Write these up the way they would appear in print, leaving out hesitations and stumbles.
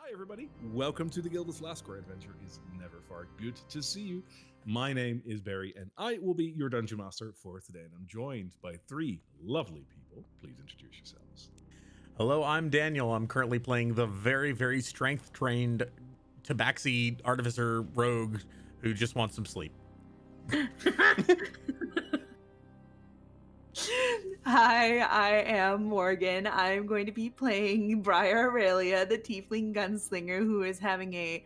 Hi everybody, welcome to the Gilda's Last Great Adventure is Never Far. Good to see you. My name is Barry and I will be your Dungeon Master for today, and I'm joined by three lovely people. Please introduce yourselves. Hello, I'm Daniel. I'm currently playing the very strength-trained Tabaxi Artificer Rogue who just wants some sleep. Hi, I am Morgan. I'm going to be playing Briar Aurelia, the Tiefling Gunslinger, who is having a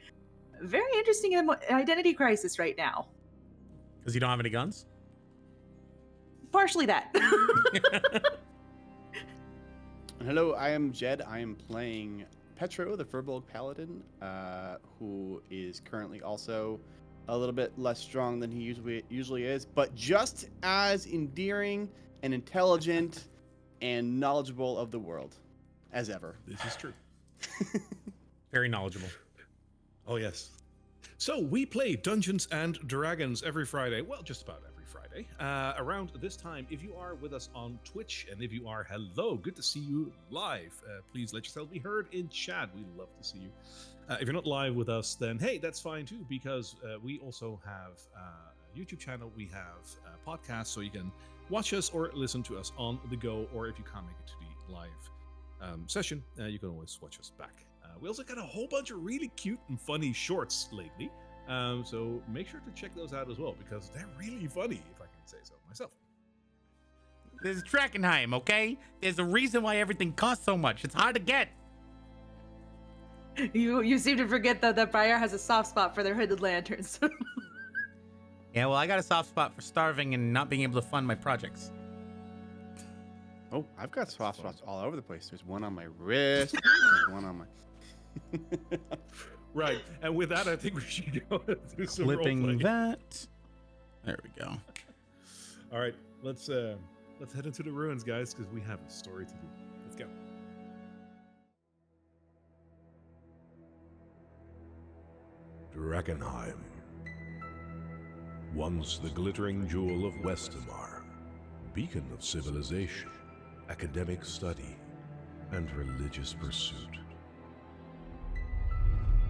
very interesting identity crisis right now. Because you don't have any guns? Partially that. Hello, I am Jed. I am playing Petro, the Furbolg Paladin, who is currently also a little bit less strong than he usually is, but just as endearing and intelligent and knowledgeable of the world as ever. This is true. Very knowledgeable. Oh yes. So we play Dungeons and Dragons every Friday. Well, just about every Friday. Around this time, if you are with us on Twitch, and if you are, hello, good to see you live. Please let yourself be heard in chat. We love to see you. If you're not live with us, then hey, that's fine too, because we also have a YouTube channel. We have podcasts, so you can watch us or listen to us on the go, or if you can't make it to the live session, you can always watch us back. We also got a whole bunch of really cute and funny shorts lately, so make sure to check those out as well, because they're really funny, if I can say so myself. This is Drakkenheim, okay? There's a reason why everything costs so much. It's hard to get. You seem to forget though that Briar has a soft spot for their hooded lanterns. Yeah, well, I got a soft spot for starving and not being able to fund my projects. Oh, I've got soft spots all over the place. There's one on my wrist, there's one on my... Right, and with that, I think we should go and do some Clipping role-playing. that. There we go. All right, let's head into the ruins, guys, because we have a story to do. Let's go. Drakkenheim. Once the glittering jewel of Westamar, beacon of civilization, academic study, and religious pursuit.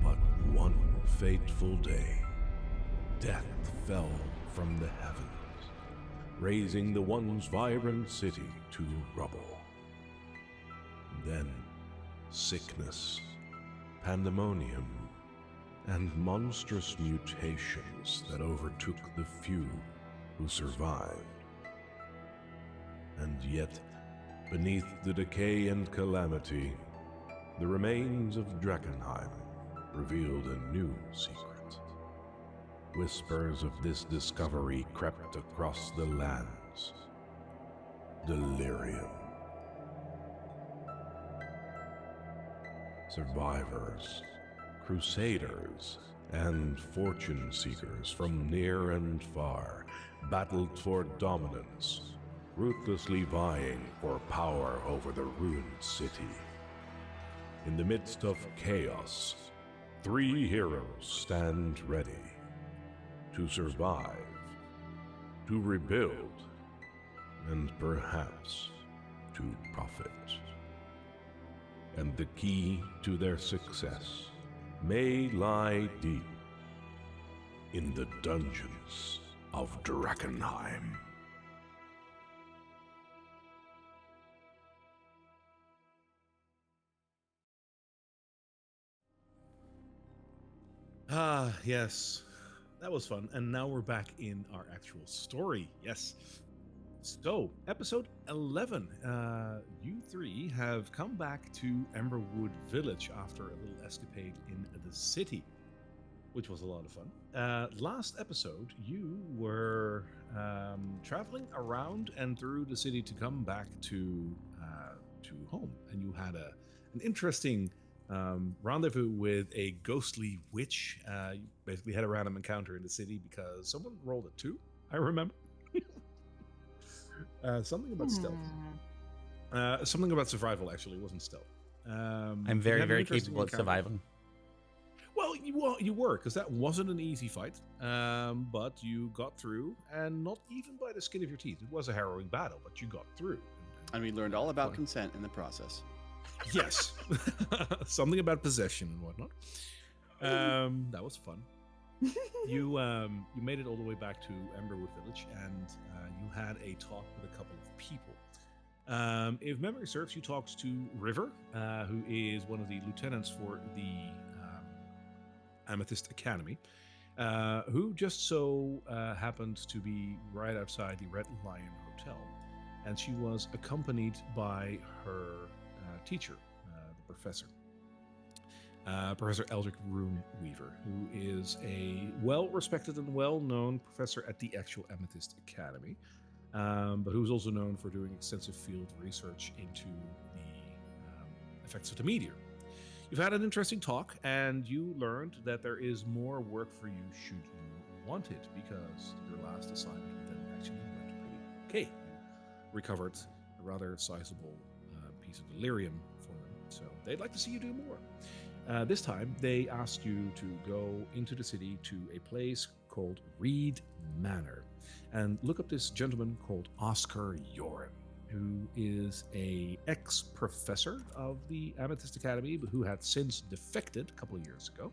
But one fateful day, death fell from the heavens, razing the once vibrant city to rubble. Then, sickness, pandemonium, and monstrous mutations that overtook the few who survived. And yet, beneath the decay and calamity, the remains of Drakkenheim revealed a new secret. Whispers of this discovery crept across the lands. Delirium. Survivors, crusaders, and fortune seekers from near and far battled for dominance, ruthlessly vying for power over the ruined city. In the midst of chaos, three heroes stand ready to survive, to rebuild, and perhaps to profit. And the key to their success may lie deep in the dungeons of Drakkenheim. Ah, yes. That was fun. And now we're back in our actual story. Yes. So, episode 11. You three have come back to Emberwood Village after a little escapade in the city, which was a lot of fun. Last episode, you were traveling around and through the city to come back to home, and you had an interesting rendezvous with a ghostly witch. You basically had a random encounter in the city because someone rolled a 2, I remember. Something about stealth. Something about survival, actually. It wasn't stealth. I'm very capable at surviving. Well, you were, because that wasn't an easy fight. But you got through, and not even by the skin of your teeth. It was a harrowing battle, but you got through. And we learned all about consent in the process. Yes. Something about possession and whatnot. That was fun. You made it all the way back to Emberwood Village, and you had a talk with a couple of people. If memory serves, you talked to River, who is one of the lieutenants for the Amethyst Academy, who just so happened to be right outside the Red Lion Hotel, and she was accompanied by her teacher, the professor. Professor Eldrick Rune Weaver, who is a well-respected and well-known professor at the actual Amethyst Academy, but who's also known for doing extensive field research into the effects of the meteor. You've had an interesting talk, and you learned that there is more work for you should you want it, because your last assignment with them actually went pretty okay. You recovered a rather sizable piece of delirium for them, so they'd like to see you do more. This time, they asked you to go into the city to a place called Reed Manor and look up this gentleman called Oscar Yoren, who is a ex-professor of the Amethyst Academy, but who had since defected a couple of years ago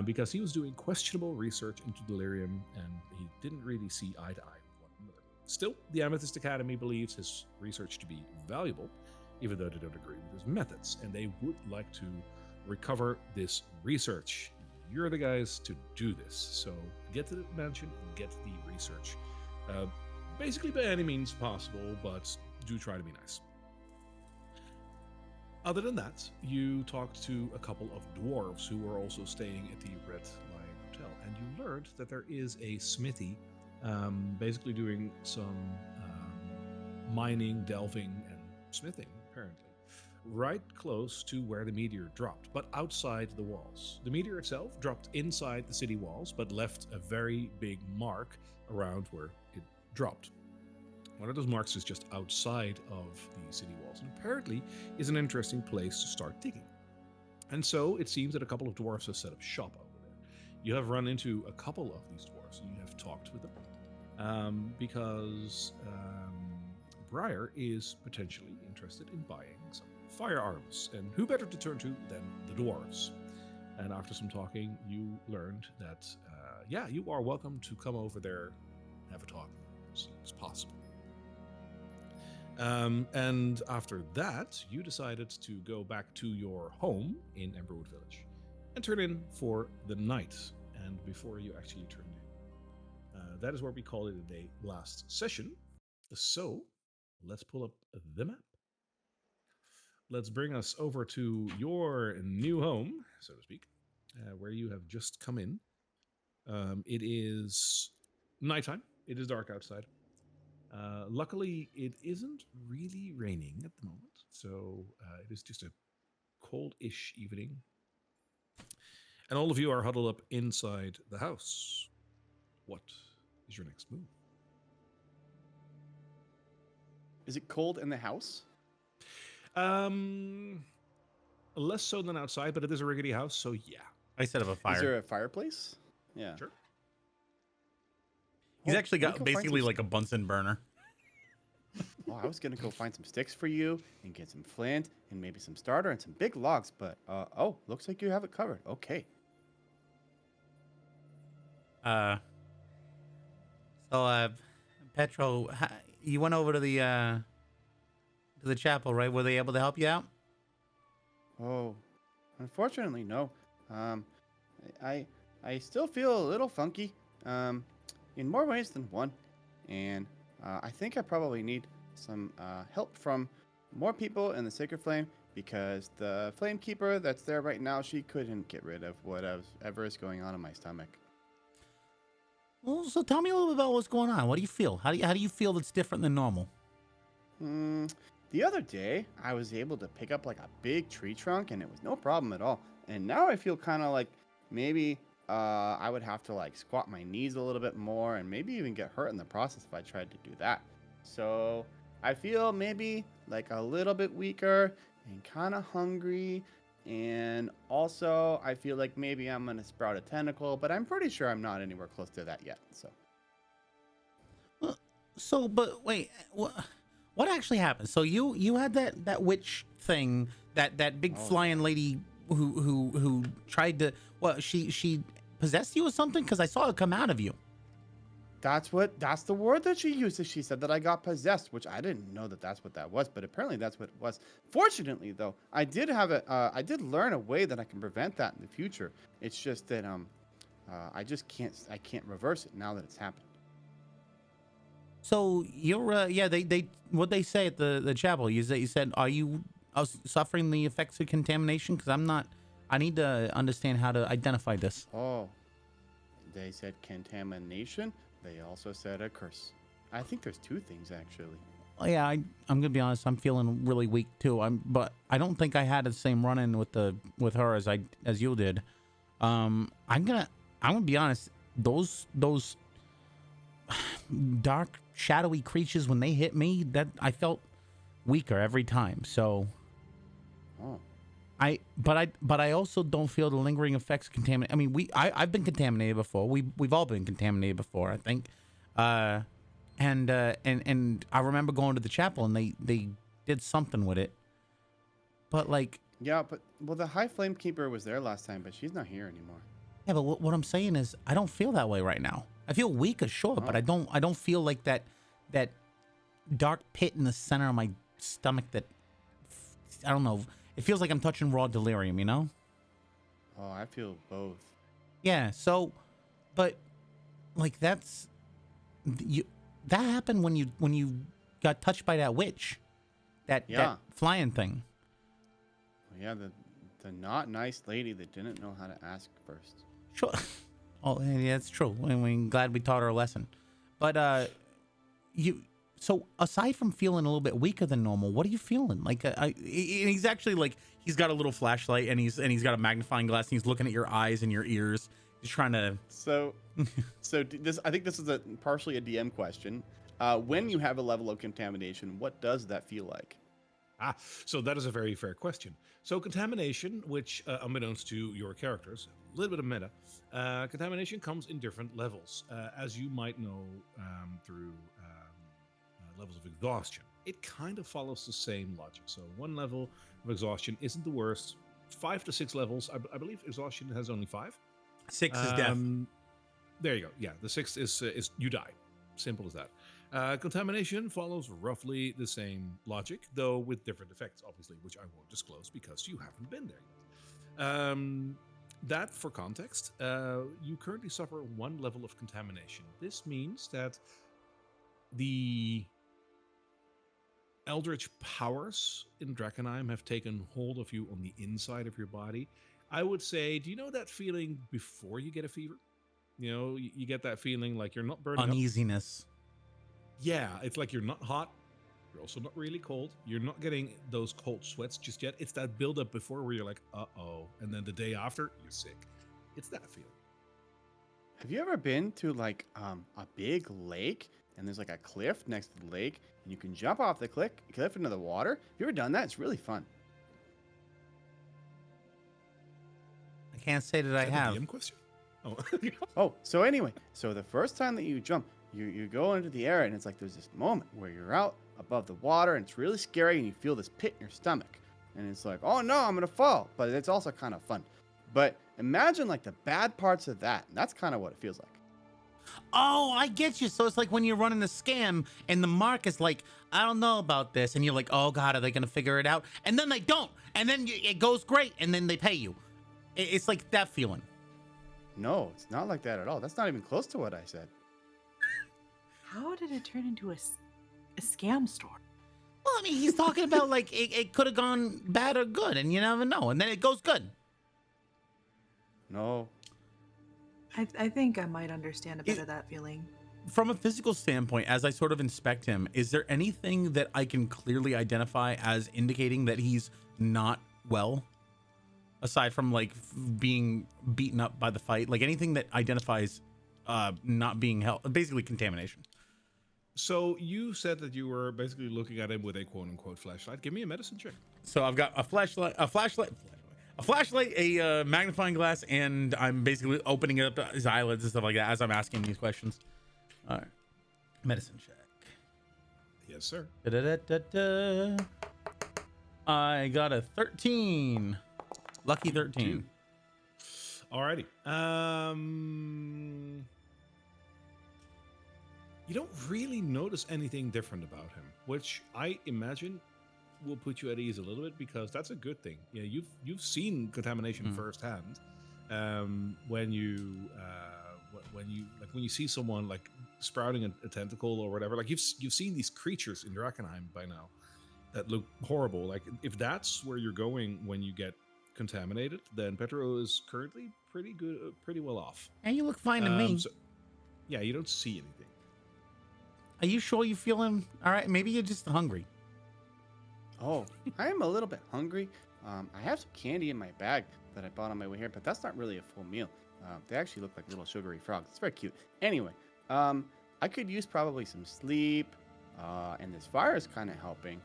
because he was doing questionable research into delirium, and he didn't really see eye to eye with one another. Still, the Amethyst Academy believes his research to be valuable, even though they don't agree with his methods, and they would like to recover this research. You're the guys to do this, so get to the mansion and get the research. Basically by any means possible, but do try to be nice. Other than that, you talked to a couple of dwarves who were also staying at the Red Lion Hotel, and you learned that there is a smithy basically doing some mining, delving, and smithing, apparently, right close to where the meteor dropped, but outside the walls. The meteor itself dropped inside the city walls, but left a very big mark around where it dropped. One of those marks is just outside of the city walls, and apparently is an interesting place to start digging. And so it seems that a couple of dwarves have set up shop over there. You have run into a couple of these dwarves, and you have talked with them because Briar is potentially interested in buying some firearms, and who better to turn to than the dwarves? And after some talking, you learned that, yeah, you are welcome to come over there, have a talk as soon as possible. And after that, you decided to go back to your home in Emberwood Village and turn in for the night. And before you actually turned in, that is where we called it a day last session. So let's pull up the map. Let's bring us over to your new home, so to speak, where you have just come in. It is nighttime. It is dark outside. Luckily, it isn't really raining at the moment, so it is just a cold-ish evening. And all of you are huddled up inside the house. What is your next move? Is it cold in the house? Less so than outside, but it is a rickety house, so yeah. I set up a fire. Is there a fireplace? Yeah. Sure. He's Well, actually we got can find basically some like a Bunsen burner. Oh, I was gonna go find some sticks for you and get some flint and maybe some starter and some big logs, but oh, looks like you have it covered. Okay. So Petro, you went over to the chapel, right? Were they able to help you out? Oh, unfortunately, no. I still feel a little funky, in more ways than one, and I think I probably need some help from more people in the Sacred Flame, because the Flame Keeper that's there right now, she couldn't get rid of whatever is going on in my stomach. Well, so tell me a little bit about what's going on. What do you feel? How do you feel that's different than normal? The other day, I was able to pick up like a big tree trunk, and it was no problem at all. And now I feel kind of like maybe I would have to like squat my knees a little bit more, and maybe even get hurt in the process if I tried to do that. So I feel maybe like a little bit weaker and kind of hungry. And also, I feel like maybe I'm going to sprout a tentacle, but I'm pretty sure I'm not anywhere close to that yet. But wait, what actually happened? So you had that witch thing that big Oh, flying lady who tried to, well, she possessed you or something? Because I saw it come out of you. That's the word that she used. She said that I got possessed, which I didn't know that that's what that was, but apparently that's what it was. Fortunately, though, I did learn a way that I can prevent that in the future. It's just that I can't reverse it now that it's happened. So you're yeah, they what they say at the chapel. You said, are you suffering the effects of contamination? Because I'm not. I need to understand how to identify this. Oh, they said contamination. They also said a curse. I think there's two things actually. Oh, yeah, I'm gonna be honest. I'm feeling really weak too. But I don't think I had the same run-in with her as you did. I'm gonna be honest. Those dark, shadowy creatures, when they hit me, that I felt weaker every time. So, Oh, but I also don't feel the lingering effects of contamination. I mean, I've been contaminated before. We've all been contaminated before, I think. And I remember going to the chapel and they did something with it. But like, yeah, but the High Flame Keeper was there last time, but she's not here anymore. yeah, but what I'm saying is I don't feel that way right now. I feel weaker, sure, but I don't feel like that dark pit in the center of my stomach that, I don't know. It feels like I'm touching raw delirium, you know? Oh, I feel both. Yeah, so, but like that happened when you got touched by that witch, that flying thing. Yeah, the not nice lady that didn't know how to ask first. Sure. Oh, yeah, that's true. I mean, glad we taught her a lesson. But so aside from feeling a little bit weaker than normal, what are you feeling? Like, he's actually like, he's got a little flashlight and he's got a magnifying glass and he's looking at your eyes and your ears. He's trying to. So this, I think this is partially a DM question. When you have a level of contamination, what does that feel like? So that is a very fair question. So contamination, which unbeknownst to your characters, a little bit of meta, contamination comes in different levels. As you might know through levels of exhaustion, it kind of follows the same logic. So one level of exhaustion isn't the worst. 5 to 6 levels, I believe exhaustion has only 5. 6 is death. There you go. Yeah, the 6th is you die. Simple as that. Contamination follows roughly the same logic, though with different effects, obviously, which I won't disclose because you haven't been there yet. That, for context, you currently suffer 1 level of contamination. This means that the eldritch powers in Drakkenheim have taken hold of you on the inside of your body. I would say, do you know that feeling before you get a fever? You know, you get that feeling like you're not burning up. Uneasiness. Yeah, it's like you're not hot. You're also not really cold. You're not getting those cold sweats just yet. It's that buildup before where you're like, uh-oh. And then the day after, you're sick. It's that feeling. Have you ever been to like a big lake and there's like a cliff next to the lake and you can jump off the cliff into the water? Have you ever done that? It's really fun. I can't say that I have. DM question? Oh. Oh, so anyway, so the first time that you jump, you go into the air and it's like there's this moment where you're out above the water and it's really scary and you feel this pit in your stomach. And it's like, oh no, I'm going to fall. But it's also kind of fun. But imagine like the bad parts of that. And that's kind of what it feels like. Oh, I get you. So it's like when you're running a scam and the mark is like, I don't know about this. And you're like, oh God, are they going to figure it out? And then they don't. And then it goes great. And then they pay you. It's like that feeling. No, it's not like that at all. That's not even close to what I said. How did it turn into a scam store? Well, I mean, he's talking about like it could have gone bad or good, and you never know. And then it goes good. No. I think I might understand a bit of that feeling. From a physical standpoint, as I sort of inspect him, is there anything that I can clearly identify as indicating that he's not well? Aside from like being beaten up by the fight, like anything that identifies not being healthy, basically contamination. So you said that you were basically looking at him with a quote-unquote flashlight. Give me a medicine check. So I've got a flashlight, a magnifying glass, and I'm basically opening up his eyelids and stuff like that as I'm asking these questions. All right, medicine check. Yes, sir. Da-da-da-da-da. I got a 13. Lucky 13. Alrighty. You don't really notice anything different about him, which I imagine will put you at ease a little bit, because that's a good thing. Yeah, you've seen contamination firsthand. When you when you see someone like sprouting a tentacle or whatever, like you've seen these creatures in Drakkenheim by now that look horrible. Like if that's where you're going when you get contaminated, then Petro is currently pretty good, pretty well off. And you look fine to me. So, yeah, you don't see anything. Are you sure you feeling all right? Maybe you're just hungry. Oh, I am a little bit hungry. I have some candy in my bag that I bought on my way here, but that's not really a full meal. They actually look like little sugary frogs. It's very cute. Anyway, I could use probably some sleep, and this fire is kind of helping.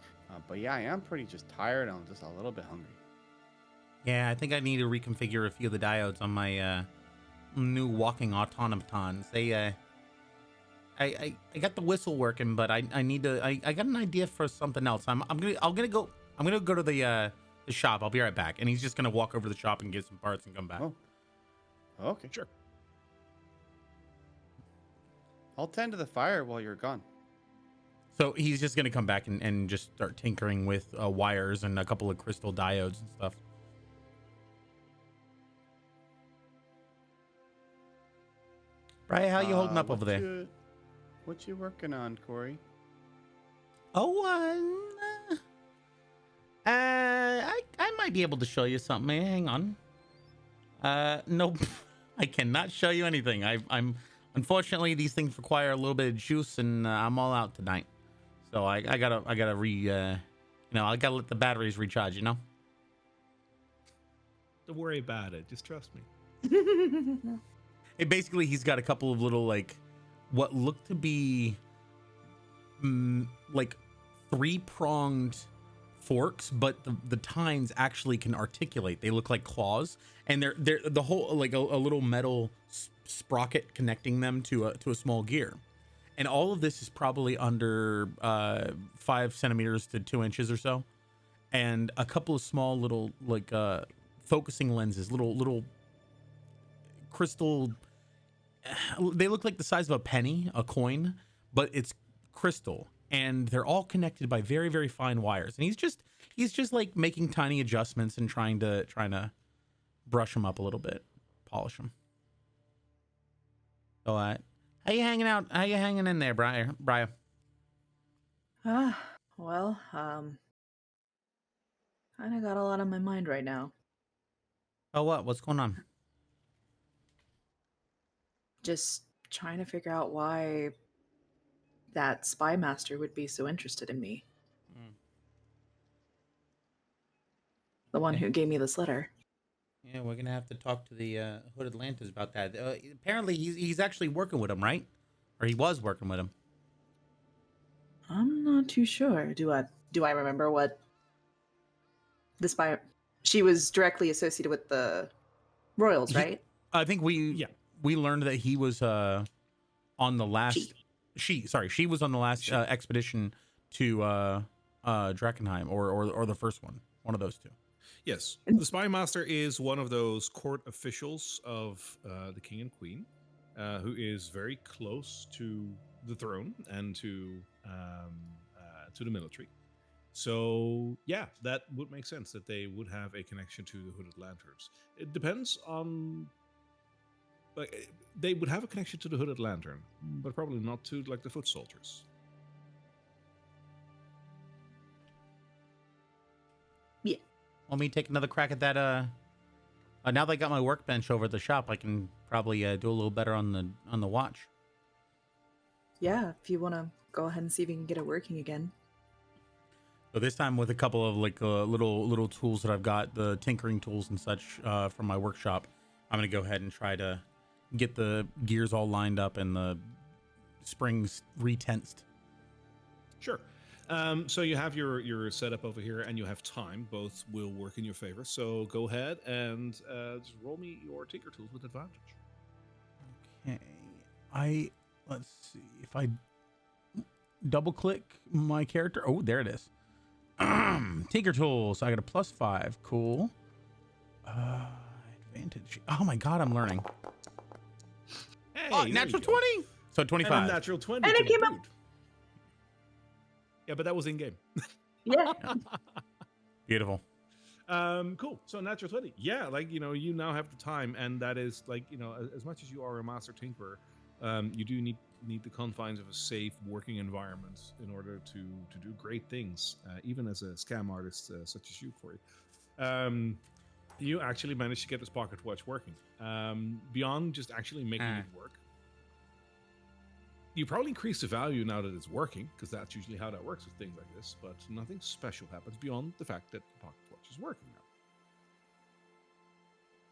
But yeah, I am pretty just tired and I'm just a little bit hungry. Yeah, I think I need to reconfigure a few of the diodes on my new walking automatons. They I got the whistle working, but I need to. I got an idea for something else. I'm gonna go to the shop. I'll be right back. And he's just gonna walk over to the shop and get some parts and come back. Oh, okay, Sure. I'll tend to the fire while you're gone. So he's just gonna come back and just start tinkering with wires and a couple of crystal diodes and stuff. Right, how you holding up over there? What you working on, Corey? Oh, I might be able to show you something. Hang on. Nope, I cannot show you anything. I'm unfortunately, these things require a little bit of juice, and I'm all out tonight. So I gotta I gotta let the batteries recharge. You know. Don't worry about it. Just trust me. Basically, he's got a couple of little like what look to be like 3-pronged forks, but the tines actually can articulate. They look like claws, and they're the whole like a little metal sprocket connecting them to a small gear. And all of this is probably under 5 centimeters to 2 inches or so, and a couple of small little like focusing lenses, little crystal. They look like the size of a penny, a coin, but it's crystal, and they're all connected by very, very fine wires. And he's just like making tiny adjustments and trying to brush them up a little bit, polish them. So, how you hanging out? How you hanging in there, Briar? Well, kind of got a lot on my mind right now. Oh, what? What's going on? Just trying to figure out why that spy master would be so interested in me. The one who gave me this letter. Yeah, we're gonna have to talk to the Hooded Lanterns about that. Apparently, he's actually working with him, right? Or he was working with him. I'm not too sure. Do I remember what the spy? She was directly associated with the royals, right? I think we learned that he was on the last. She was on the last expedition to Drakkenheim, or the first one of those two. Yes, the spy master is one of those court officials of the king and queen, who is very close to the throne and to the military. So yeah, that would make sense that they would have a connection to the Hooded Lanterns. It depends on, like, they would have a connection to the Hooded Lantern, but probably not to like the foot soldiers. Yeah. Want me to take another crack at that? Now that I got my workbench over at the shop, I can probably do a little better on the watch. Yeah, if you want to go ahead and see if you can get it working again. So this time with a couple of like little tools that I've got, the tinkering tools and such from my workshop, I'm gonna go ahead and try to get the gears all lined up and the springs retensed. Sure. So you have your setup over here, and you have time. Both will work in your favor. So go ahead and just roll me your tinker tools with advantage. Okay. Let's see if I double click my character. Oh, there it is. Tinker tool. So I got a +5. Cool. Advantage. Oh my god, I'm learning. Hey, Oh, there natural you go. 20. So 25. And a natural 20. And it to came up- boot. Yeah, but that was in game. Yeah. Beautiful. Cool. So natural 20. Yeah, like you now have the time, and that is like as much as you are a master tinkerer, you do need the confines of a safe working environment in order to do great things, even as a scam artist such as you, Corey. You actually managed to get this pocket watch working. Beyond just actually making it work, you probably increase the value now that it's working, because that's usually how that works with things like this. But nothing special happens beyond the fact that the pocket watch is working now.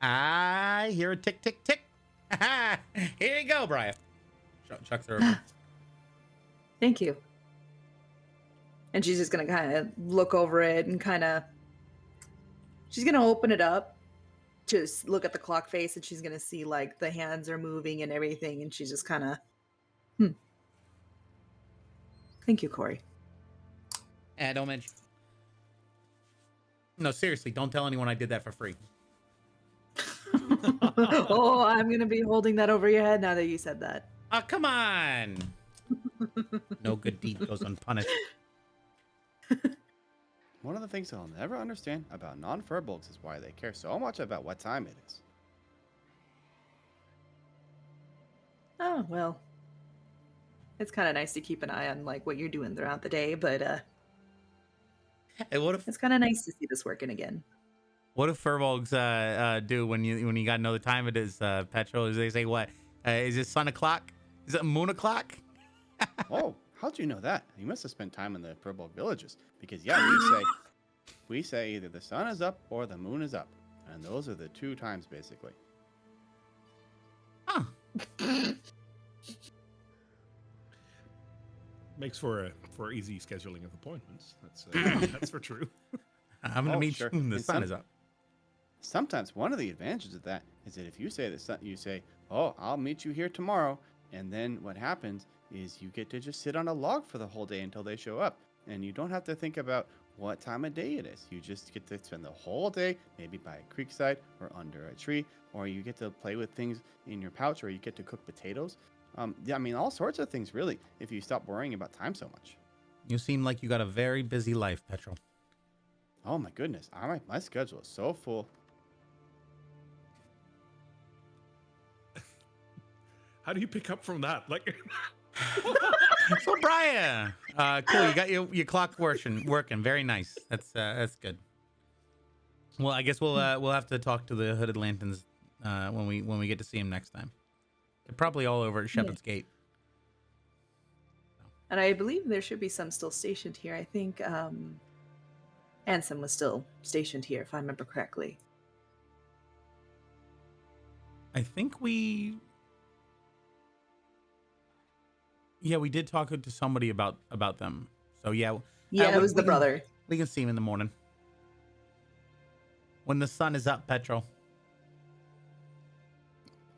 I hear a tick, tick, tick. Here you go, Brian. Chucks her over. Thank you. And she's just gonna kind of look over it and she's gonna open it up, just look at the clock face, and she's gonna see like the hands are moving and everything, and she's just kind of, Thank you, Corey. Don't mention. No, seriously, don't tell anyone I did that for free. Oh, I'm gonna be holding that over your head now that you said that. Oh, come on. No good deed goes unpunished. One of the things I'll never understand about non-furbolgs is why they care so much about what time it is. Oh, well. It's kind of nice to keep an eye on like what you're doing throughout the day, but Hey, what if it's kind of nice to see this working again. furbolgs do when you gotta know the time it is, Petro? Is they say what? Is it sun o'clock? Is it moon o'clock? Oh, how'd you know that? You must have spent time in the Furbolg villages. Because yeah, we say either the sun is up or the moon is up. And those are the two times basically. Huh. Makes for easy scheduling of appointments. That's that's for true. I'm gonna meet sure. you when the And sun is up. Sometimes one of the advantages of that is that if you say the sun, you say, "Oh, I'll meet you here tomorrow," and then what happens is you get to just sit on a log for the whole day until they show up, and you don't have to think about what time of day it is. You just get to spend the whole day maybe by a creekside or under a tree, or you get to play with things in your pouch, or you get to cook potatoes. Yeah, I mean, all sorts of things, really, if you stop worrying about time so much. You seem like you got a very busy life, Petro. Oh, my goodness. My schedule is so full. How do you pick up from that? Like, So Brian, cool. You got your clock working. Very nice. That's good. Well, I guess we'll have to talk to the Hooded Lanterns when we get to see him next time. They're probably all over at Shepherd's Gate. And I believe there should be some still stationed here. I think Ansem was still stationed here, if I remember correctly. I think we did talk to somebody about them. So yeah, Yeah, it was the we can- brother. We can see him in the morning when the sun is up, Petro.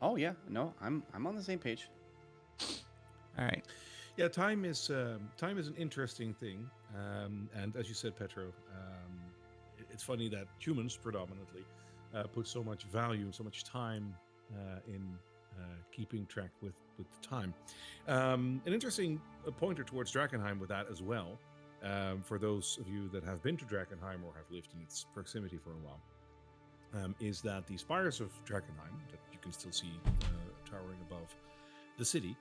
Oh, yeah. No, I'm on the same page. All right. yeah, time is an interesting thing, and as you said, Petro, it's funny that humans predominantly put so much value and so much time in keeping track with the time. An interesting pointer towards Drakkenheim with that as well, for those of you that have been to Drakkenheim or have lived in its proximity for a while, is that the spires of Drakkenheim that you can still see towering above the city,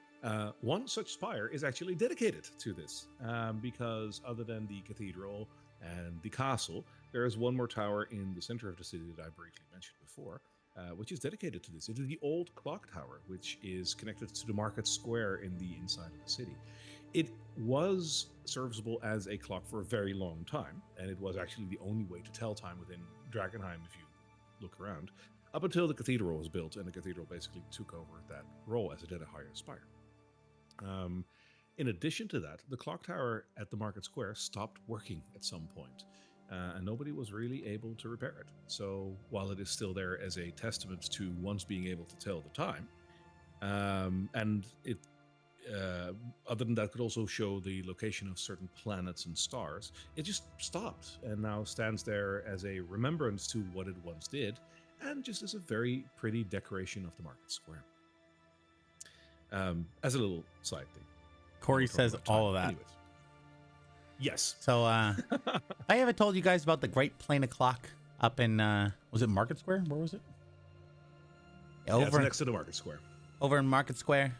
one such spire is actually dedicated to this, because other than the cathedral and the castle, there is one more tower in the center of the city that I briefly mentioned before, which is dedicated to this. It is the old clock tower, which is connected to the market square in the inside of the city. It was serviceable as a clock for a very long time, and it was actually the only way to tell time within Drakkenheim if you look around, up until the cathedral was built, and the cathedral basically took over that role as it did a higher spire. In addition to that, the clock tower at the market square stopped working at some point, and nobody was really able to repair it. So while it is still there as a testament to once being able to tell the time, and it other than that, could also show the location of certain planets and stars. It just stopped and now stands there as a remembrance to what it once did, and just as a very pretty decoration of the market square. As a little side thing. Corey We're talking says about time. all of that. Anyways. Yes. So, I ever told you guys about the Great Plain O'Clock up in, was it Market Square? Where was it? Yeah, it's next to the market square. Over in Market Square.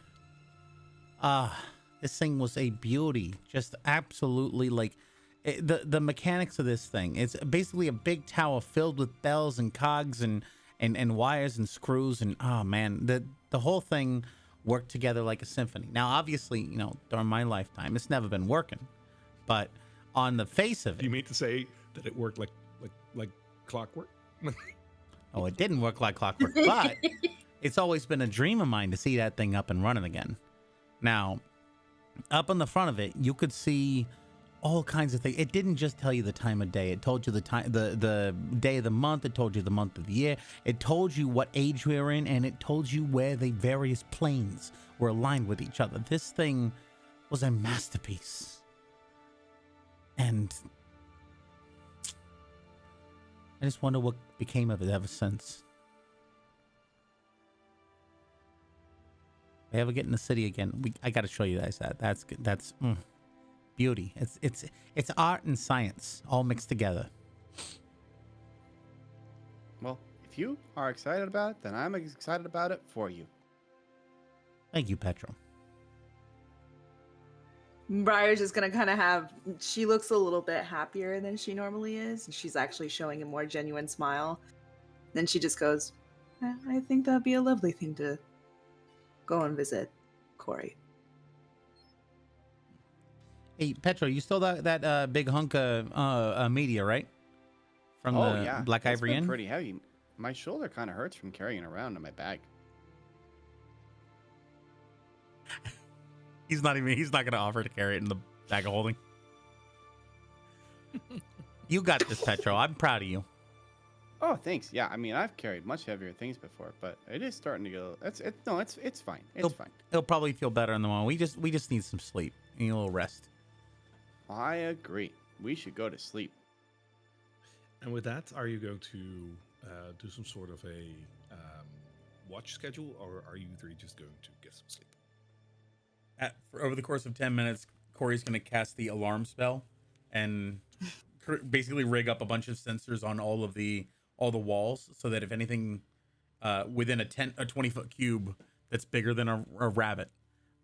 This thing was a beauty. Just absolutely like the mechanics of this thing. It's basically a big tower filled with bells and cogs and wires and screws. And oh man, the whole thing worked together like a symphony. Now, obviously, you know, during my lifetime, it's never been working. But on the face of it, You mean to say that it worked like clockwork? oh, it didn't work like clockwork, but it's always been a dream of mine to see that thing up and running again. Now, up on the front of it, you could see all kinds of things. It didn't just tell you the time of day. It told you the time, the day of the month. It told you the month of the year. It told you what age we were in, and it told you where the various planes were aligned with each other. This thing was a masterpiece. And I just wonder what became of it ever since. If I ever get in the city again, I got to show you guys that. That's good. That's beauty. It's art and science all mixed together. Well, if you are excited about it, then I'm excited about it for you. Thank you, Petro. Briar's just gonna kind of have. She looks a little bit happier than she normally is, and she's actually showing a more genuine smile. Then she just goes, I think that'd be a lovely thing to go and visit Corey. Hey, Petro, you stole that big hunk of media, right? From the Black It's Ivory been Inn? pretty heavy. My shoulder kind of hurts from carrying it around in my bag. He's not going to offer to carry it in the bag of holding. You got this, Petro. I'm proud of you. Oh, thanks. Yeah, I mean, I've carried much heavier things before, but it is starting to go. It's fine. It's fine. He'll probably feel better in the morning. We just need some sleep. We need a little rest. I agree. We should go to sleep. And with that, are you going to do some sort of a watch schedule, or are you three just going to get some sleep? For over the course of 10 minutes, Corey's going to cast the alarm spell and basically rig up a bunch of sensors on all the walls, so that if anything within a 20-foot cube that's bigger than a rabbit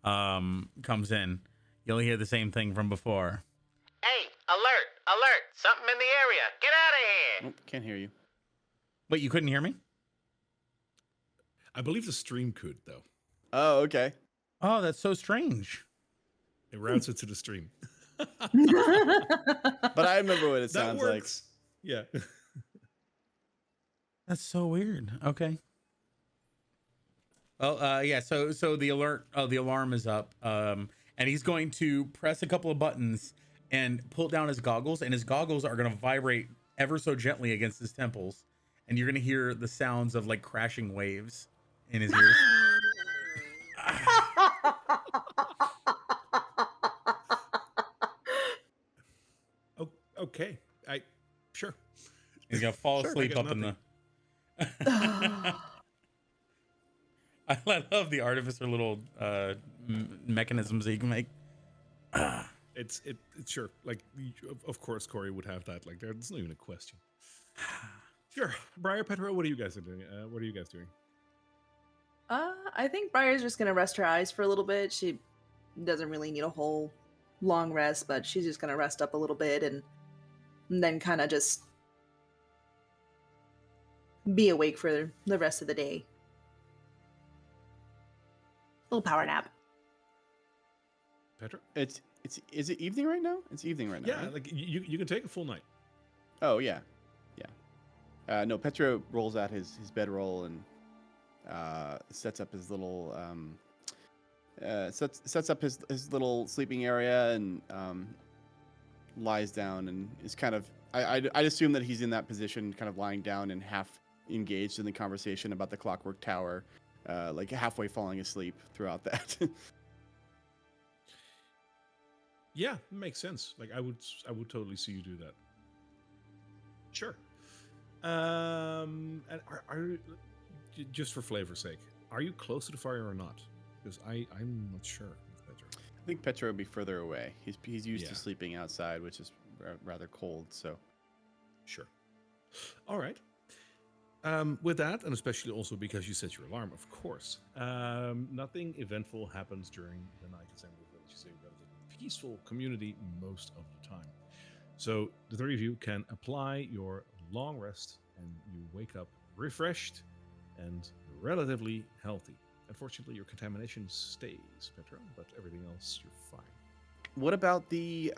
comes in, you'll hear the same thing from before. Hey, alert, something in the area. Get out of here. Nope, can't hear you. Wait, you couldn't hear me? I believe the stream could, though. Oh, okay. Oh, that's so strange. It routes it to the stream. But I remember what it That sounds works. Yeah. That's so weird. Okay. Well, yeah. So the alarm is up. And he's going to press a couple of buttons and pull down his goggles, and his goggles are going to vibrate ever so gently against his temples, and you're going to hear the sounds of like crashing waves in his ears. Okay. Sure. He's gonna fall Sure, asleep I up got in the. I love the artificer little mechanisms that you can make. It's sure. Like, of course, Corey would have that. Like, there's not even a question. Sure, Briar, Petro, what are you guys doing? What are you guys doing? I think Briar's just gonna rest her eyes for a little bit. She doesn't really need a whole long rest, but she's just gonna rest up a little bit and then kind of just be awake for the rest of the day. Little power nap. Petro? Is it evening right now? It's evening right now. Yeah, right? like you can take a full night. Oh yeah. No, Petro rolls out his bedroll and sets up his little sets up his little sleeping area and lies down and is kind of I'd assume that he's in that position, kind of lying down and half engaged in the conversation about the clockwork tower, like halfway falling asleep throughout that. Yeah, makes sense. Like I would totally see you do that. Sure. And are just for flavor's sake, are you close to the fire or not? Because I'm not sure. I think Petro would be further away. He's used to Yeah. sleeping outside, which is rather cold. So Sure. All right. With that, and especially also because you set your alarm, of course, nothing eventful happens during the night. As Village is a relatively peaceful community most of the time. So the three of you can apply your long rest, and you wake up refreshed and relatively healthy. Unfortunately, your contamination stays, Petro, but everything else you're fine. what about the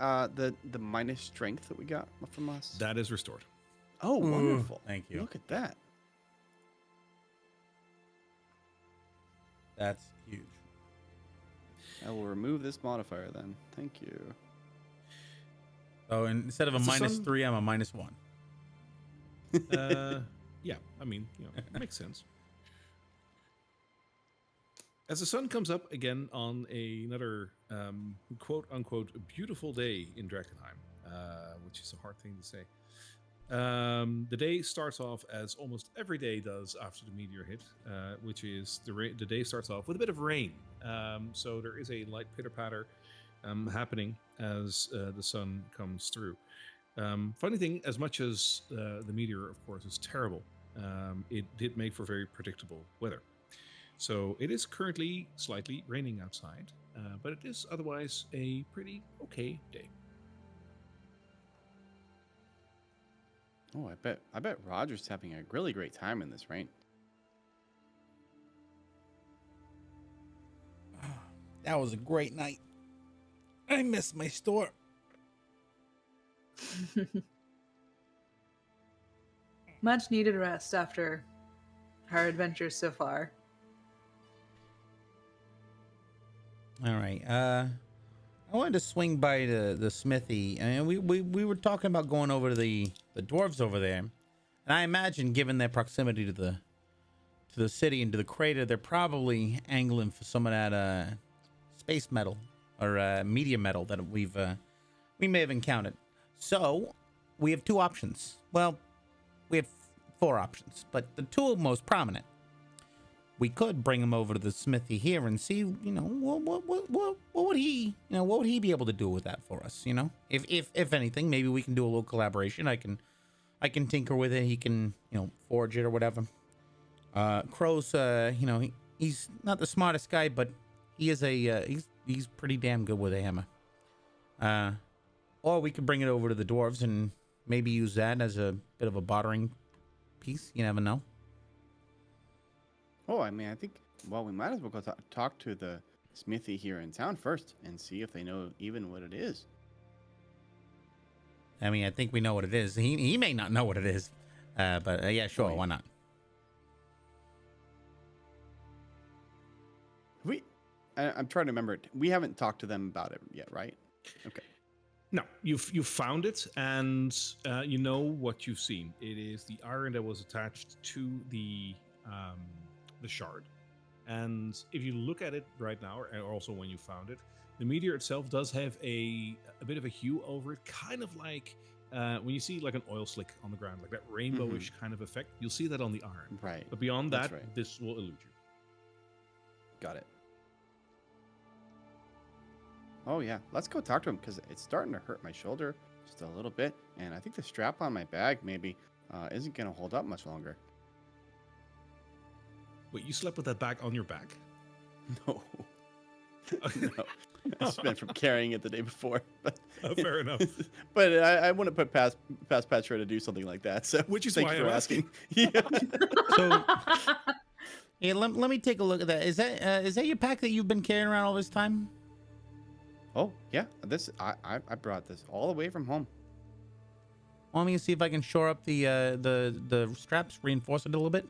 minus strength that we got from us? That is restored. Oh, wonderful! Thank you. Look at that. That's huge. I will remove this modifier then. Thank you. So instead of a It's the minus sun- 3, I'm a minus 1. Yeah, I mean, it makes sense. As the sun comes up again on another quote unquote beautiful day in Drakkenheim, which is a hard thing to say. The day starts off as almost every day does after the meteor hit, which is the day starts off with a bit of rain. So there is a light pitter patter happening as the sun comes through. Funny thing, as much as the meteor, of course, is terrible, it did make for very predictable weather. So it is currently slightly raining outside, but it is otherwise a pretty okay day. Oh, I bet Roger's having a really great time in this rain. That was a great night. I missed my store. Much needed rest after our adventures so far. All right. I wanted to swing by the smithy, and we were talking about going over to the dwarves over there, and I imagine, given their proximity to the city and to the crater, they're probably angling for some of that space metal or medium metal that we may have encountered. So we have two options. Well, we have four options, but the two most prominent. We could bring him over to the smithy here and see, what would he, what would he be able to do with that for us? If anything, maybe we can do a little collaboration. I can tinker with it. He can, forge it or whatever. Crow's, he's not the smartest guy, but he is he's pretty damn good with a hammer. Or we could bring it over to the dwarves and maybe use that as a bit of a bartering piece. You never know. Oh, I mean, I think, well, we might as well go talk to the smithy here in town first and see if they know even what it is. I mean, I think we know what it is. He may not know what it is, but yeah, sure, why not? I'm trying to remember. We haven't talked to them about it yet, right? Okay. No, you found it, and you know what you've seen. It is the iron that was attached to the shard. And if you look at it right now, or also when you found it, the meteor itself does have a bit of a hue over it, kind of like when you see like an oil slick on the ground, like that rainbowish kind of effect. You'll see that on the iron. Right. But beyond That's that, right. this will elude you. Got it. Oh, yeah. Let's go talk to him because it's starting to hurt my shoulder just a little bit. And I think the strap on my bag maybe isn't going to hold up much longer. Wait, you slept with that bag on your back? No. No. I just meant from carrying it the day before. But, Fair enough. But I wouldn't put past Petra to do something like that. So Which is thank why you I'm for asking. Yeah. So, yeah, let me take a look at that. Is that your pack that you've been carrying around all this time? Oh, yeah. I brought this all the way from home. Want me to see if I can shore up the straps, reinforce it a little bit?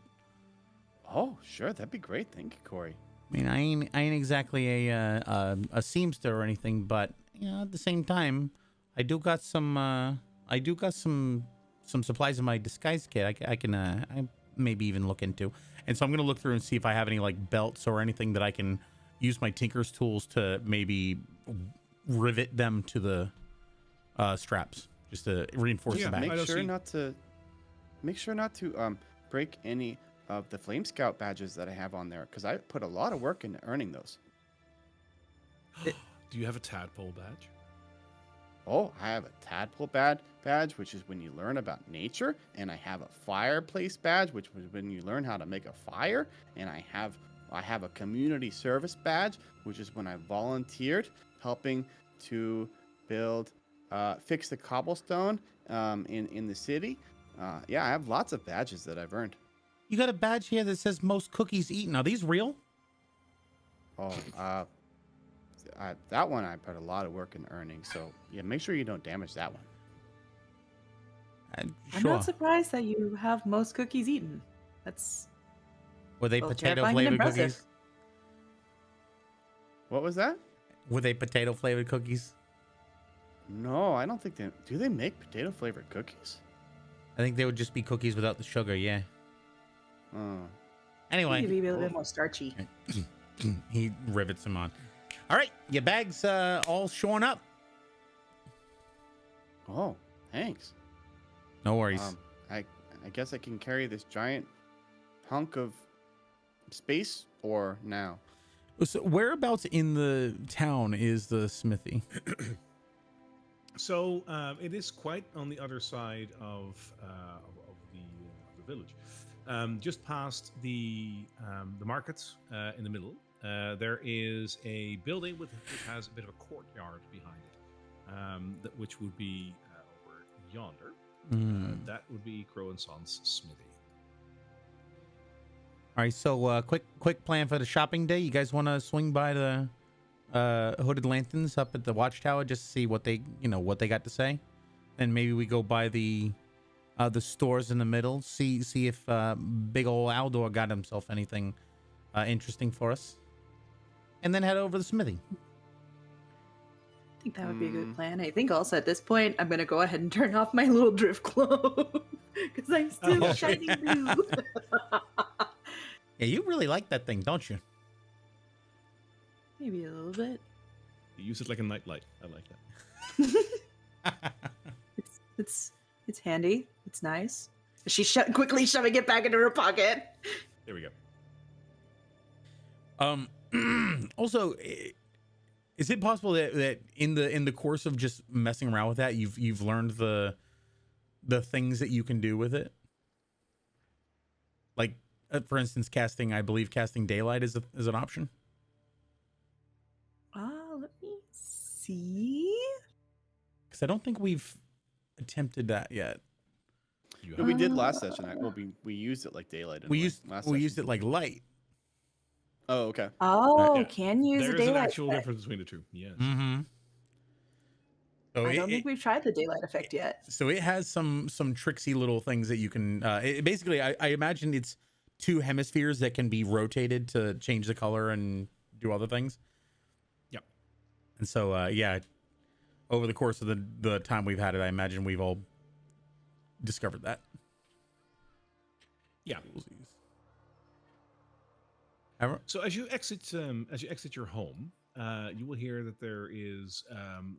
Oh, sure. That'd be great. Thank you, Corey. I mean, I ain't exactly a seamster or anything, but at the same time, I do got some supplies in my disguise kit. I maybe even look into, and so I'm gonna look through and see if I have any like belts or anything that I can use my tinker's tools to maybe rivet them to the straps, just to reinforce Yeah, the back. I Make don't sure see- not to break any of the Flame Scout badges that I have on there, because I put a lot of work into earning those. Do you have a tadpole badge? Oh, I have a tadpole badge, which is when you learn about nature, and I have a fireplace badge, which was when you learn how to make a fire, and I have a community service badge, which is when I volunteered helping to build, fix the cobblestone in the city. Yeah, I have lots of badges that I've earned. You got a badge here that says most cookies eaten. Are these real? Oh, that one I put a lot of work in earning. So yeah, make sure you don't damage that one. I'm Sure. not surprised that you have most cookies eaten. That's Were they both potato terrifying and flavored impressive. cookies? What was that? Were they potato flavored cookies? No, I don't think they do. They make potato flavored cookies? I think they would just be cookies without the sugar. Yeah. Maybe Anyway, a little bit more starchy. he rivets them on. All right, your bag's all shorn up. Oh, thanks. No worries. I guess I can carry this giant hunk of space or now. So whereabouts in the town is the smithy? So it is quite on the other side of the village, just past the markets in the middle. There is a building which has a bit of a courtyard behind it, which would be over yonder. That would be Crow and Son's smithy. All right, so quick plan for the shopping day. You guys want to swing by the hooded lanterns up at the watchtower just to see what they got to say? Then maybe we go by the stores in the middle, see if big old Aldor got himself anything interesting for us, and then head over to the smithy. I think that would be a good plan. I think also at this point, I'm going to go ahead and turn off my little drift cloak because I'm still Oh. shining blue. Yeah, you really like that thing, don't you? Maybe a little bit. You use it like a nightlight. I like that. It's handy. It's nice. She's quickly shoving it back into her pocket. There we go. Also, is it possible that in the course of just messing around with that, you've learned the things that you can do with it? Like, for instance, I believe casting daylight is an option. Let me see. Because I don't think we've attempted that yet. No, we did last session. We used it like daylight. We used it like light. Oh, okay. Oh, Yeah. can use There a is an daylight actual effect. difference between the two. Yes. Mm-hmm. So I don't think we've tried the daylight effect yet. So it has some tricksy little things that you can. Basically, I imagine it's two hemispheres that can be rotated to change the color and do other things. Yep. And so, yeah, over the course of the time we've had it, I imagine we've all discovered that. Yeah. So as you exit your home, you will hear that there is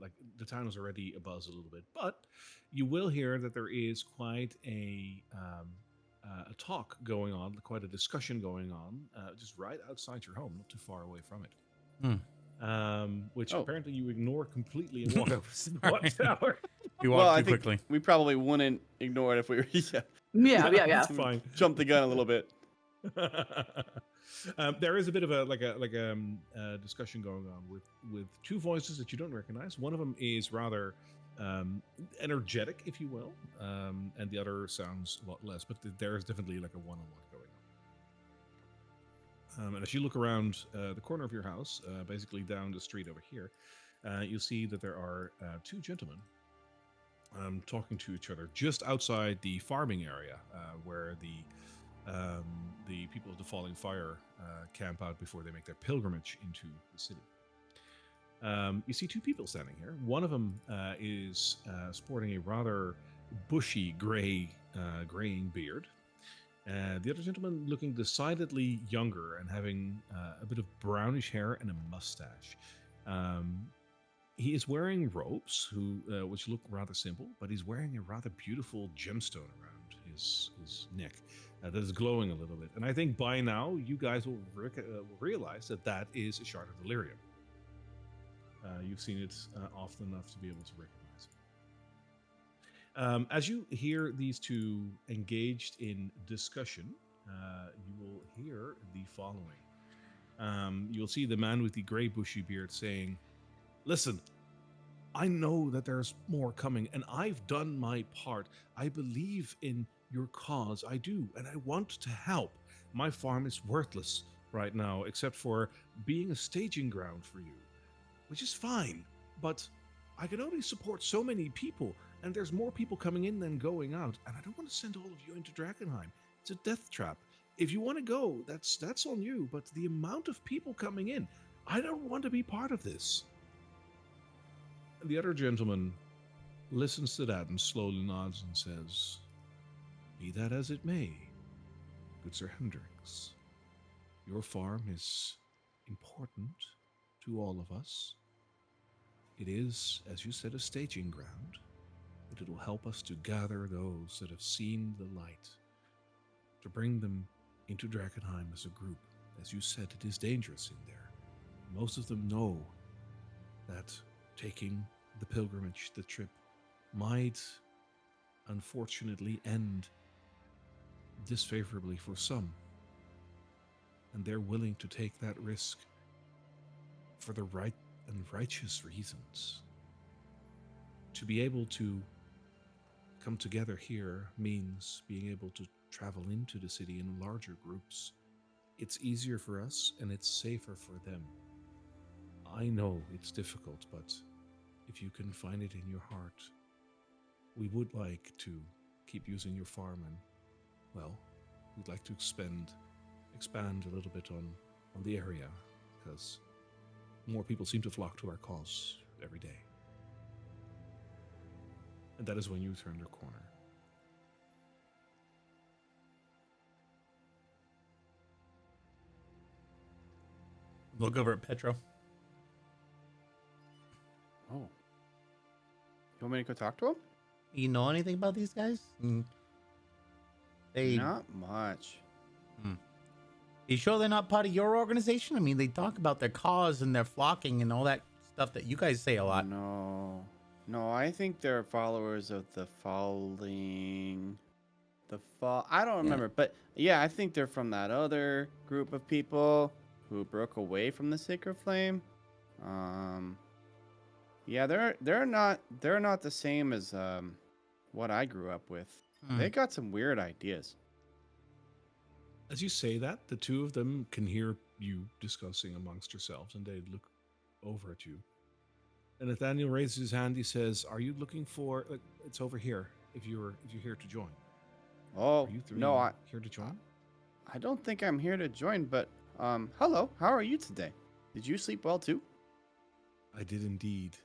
like the town is already abuzz a little bit, but you will hear that there is quite a talk going on, quite a discussion going on, just right outside your home, not too far away from it. Which apparently you ignore completely and walk over to the watchtower. You walk too quickly. We probably wouldn't ignore it if we were. Yeah. That's fine. Jump the gun a little bit. There is a bit of a discussion going on with two voices that you don't recognize. One of them is rather energetic, if you will, and the other sounds a lot less. But there is definitely like a one-on-one going on. And as you look around the corner of your house, basically down the street over here, you'll see that there are two gentlemen talking to each other just outside the farming area where the people of the Falling Fire camp out before they make their pilgrimage into the city. You see two people standing here. One of them is sporting a rather bushy graying beard. The other gentleman looking decidedly younger and having a bit of brownish hair and a mustache. He is wearing robes, which look rather simple, but he's wearing a rather beautiful gemstone around his neck that is glowing a little bit. And I think by now you guys will realize that that is a shard of Delirium. You've seen it often enough to be able to recognize it. As you hear these two engaged in discussion, you will hear the following. You'll see the man with the gray bushy beard saying, "Listen, I know that there's more coming, and I've done my part. I believe in your cause. I do, and I want to help. My farm is worthless right now, except for being a staging ground for you, which is fine, but I can only support so many people, and there's more people coming in than going out, and I don't want to send all of you into Drakkenheim. It's a death trap. If you want to go, that's on you, but the amount of people coming in, I don't want to be part of this." The other gentleman listens to that and slowly nods and says, "Be that as it may, good Sir Hendrix, your farm is important to all of us. It is, as you said, a staging ground, but it will help us to gather those that have seen the light, to bring them into Drakkenheim as a group. As you said, it is dangerous in there. Most of them know that taking the pilgrimage, the trip, might unfortunately end disfavorably for some. And they're willing to take that risk for the right and righteous reasons. To be able to come together here means being able to travel into the city in larger groups. It's easier for us and it's safer for them. I know it's difficult, but if you can find it in your heart, we would like to keep using your farm, and, well, we'd like to expand a little bit on the area, because more people seem to flock to our cause every day." And that is when you turn the corner. Look over at Petro. Oh. You want me to go talk to him? You know anything about these guys? They Not much. You sure they're not part of your organization? I mean, they talk about their cause and their flocking and all that stuff that you guys say a lot. No, I think they're followers of the falling. I don't remember, but yeah, I think they're from that other group of people who broke away from the Sacred Flame. Yeah, they're not the same as what I grew up with. They got some weird ideas. As you say that, the two of them can hear you discussing amongst yourselves, and they look over at you. And Nathaniel raises his hand. He says, "Are you looking for? It's over here. If you're here to join." Oh, Are you three no, here to join? I don't think I'm here to join, but hello, how are you today? Did you sleep well too? I did indeed.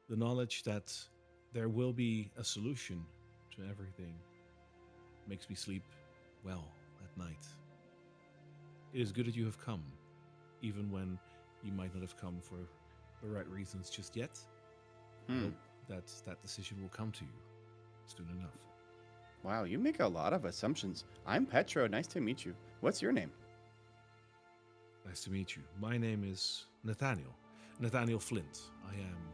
The knowledge that there will be a solution to everything makes me sleep well at night. It is good that you have come, even when you might not have come for the right reasons just yet. I hope that decision will come to you soon enough. Wow, you make a lot of assumptions. I'm Petro. Nice to meet you. What's your name? Nice to meet you. My name is Nathaniel Flint. I am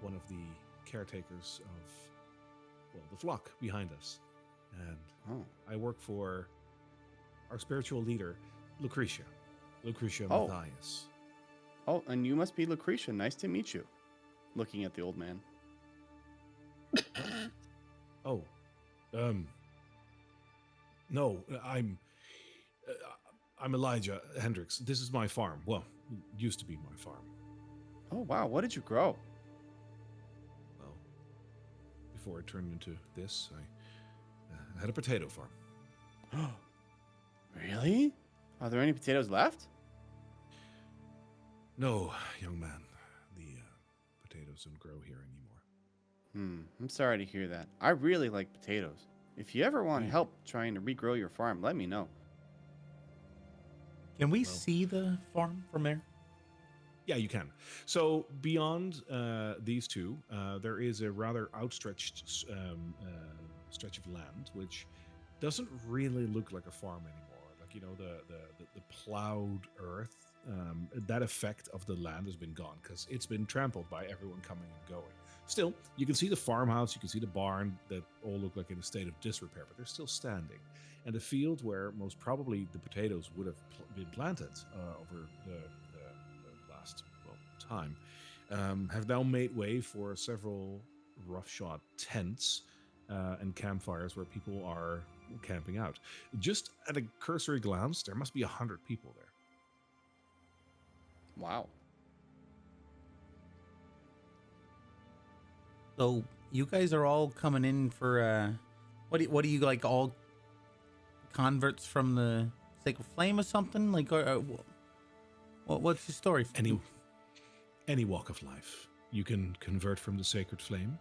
one of the caretakers of, the flock behind us. And I work for our spiritual leader, Lucretia Matthias. Oh, and you must be Lucretia. Nice to meet you. Looking at the old man. No, I'm Elijah Hendrix. This is my farm. Well, it used to be my farm. Oh, wow. What did you grow? Well, before it turned into this, I had a potato farm. Really? Are there any potatoes left? No, young man. The potatoes don't grow here anymore. I'm sorry to hear that. I really like potatoes. If you ever want help trying to regrow your farm, let me know. Can we see the farm from there? Yeah, you can. So beyond these two, there is a rather outstretched stretch of land, which doesn't really look like a farm anymore. Like, you know, the plowed earth, that effect of the land has been gone because it's been trampled by everyone coming and going. Still, you can see the farmhouse, you can see the barn that all look like in a state of disrepair, but they're still standing. And a field where most probably the potatoes would have been planted over the last time, have now made way for several roughshod tents and campfires where people are camping out. Just at a cursory glance, there must be 100 people there. Wow. So you guys are all coming in for what do you like, all converts from the Sacred Flame or something? Like, what's the story? Any walk of life. You can convert from the Sacred Flame,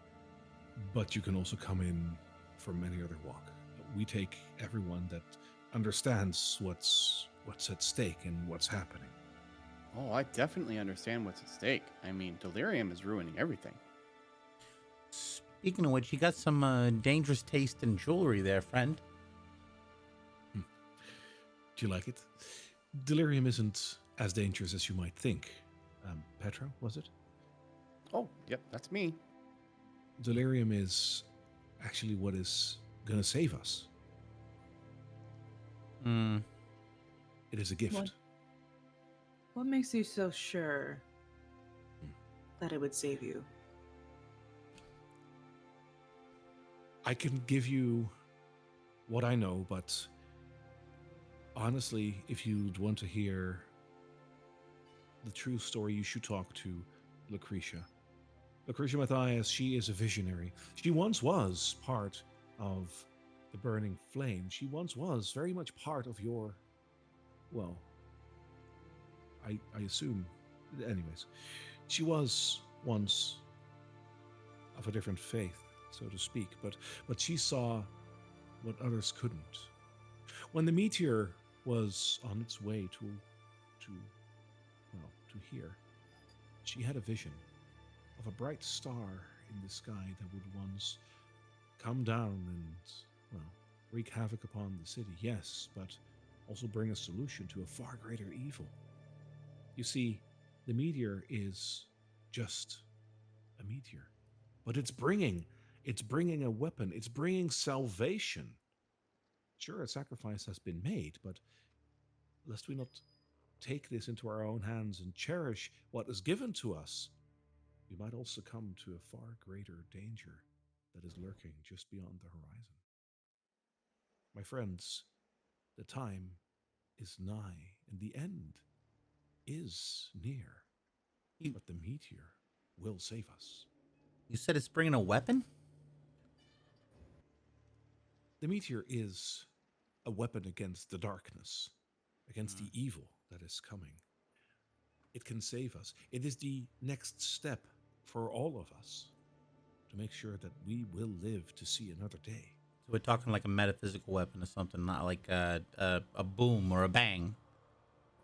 but you can also come in from any other walk. We take everyone that understands what's at stake and what's happening. Oh, I definitely understand what's at stake. I mean, Delirium is ruining everything. Speaking of which, you got some dangerous taste in jewelry there, friend. Do you like it? Delirium isn't as dangerous as you might think. Petro, was it? Oh, yep, that's me. Delirium is actually what is going to save us. It is a gift. What makes you so sure that it would save you? I can give you what I know, but honestly, if you'd want to hear the true story, you should talk to Lucretia. Lucretia Matthias, she is a visionary. She once was part of the Burning Flame. She once was very much part of your, well, I assume, anyways, she was once of a different faith, so to speak, but she saw what others couldn't. When the meteor was on its way to here, she had a vision of a bright star in the sky that would once come down and, well, wreak havoc upon the city, yes, but also bring a solution to a far greater evil. You see, the meteor is just a meteor, but it's bringing a weapon, it's bringing salvation. Sure, a sacrifice has been made, but lest we not take this into our own hands and cherish what is given to us, we might all succumb to a far greater danger that is lurking just beyond the horizon. My friends, the time is nigh, and the end is near. But the meteor will save us. You said it's bringing a weapon? The meteor is a weapon against the darkness, against the evil that is coming. It can save us. It is the next step for all of us to make sure that we will live to see another day. So we're talking like a metaphysical weapon or something, not like a boom or a bang.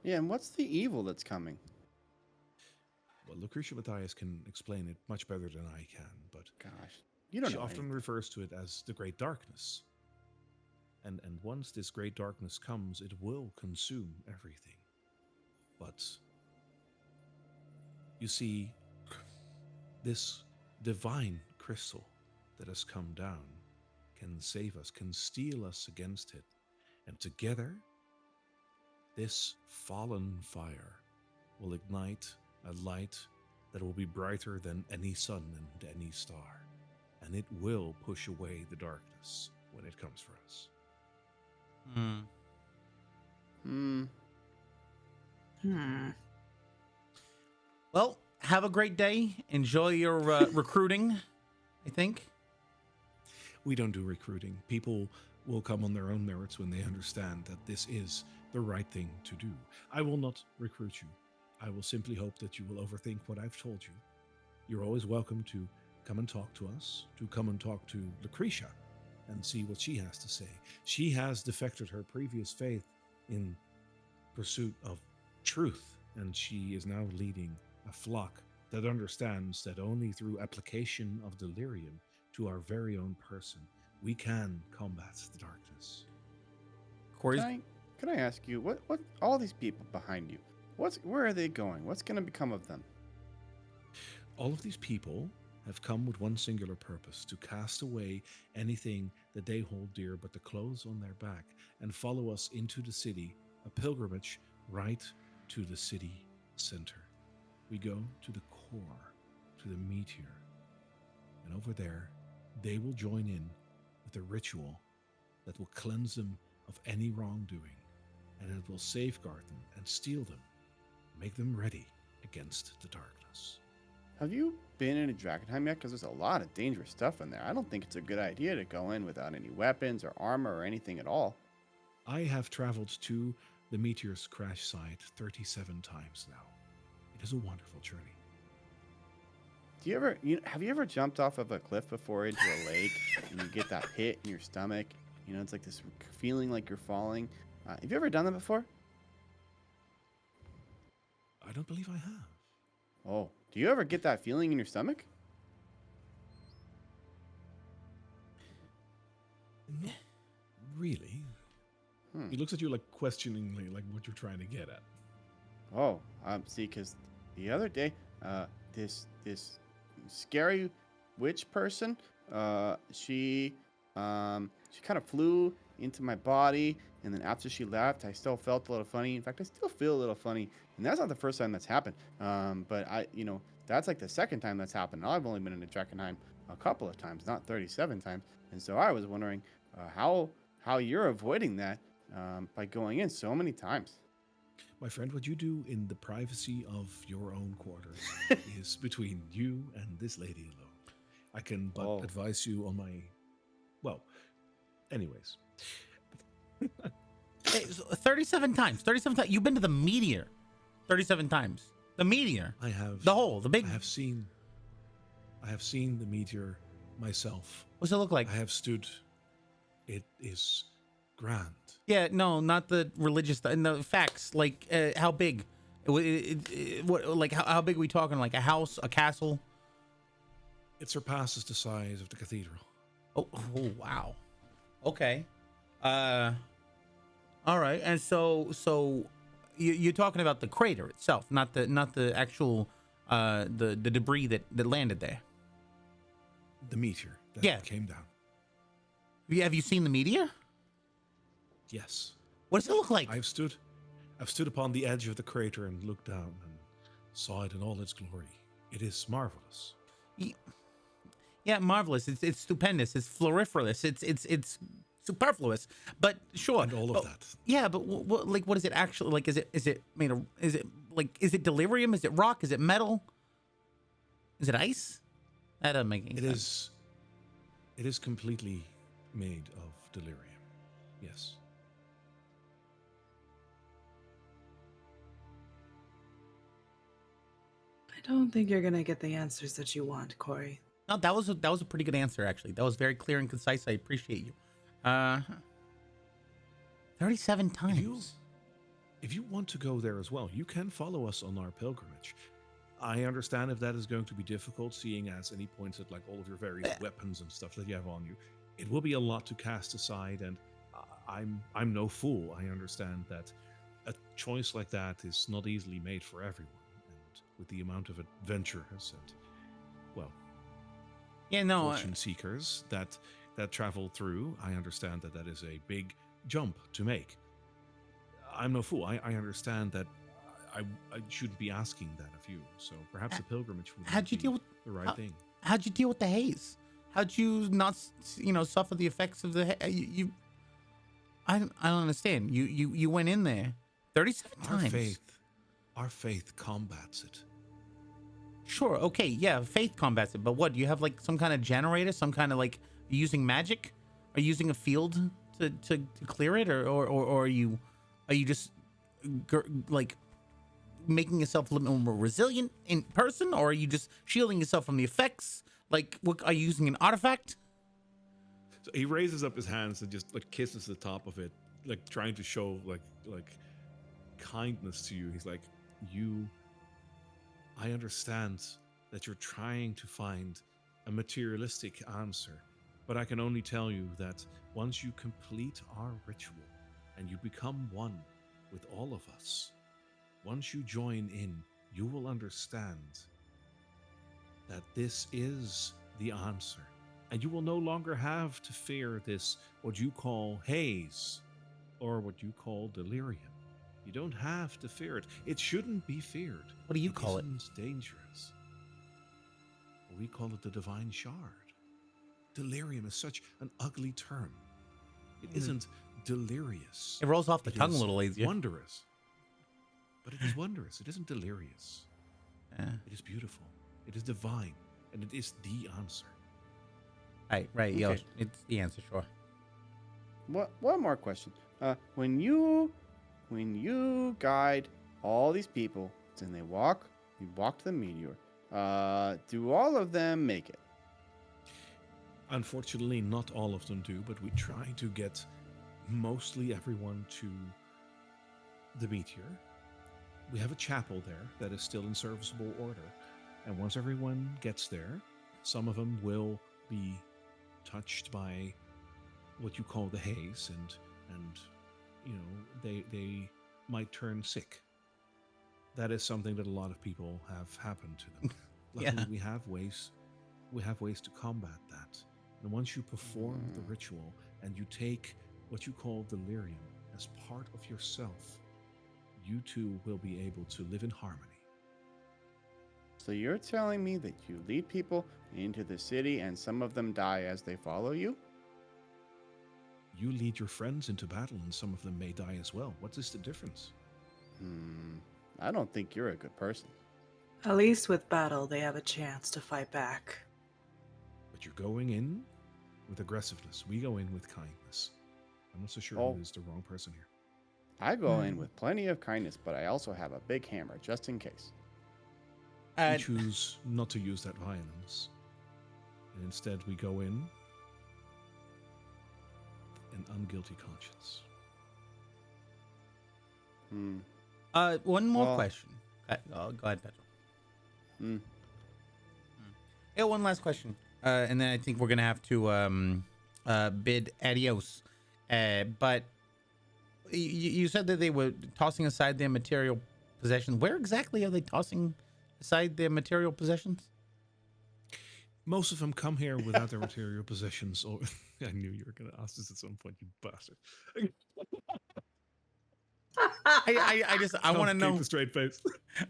Yeah, and what's the evil that's coming? Well, Lucretia Matthias can explain it much better than I can, but Gosh, you don't she know often anything. refers to it as the Great Darkness. And once this Great Darkness comes, it will consume everything. But you see, this divine crystal that has come down can save us, can steel us against it. And together, this fallen fire will ignite a light that will be brighter than any sun and any star. And it will push away the darkness when it comes for us. Well, have a great day. Enjoy your recruiting, I think. We don't do recruiting. People will come on their own merits when they understand that this is the right thing to do. I will not recruit you. I will simply hope that you will overthink what I've told you. You're always welcome to come and talk to us, to come and talk to Lucretia and see what she has to say. She has defected her previous faith in pursuit of truth, and she is now leading a flock that understands that only through application of delirium to our very own person, we can combat the darkness. Corey's Can I ask you what all these people behind you? Where are they going? What's going to become of them? All of these people have come with one singular purpose: to cast away anything that they hold dear but the clothes on their back, and follow us into the city, a pilgrimage right to the city center. We go to the core, to the meteor, and over there, they will join in with a ritual that will cleanse them of any wrongdoing, and it will safeguard them and steel them, make them ready against the darkness. Have you been in a Drakkenheim yet? Because there's a lot of dangerous stuff in there. I don't think it's a good idea to go in without any weapons or armor or anything at all. I have traveled to the meteor's crash site 37 times now. It is a wonderful journey. Have you ever jumped off of a cliff before into a lake and you get that hit in your stomach? You know, it's like this feeling like you're falling. Have you ever done that before? I don't believe I have. Oh, do you ever get that feeling in your stomach? Not really. He looks at you like questioningly, like what you're trying to get at. Oh, see, because the other day, this scary witch person, she kind of flew into my body, and then after she left, I still felt a little funny. In fact, I still feel a little funny, and that's not the first time that's happened. But that's like the second time that's happened. I've only been in a Drakkenheim a couple of times, not 37 times, and so I was wondering how you're avoiding that by going in so many times. My friend, what you do in the privacy of your own quarters is between you and this lady alone. I can but advise you on my... Well, anyways. Hey, so 37 times. 37 times. You've been to the meteor 37 times. The meteor. I have... The big... I have seen the meteor myself. What's it look like? I have stood... It is grand. Yeah, no, not the religious stuff. No, facts. Like, how big? How big are we talking? Like a house, a castle? It surpasses the size of the cathedral. Oh wow. Okay. All right. And so you're talking about the crater itself, not the actual the debris that landed there. The meteor that came down. Have you seen the meteor? Yes. What does it look like? I've stood upon the edge of the crater and looked down and saw it in all its glory. It is marvelous. Yeah, marvelous. It's stupendous. It's floriferous. It's superfluous. But sure. And all of that. Yeah, but what is it actually like? Is it made of? Is it delirium? Is it rock? Is it metal? Is it ice? That doesn't make any sense. It is completely made of delirium. Yes. I don't think you're gonna get the answers that you want, Corey. No, that was a pretty good answer, actually. That was very clear and concise. I appreciate you. 37 times. If you want to go there as well, you can follow us on our pilgrimage. I understand if that is going to be difficult, seeing as any points at like all of your various weapons and stuff that you have on you. It will be a lot to cast aside, and I'm no fool. I understand that a choice like that is not easily made for everyone, and with the amount of adventurers and, well, fortune seekers that travel through, I understand that is a big jump to make. I'm no fool. I understand that I shouldn't be asking that of you. So perhaps a pilgrimage would be the right thing. How'd you deal with the haze? How'd you not, suffer the effects of the I don't understand. You went in there 37 times. Our faith combats it. Sure. Okay. Yeah. Faith combats it. But what? Do you have like some kind of generator? Some kind of like using magic? Are you using a field to clear it, or are you just like making yourself a little more resilient in person, or are you just shielding yourself from the effects? Like, what are you using, an artifact? So he raises up his hands and just like kisses the top of it, like trying to show like kindness to you. He's like, I understand that you're trying to find a materialistic answer, but I can only tell you that once you complete our ritual and you become one with all of us, once you join in, you will understand that this is the answer. And you will no longer have to fear this, what you call haze, or what you call delirium. You don't have to fear it. It shouldn't be feared. What do you call it? Isn't dangerous. We call it the divine shard. Delirium is such an ugly term. It isn't delirious. It rolls off the It tongue a is little easier. wondrous. But it is wondrous. It isn't delirious. Yeah. It is beautiful. It is divine. And it is the answer. Right. Yo, Okay. it's the answer, sure. One more question. When you guide all these people and you walk to the meteor, do all of them make it? Unfortunately, not all of them do, but we try to get mostly everyone to the meteor. We have a chapel there that is still in serviceable order. And once everyone gets there, some of them will be touched by what you call the haze, and you know, they might turn sick. That is something that a lot of people have happened to them. Luckily, Yeah. we have ways to combat that. And once you perform the ritual and you take what you call delirium as part of yourself, you too will be able to live in harmony. So you're telling me that you lead people into the city and some of them die as they follow you? You lead your friends into battle and some of them may die as well. What is the difference? I don't think you're a good person. At least with battle, they have a chance to fight back. But you're going in with aggressiveness. We go in with kindness. I'm not so sure Oh. who is the wrong person here. I go in with plenty of kindness, but I also have a big hammer just in case. We choose not to use that violence. And instead we go in an unguilty conscience. One more Well- question. Go ahead, Pedro. Hmm. Yeah, one last question, and then I think we're gonna have to bid adios. But you said that they were tossing aside their material possessions. Where exactly are they tossing aside their material possessions? Most of them come here without their material possessions. Or I knew you were going to ask this at some point, you bastard. I want to Keep know. a straight face.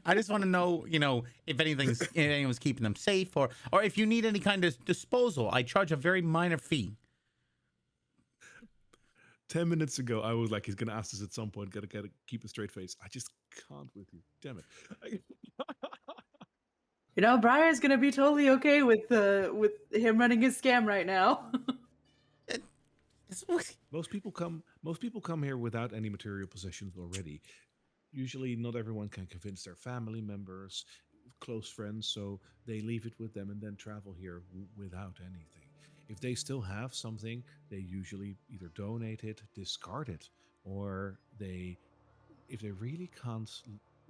I just want to know, if anyone's keeping them safe, or if you need any kind of disposal. I charge a very minor fee. 10 minutes ago, I was like, he's going to ask this at some point. Gotta keep a straight face. I just can't with you. Damn it. You know, Briar's gonna be totally okay with him running his scam right now. Most people come here without any material possessions already. Usually not everyone can convince their family members, close friends, so they leave it with them and then travel here without anything. If they still have something, they usually either donate it, discard it, or if they really can't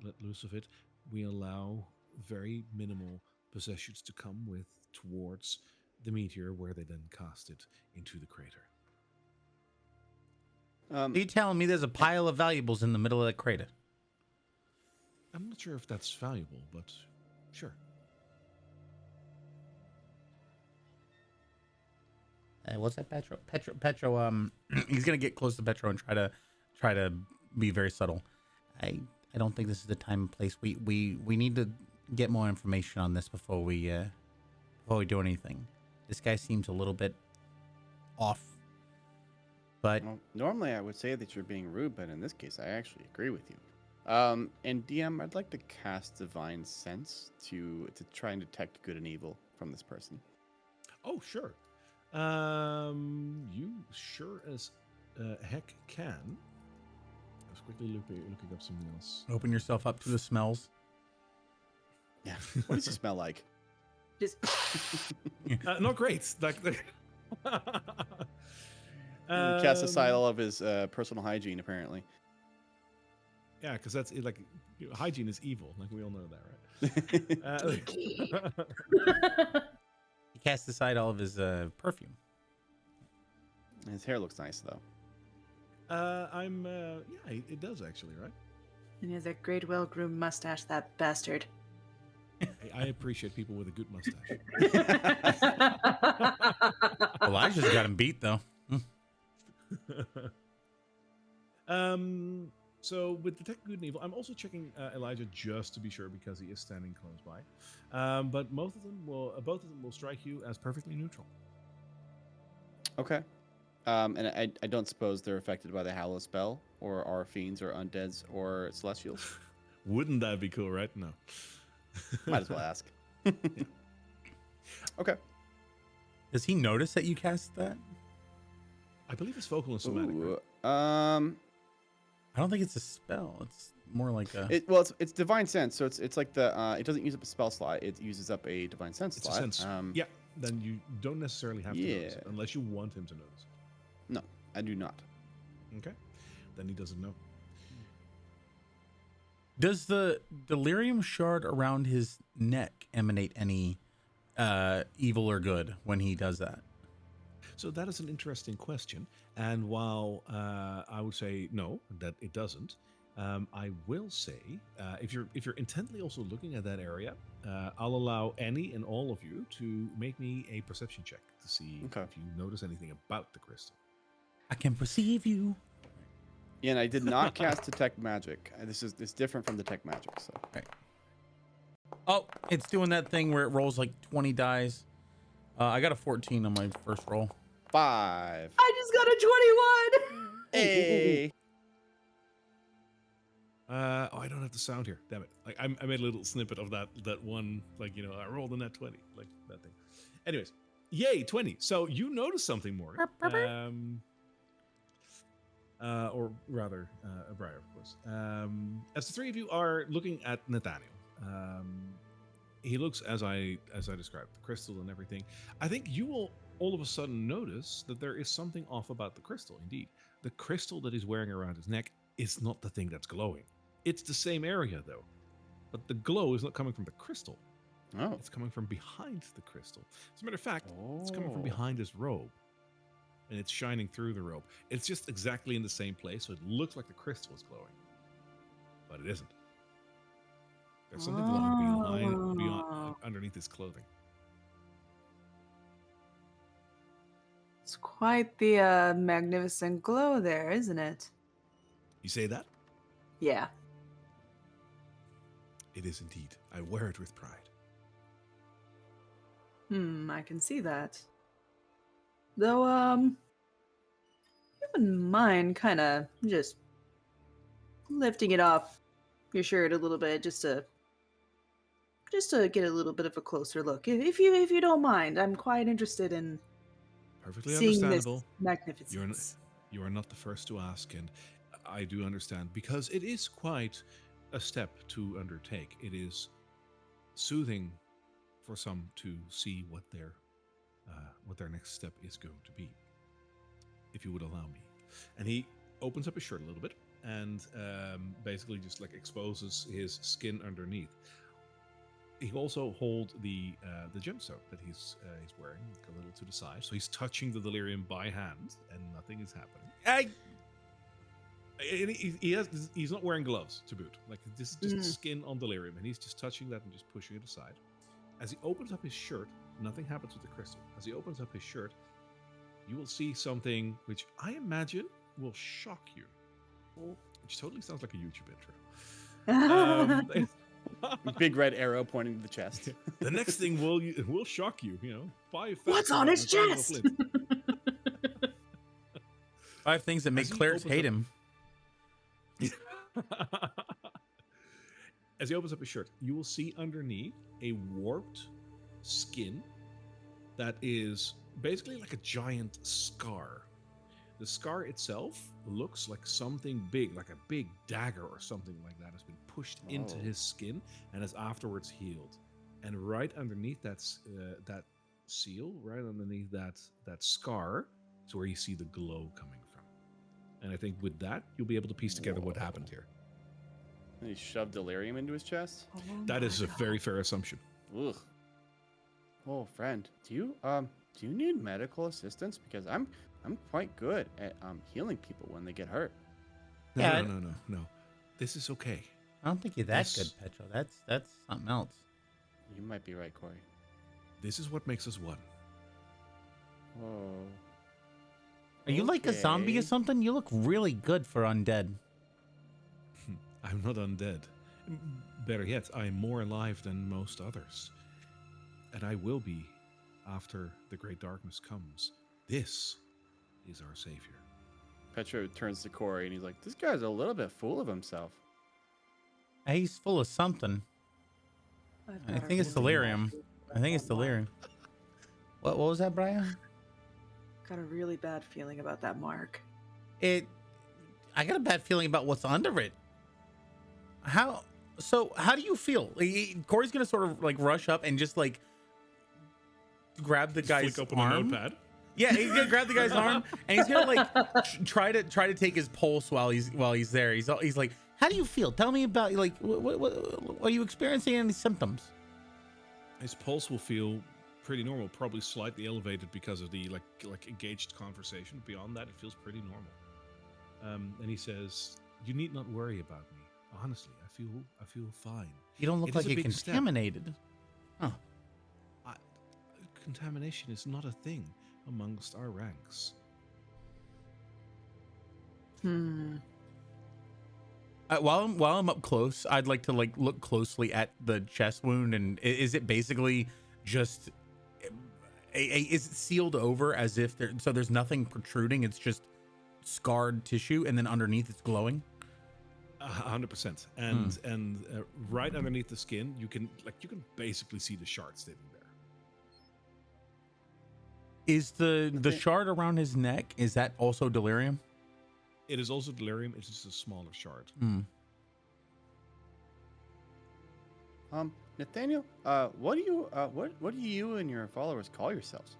let loose of it, we allow very minimal possessions to come towards the meteor, where they then cast it into the crater. Are you telling me there's a pile of valuables in the middle of that crater? I'm not sure if that's valuable, but sure. What's that, Petro? He's gonna get close to Petro and try to be very subtle. I don't think this is the time and place. We need to get more information on this before we do anything. This guy seems a little bit off. But Well, normally I would say that you're being rude, but in this case, I actually agree with you. And DM, I'd like to cast Divine Sense to try and detect good and evil from this person. Oh, sure. You sure as heck can. I was quickly looking up something else. open yourself up to the smells. Yeah. What does he smell like? Just Not great. He cast aside all of his personal hygiene, apparently. Yeah, because that's like hygiene is evil. Like we all know that, right? He casts aside all of his perfume. His hair looks nice though. Yeah, it does actually, right? And he has a great, well-groomed mustache, that bastard. I appreciate people with a good mustache. Elijah's got him beat though. So with Detect Good and Evil, I'm also checking Elijah just to be sure because he is standing close by. But both of them will strike you as perfectly neutral. Okay. And I don't suppose they're affected by the Hallow spell, or are fiends, or undeads, or celestials. Wouldn't that be cool, right? No. Might as well ask. Yeah. Okay. Does he notice that you cast that? I believe it's vocal and somatic. Ooh, right? I don't think it's a spell. It's more like a. It's divine sense, so it's like the it doesn't use up a spell slot. It uses up a divine sense It's slot. a sense. Yeah. Then you don't necessarily have to notice it unless you want him to notice it. No, I do not. Okay. Then he doesn't know. Does the delirium shard around his neck emanate any evil or good when he does that? So that is an interesting question. And while I would say no, that it doesn't, I will say if you're intently also looking at that area, I'll allow any and all of you to make me a perception check to see if you notice anything about the crystal. I can perceive you. Yeah, and I did not cast detect magic. It's different from detect magic. So. Right. Oh, it's doing that thing where it rolls like 20 dice. I got a 14 on my first roll. 5. I just got a 21. Hey. I don't have the sound here. Damn it! Like I made a little snippet of that one. Like I rolled in that 20, like that thing. Anyways, yay 20. So you notice something, Morgan. Or rather, Briar, of course. As the three of you are looking at Nathaniel, he looks as I described, the crystal and everything. I think you will all of a sudden notice that there is something off about the crystal. Indeed, the crystal that he's wearing around his neck is not the thing that's glowing. It's the same area though, but the glow is not coming from the crystal. Oh. It's coming from behind the crystal. As a matter of fact, it's coming from behind his robe. And it's shining through the robe. It's just exactly in the same place, so it looks like the crystal is glowing. But it isn't. There's something glowing beyond underneath his clothing. It's quite the magnificent glow there, isn't it? You say that? Yeah. It is indeed. I wear it with pride. I can see that. Though, you wouldn't mind kind of just lifting it off your shirt a little bit, just to get a little bit of a closer look. If you don't mind, I'm quite interested in Perfectly seeing understandable. this magnificence. You are not the first to ask, and I do understand because it is quite a step to undertake. It is soothing for some to see what their next step is going to be. If you would allow me. And he opens up his shirt a little bit and basically just like exposes his skin underneath. He also holds the gemstone that he's wearing a little to the side, so he's touching the delirium by hand, and nothing is happening. And he's not wearing gloves to boot. Like this is just skin on delirium, and he's just touching that and just pushing it aside. As he opens up his shirt, nothing happens with the crystal. As he opens up his shirt, you will see something which I imagine will shock you. Which totally sounds like a YouTube intro. Big red arrow pointing to the chest. The next thing will shock you. 5 facts. What's on his chest? 5 things that make clerics hate him. As he opens up his shirt, you will see underneath a warped skin that is basically like a giant scar. The scar itself looks like something big, like a big dagger or something like that has been pushed into his skin and has afterwards healed. And right underneath that seal, right underneath that scar, is where you see the glow coming from. And I think with that, you'll be able to piece together what happened here. And he shoved delirium into his chest. Oh That my is a God. very fair assumption. Ugh. Oh, friend, do you need medical assistance? Because I'm quite good at healing people when they get hurt. No, Yeah, no. This is okay. I don't think you're that good, This- Petro. That's something else. You might be right, Corey. This is what makes us one. Whoa. Are you like a zombie or Okay. something? You look really good for undead. I'm not undead. Better yet, I am more alive than most others. And I will be after the great darkness comes. This is our savior. Petro turns to Corey and he's like, "This guy's a little bit full of himself." He's full of something. I've I got a think it's really delirium. bad feeling I think about it's that mark. delirium. What was that, Brian? Got a really bad feeling about that mark. I got a bad feeling about what's under it. How do you feel? Corey's gonna sort of like rush up and just like grab the Just guy's flick open arm. a notepad. Yeah, he's gonna grab the guy's arm and he's gonna like try to take his pulse while he's there. He's like, how do you feel? Tell me about like what are you experiencing? Any symptoms? His pulse will feel pretty normal, probably slightly elevated because of the like engaged conversation. Beyond that, it feels pretty normal. And he says, "You need not worry about me. Honestly, I feel fine. You don't look It like is a you're big step. contaminated. Huh. Contamination is not a thing amongst our ranks." While I'm up close, I'd like to like look closely at the chest wound, and is it basically just is it sealed over as if there's nothing protruding? It's just scarred tissue, and then underneath it's glowing. 100%. And right underneath the skin, you can basically see the shard sitting there. Is the shard around his neck? Is that also delirium? It is also delirium. It's just a smaller shard. Nathaniel, what do you and your followers call yourselves?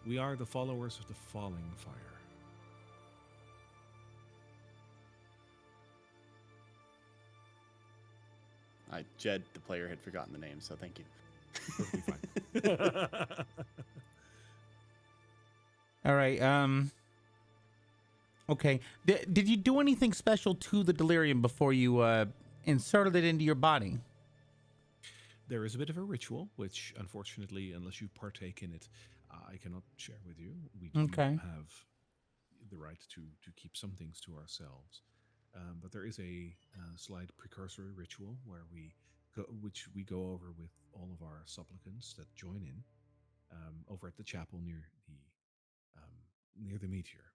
We are the followers of the falling fire. Jed, the player, had forgotten the name, so thank you. Perfectly fine. All right. Okay. Did you do anything special to the delirium before you inserted it into your body? There is a bit of a ritual, which unfortunately, unless you partake in it, I cannot share with you. We do Okay. have the right to keep some things to ourselves. But there is a slight precursory ritual where which we go over with all of our supplicants that join in over at the chapel near the meteor.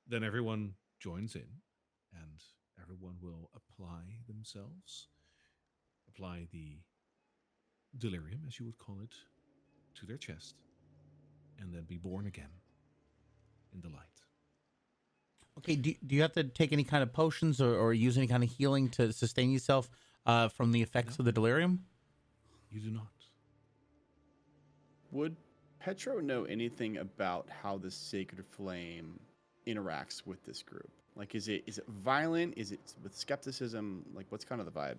Then everyone joins in, and everyone will apply the delirium, as you would call it, to their chest, and then be born again in the light. Okay. Do you have to take any kind of potions or use any kind of healing to sustain yourself from the effects of the delirium? You do not. Would Petro know anything about how the sacred flame interacts with this group? Like, is it violent? Is it with skepticism? Like, what's kind of the vibe?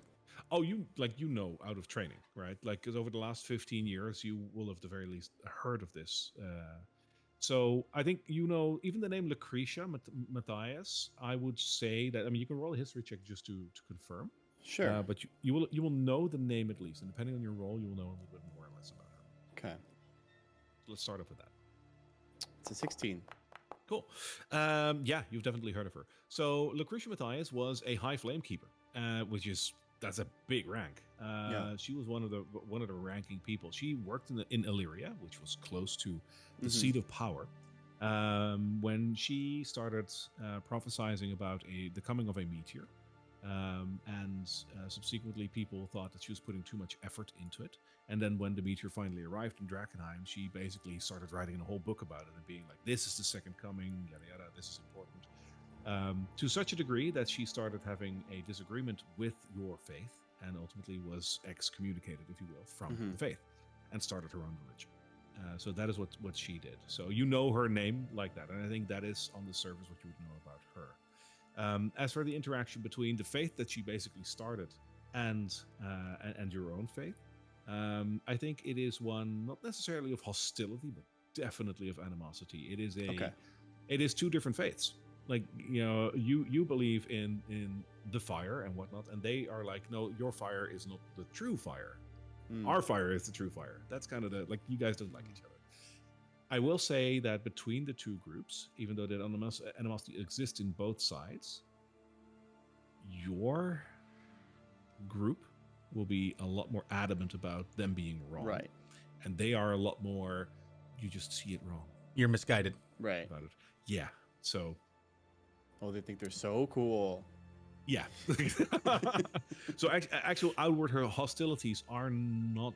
Oh, you know out of training, right? Like, because over the last 15 years, you will have the very least heard of this. So I think even the name Lucretia Matthias. I would say that. I mean, you can roll a history check just to confirm. Sure. But you will know the name at least, and depending on your role, you will know a little bit more or less about her. Okay. Let's start off with that. It's a 16. Cool. Yeah, you've definitely heard of her. So Lucretia Matthias was a high flame keeper, that's a big rank. Yeah. She was one of the ranking people. She worked in Illyria, which was close to the seat of power. When she started prophesizing about the coming of a meteor, and subsequently people thought that she was putting too much effort into it. And then when the meteor finally arrived in Drakkenheim, she basically started writing a whole book about it and being like, "This is the second coming, yada yada. This is important." To such a degree that she started having a disagreement with your faith and ultimately was excommunicated, if you will, from the faith and started her own religion. So that is what she did. So you know her name like that, and I think that is on the surface what you would know about her. As for the interaction between the faith that she basically started and your own faith, I think it is one not necessarily of hostility, but definitely of animosity. It is it is two different faiths. Like, you believe in the fire and whatnot, and they are like, no, your fire is not the true fire. Our fire is the true fire. That's kind of you guys don't like each other. I will say that between the two groups, even though that animosity exists in both sides, your group will be a lot more adamant about them being wrong. Right. And they are a lot more, you just see it wrong. You're misguided. Right. About it. Yeah. So. Oh, they think they're so cool. Yeah. So actual outward hostilities are not.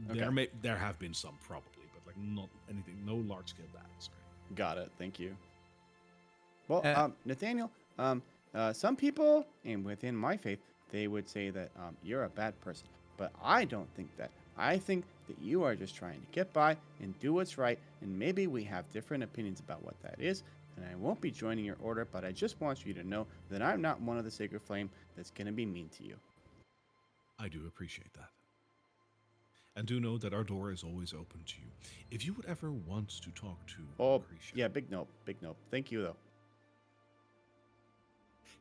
There have been some probably, but not anything, no large scale battles. Right? Got it. Thank you. Well, Nathaniel, some people, and within my faith, they would say that you're a bad person, but I don't think that. I think that you are just trying to get by and do what's right, and maybe we have different opinions about what that is. And I won't be joining your order, but I just want you to know that I'm not one of the Sacred Flame that's going to be mean to you. I do appreciate that. And do know that our door is always open to you. If you would ever want to talk to Lucretia. Yeah, big nope. Thank you, though.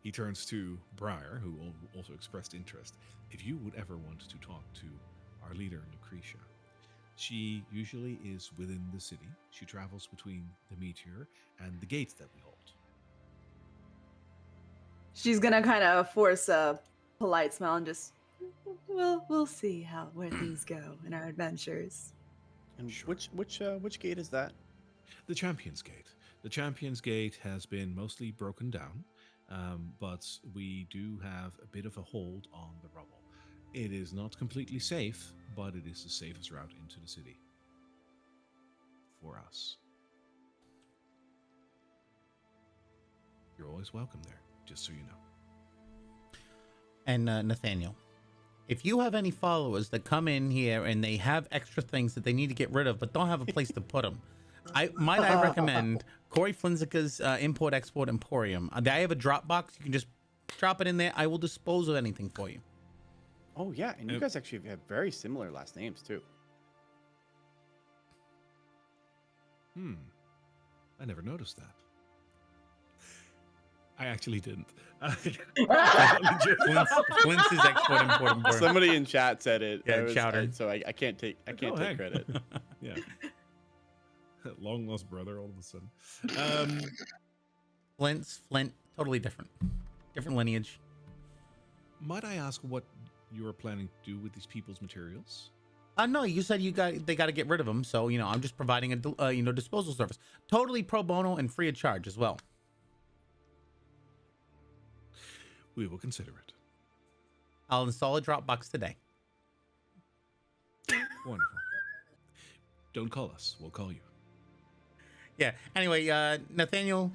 He turns to Briar, who also expressed interest. If you would ever want to talk to our leader, Lucretia, she usually is within the city. She travels between the meteor and the gate that we hold. She's gonna kind of force a polite smile and just, we'll see where things go in our adventures. And sure. Which gate is that? The Champion's Gate. The Champion's Gate has been mostly broken down, but we do have a bit of a hold on the rubble. It is not completely safe, but it is the safest route into the city. For us. You're always welcome there, just so you know. And Nathaniel, if you have any followers that come in here and they have extra things that they need to get rid of but don't have a place to put them, I recommend Corey Flinzica's Import-Export Emporium. I have a drop box. You can just drop it in there. I will dispose of anything for you. Oh, yeah, and you guys actually have very similar last names, too. I never noticed that. I actually didn't. Flint's is Export Import Emporium. Somebody in chat said it. Yeah, Chowder. So I can't take credit. Yeah. Long lost brother all of a sudden. Flint, totally different lineage. Might I ask what you are planning to do with these people's materials? No, you said they got to get rid of them, so I'm just providing a disposal service, totally pro bono and free of charge as well. We will consider it. I'll install a Dropbox today. Wonderful. Don't call us. We'll call you. Yeah. Anyway, Nathaniel,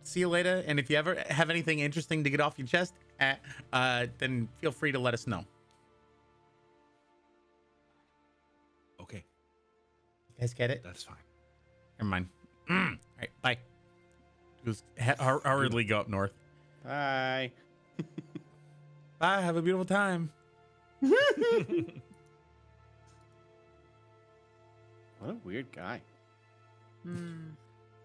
see you later. And if you ever have anything interesting to get off your chest, then feel free to let us know. Okay. You guys get it? That's fine. Never mind. All right. Bye. Just hurriedly go up north. Bye. Bye. Have a beautiful time. What a weird guy.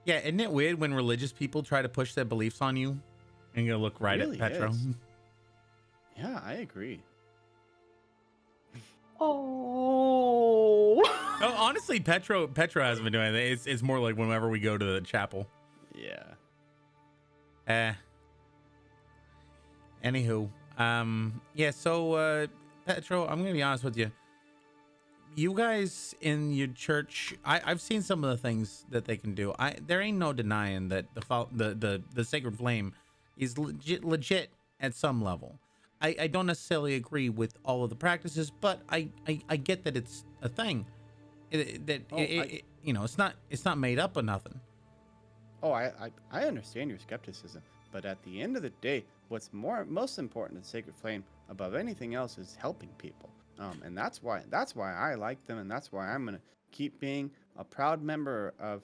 Yeah, isn't it weird when religious people try to push their beliefs on you and you look right Really at Petro? is. Yeah, I agree. Oh. No, honestly, Petro hasn't been doing it. It's more like whenever we go to the chapel. Yeah. Anywho, yeah. So, Petro, I'm gonna be honest with you. You guys in your church, I've seen some of the things that they can do. There ain't no denying that the Sacred Flame is legit at some level. I don't necessarily agree with all of the practices, but I get that it's a thing. It's not made up of nothing. Oh, I understand your skepticism, but at the end of the day, what's most important to Sacred Flame above anything else is helping people. And that's why I like them, and that's why I'm gonna keep being a proud member of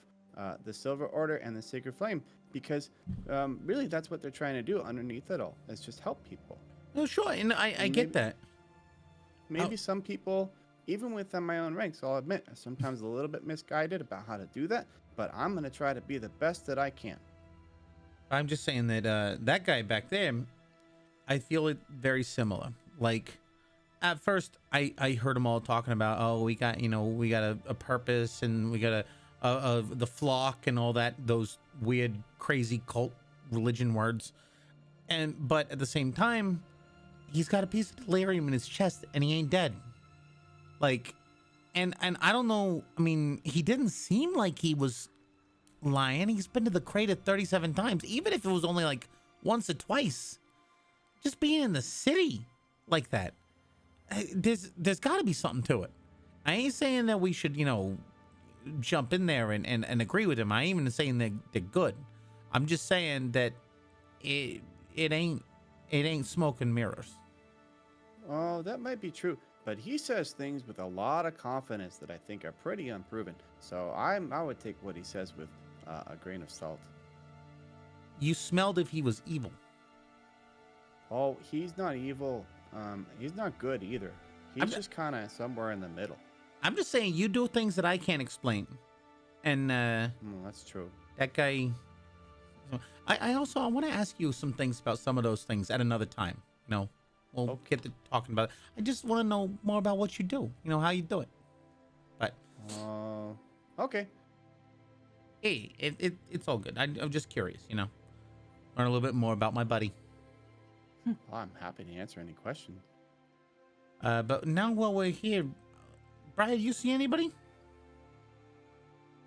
the Silver Order and the Sacred Flame, because really that's what they're trying to do underneath it all, is just help people. No, sure, and I get that. Maybe some people, even within my own ranks, I'll admit, are sometimes a little bit misguided about how to do that, but I'm going to try to be the best that I can. I'm just saying that that guy back there, I feel it very similar. Like, at first, I heard them all talking about, oh, we got a purpose, and we got the flock and all that, those weird, crazy cult religion words. But at the same time, he's got a piece of delirium in his chest, and he ain't dead. Like, and I don't know. I mean, he didn't seem like he was lying. He's been to the crater 37 times, even if it was only like once or twice. Just being in the city like that, there's got to be something to it. I ain't saying that we should, jump in there and agree with him. I ain't even saying they're good. I'm just saying that it ain't smoke and mirrors. Oh, that might be true, but he says things with a lot of confidence that I think are pretty unproven. So I would take what he says with a grain of salt. You smelled if he was evil. Oh, he's not evil. He's not good either. He's just kind of somewhere in the middle. I'm just saying you do things that I can't explain. And that's true. That guy. I want to ask you some things about some of those things at another time. We'll get to talking about it. I just want to know more about what you do. How you do it. But okay. Hey, it's all good. I'm just curious. Learn a little bit more about my buddy. Well, I'm happy to answer any questions. But now while we're here, Brian, you see anybody?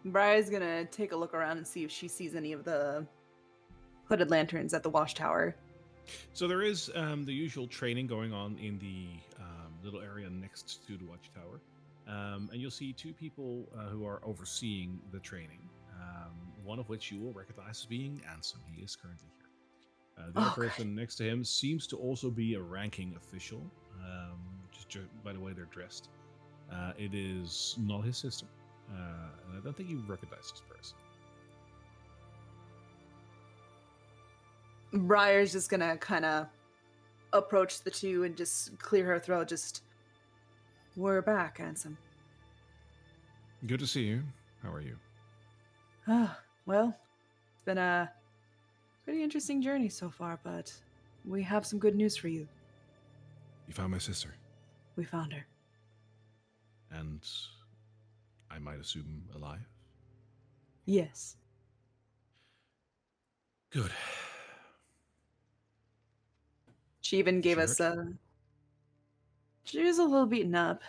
Briar's gonna take a look around and see if she sees any of the hooded lanterns at the watchtower. So there is the usual training going on in the little area next to the watchtower. And you'll see two people who are overseeing the training, one of which you will recognize as being Ansem. He is currently here. The other person next to him seems to also be a ranking official, just by the way they're dressed. It is not his sister, and I don't think you recognize this person. Briar's just gonna kind of approach the two and just clear her throat. We're back, Ansem. Good to see you. How are you? Well, it's been a pretty interesting journey so far, but we have some good news for you. You found my sister. We found her. And I might assume alive? Yes. Good. She even gave us she was a little beaten up.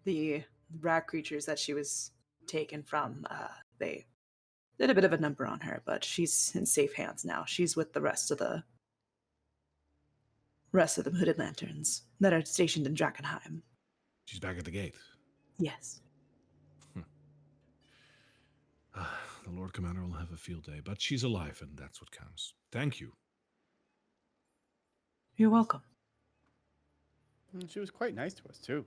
The rat creatures that she was taken from, they did a bit of a number on her, but she's in safe hands now. She's with the rest of the hooded lanterns that are stationed in Drakkenheim. She's back at the gate. Yes. The Lord Commander will have a field day, but she's alive, and that's what counts. Thank you. You're welcome. She was quite nice to us, too.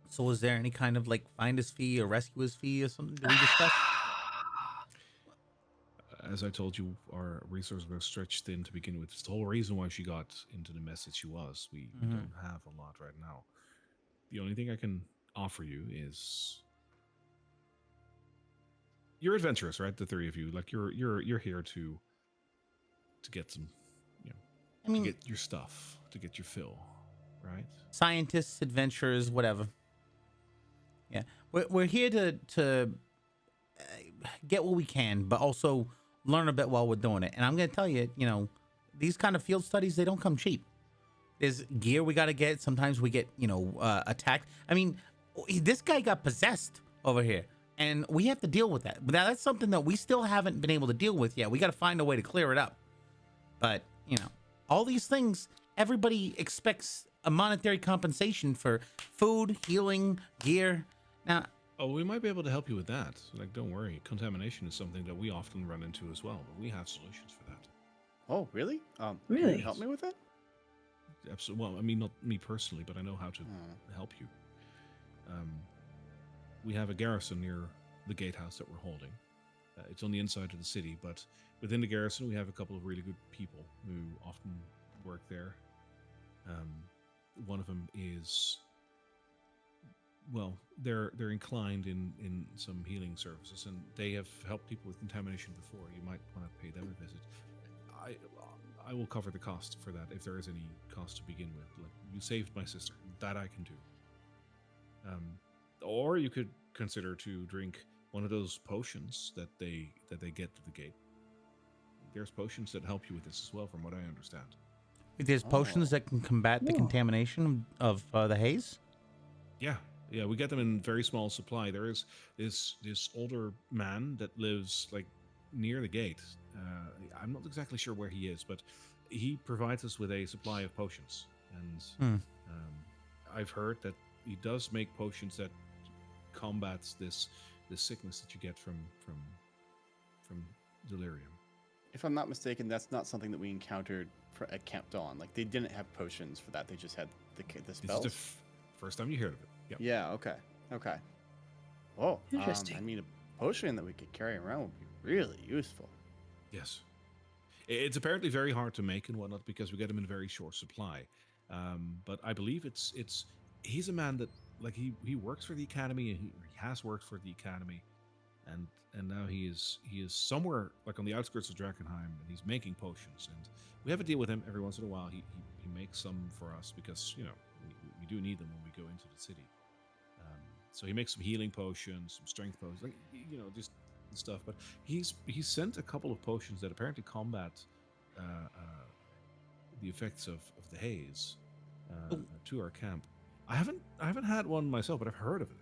So was there any kind of finder's fee or rescuer's fee or something? Did we discuss? As I told you, our resources were stretched thin to begin with. It's the whole reason why she got into the mess that she was. We don't have a lot right now. The only thing I can offer you is... You're adventurous, right? The three of you. You're here to get some, to get your stuff, to get your fill, right? Scientists, adventurers, whatever. Yeah, we're here to get what we can, but also learn a bit while we're doing it. And I'm gonna tell you, these kind of field studies, they don't come cheap. There's gear we gotta get. Sometimes we get, attacked. I mean, this guy got possessed over here, and we have to deal with that. But that's something that we still haven't been able to deal with yet. We got to find a way to clear it up. But all these things, everybody expects a monetary compensation for food, healing, gear. Now, we might be able to help you with that. Don't worry. Contamination is something that we often run into as well, but we have solutions for that. Oh, really? Really? Can you help me with that? Absolutely. Well, I mean, not me personally, but I know how to help you. we have a garrison near the gatehouse that we're holding. It's on the inside of the city, but within the garrison, we have a couple of really good people who often work there. One of them is, well, they're inclined in some healing services, and they have helped people with contamination before. You might want to pay them a visit. I will cover the cost for that if there is any cost to begin with. Like, you saved my sister, that I can do. Or you could consider to drink one of those potions that they get to the gate. There's potions that help you with this as well, from what I understand. There's potions that can combat the contamination of the haze? Yeah, we get them in very small supply. There is this older man that lives like near the gate. I'm not exactly sure where he is, but he provides us with a supply of potions. And I've heard that he does make potions that combats this sickness that you get from delirium. If I'm not mistaken, that's not something that we encountered at Camp Dawn. Like, they didn't have potions for that. They just had the spells. This is the first time you heard of it. Yep. Yeah. Okay. Oh, Interesting. I mean, a potion that we could carry around would be really useful. Yes. It's apparently very hard to make and whatnot because we get them in very short supply. But I believe he's a man that, like, he works for the academy, and he has worked for the academy, and now he is somewhere like on the outskirts of Drakkenheim, and he's making potions. And we have a deal with him every once in a while. He makes some for us because, you know, we do need them when we go into the city. So he makes some healing potions, some strength potions, like, you know, just stuff. But he's sent a couple of potions that apparently combat the effects of the haze to our camp. I haven't had one myself, but I've heard of it.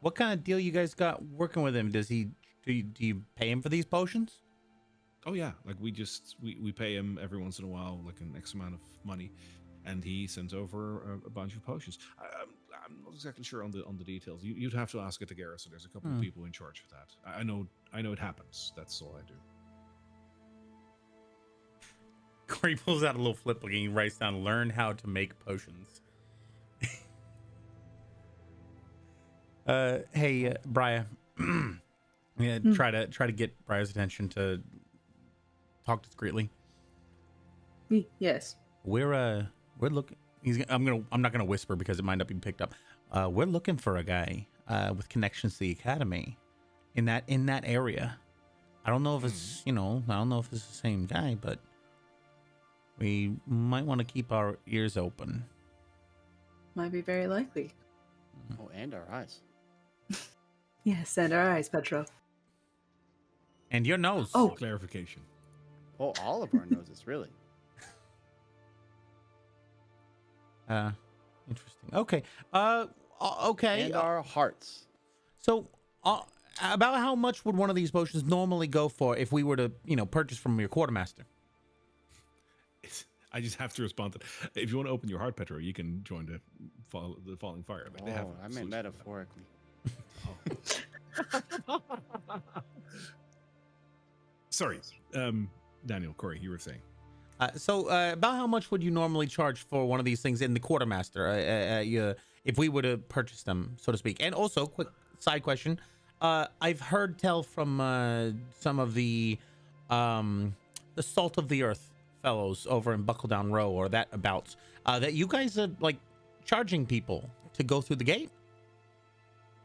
What kind of deal you guys got working with him? Do you pay him for these potions? Oh yeah, like we pay him every once in a while, like an X amount of money, and he sends over a bunch of potions. I'm not exactly sure on the details. You'd have to ask at the garrison. There's a couple of people in charge of that. I know it happens. That's all I do. Corey pulls out a little flip book and he writes down, "Learn how to make potions." Hey, Briar. Yeah, try to get Briar's attention to talk discreetly. Yes. We're looking. I'm not gonna whisper because it might not be picked up. We're looking for a guy with connections to the academy in that area. I don't know if it's I don't know if it's the same guy, but we might want to keep our ears open. Might be very likely. Oh, and our eyes. Yes, and our eyes, Petro. And your nose. Oh. Clarification. Oh, all of our noses, really. Interesting. Okay. Okay. And our hearts. So, about how much would one of these potions normally go for if we were to, purchase from your quartermaster? I just have to respond to that. If you want to open your heart, Petro, you can join the falling fire. Like, they have I meant metaphorically. Sorry, Daniel, Corey, you were saying. So, about how much would you normally charge for one of these things in the quartermaster, if we were to purchase them, so to speak? And also, quick side question: I've heard tell from some of the Salt of the Earth fellows over in Buckledown Row or that that you guys are like charging people to go through the gate.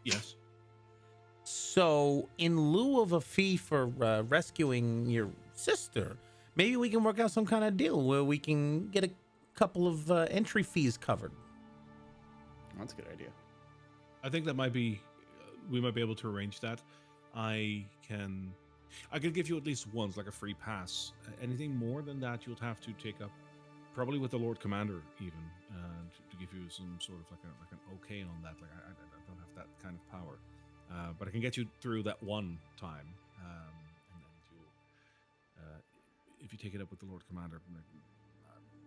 Yes. So, in lieu of a fee for rescuing your sister, maybe we can work out some kind of deal where we can get a couple of entry fees covered. That's a good idea. I think that might be, we might be able to arrange that. I can give you at least once, like a free pass. Anything more than that, you'll have to take up, probably with the Lord Commander even, to give you some sort of like an okay on that. Like I don't have that kind of power. But I can get you through that one time, and then if you take it up with the Lord Commander,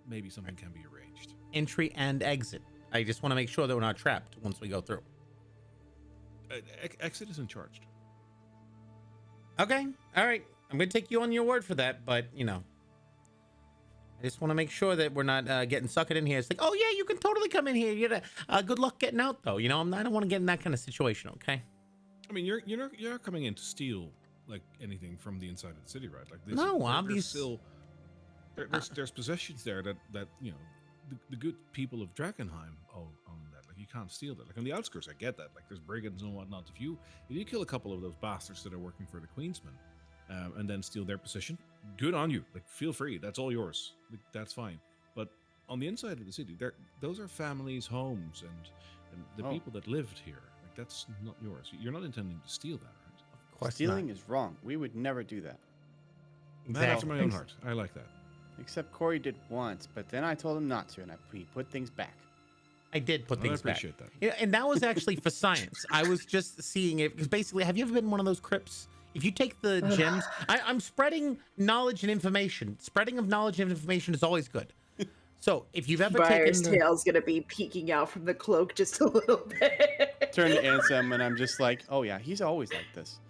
maybe something can be arranged. Entry and exit. I just want to make sure that we're not trapped once we go through. Exit isn't charged. Okay, all right. I'm gonna take you on your word for that, but I just want to make sure that we're not getting suckered in here. It's like, oh yeah, you can totally come in here. Good luck getting out, though. I don't want to get in that kind of situation. Okay. I mean, you're not coming in to steal like anything from the inside of the city, right? Like this. No, there's obvious. still there's possessions there that you know the good people of Drakkenheim own that. Like you can't steal that. Like on the outskirts, I get that. Like there's brigands and whatnot. If you kill a couple of those bastards that are working for the Queensmen, and then steal their position, good on you. Like feel free. That's all yours. Like, that's fine. But on the inside of the city, those are families' homes and the people that lived here. Like that's not yours. You're not intending to steal that, right? Of course Stealing not. is wrong. We would never do that. Man after my own heart. I like that. Except Corey did once, but then I told him not to, and he put things back. I did put I things back. appreciate that. Yeah, and that was actually for science. I was just seeing it because basically, have you ever been in one of those crypts? If you take the gems, I'm spreading knowledge and information. Spreading of knowledge and information is always good. So if you've ever Briar's taken tail's gonna be peeking out from the cloak just a little bit. Turn to Ansem, and I'm just like, oh yeah, he's always like this.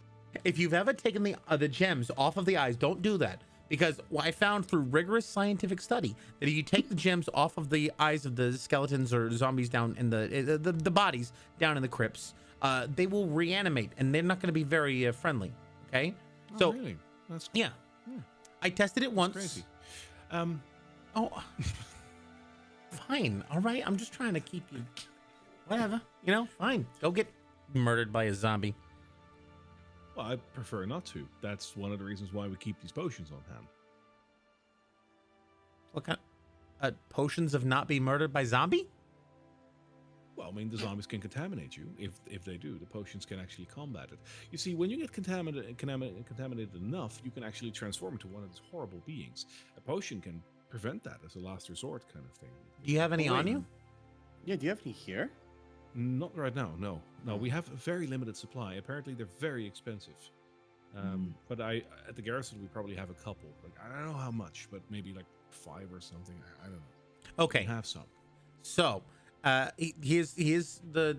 if you've ever taken the gems off of the eyes, don't do that. Because what I found through rigorous scientific study that if you take the gems off of the eyes of the skeletons or zombies down in the bodies down in the crypts, they will reanimate and they're not going to be very friendly. Okay, so really? That's yeah, I tested it once. crazy. Oh, fine, all right. I'm just trying to keep you. Whatever, you know, fine. Go get murdered by a zombie. Well, I prefer not to. That's one of the reasons why we keep these potions on hand. What kind? Potions of not being murdered by zombie? Well, I mean, the zombies can contaminate you. If they do, the potions can actually combat it. You see, when you get contaminated enough, you can actually transform into one of these horrible beings. A potion can prevent that as a last resort kind of thing. Do you have any on you? Yeah, do you have any here? Not right now, no. No, we have a very limited supply. Apparently, they're very expensive. But at the garrison, we probably have a couple. Like, I don't know how much, but maybe like 5 or something. I don't know. Okay. We have some. So, here's the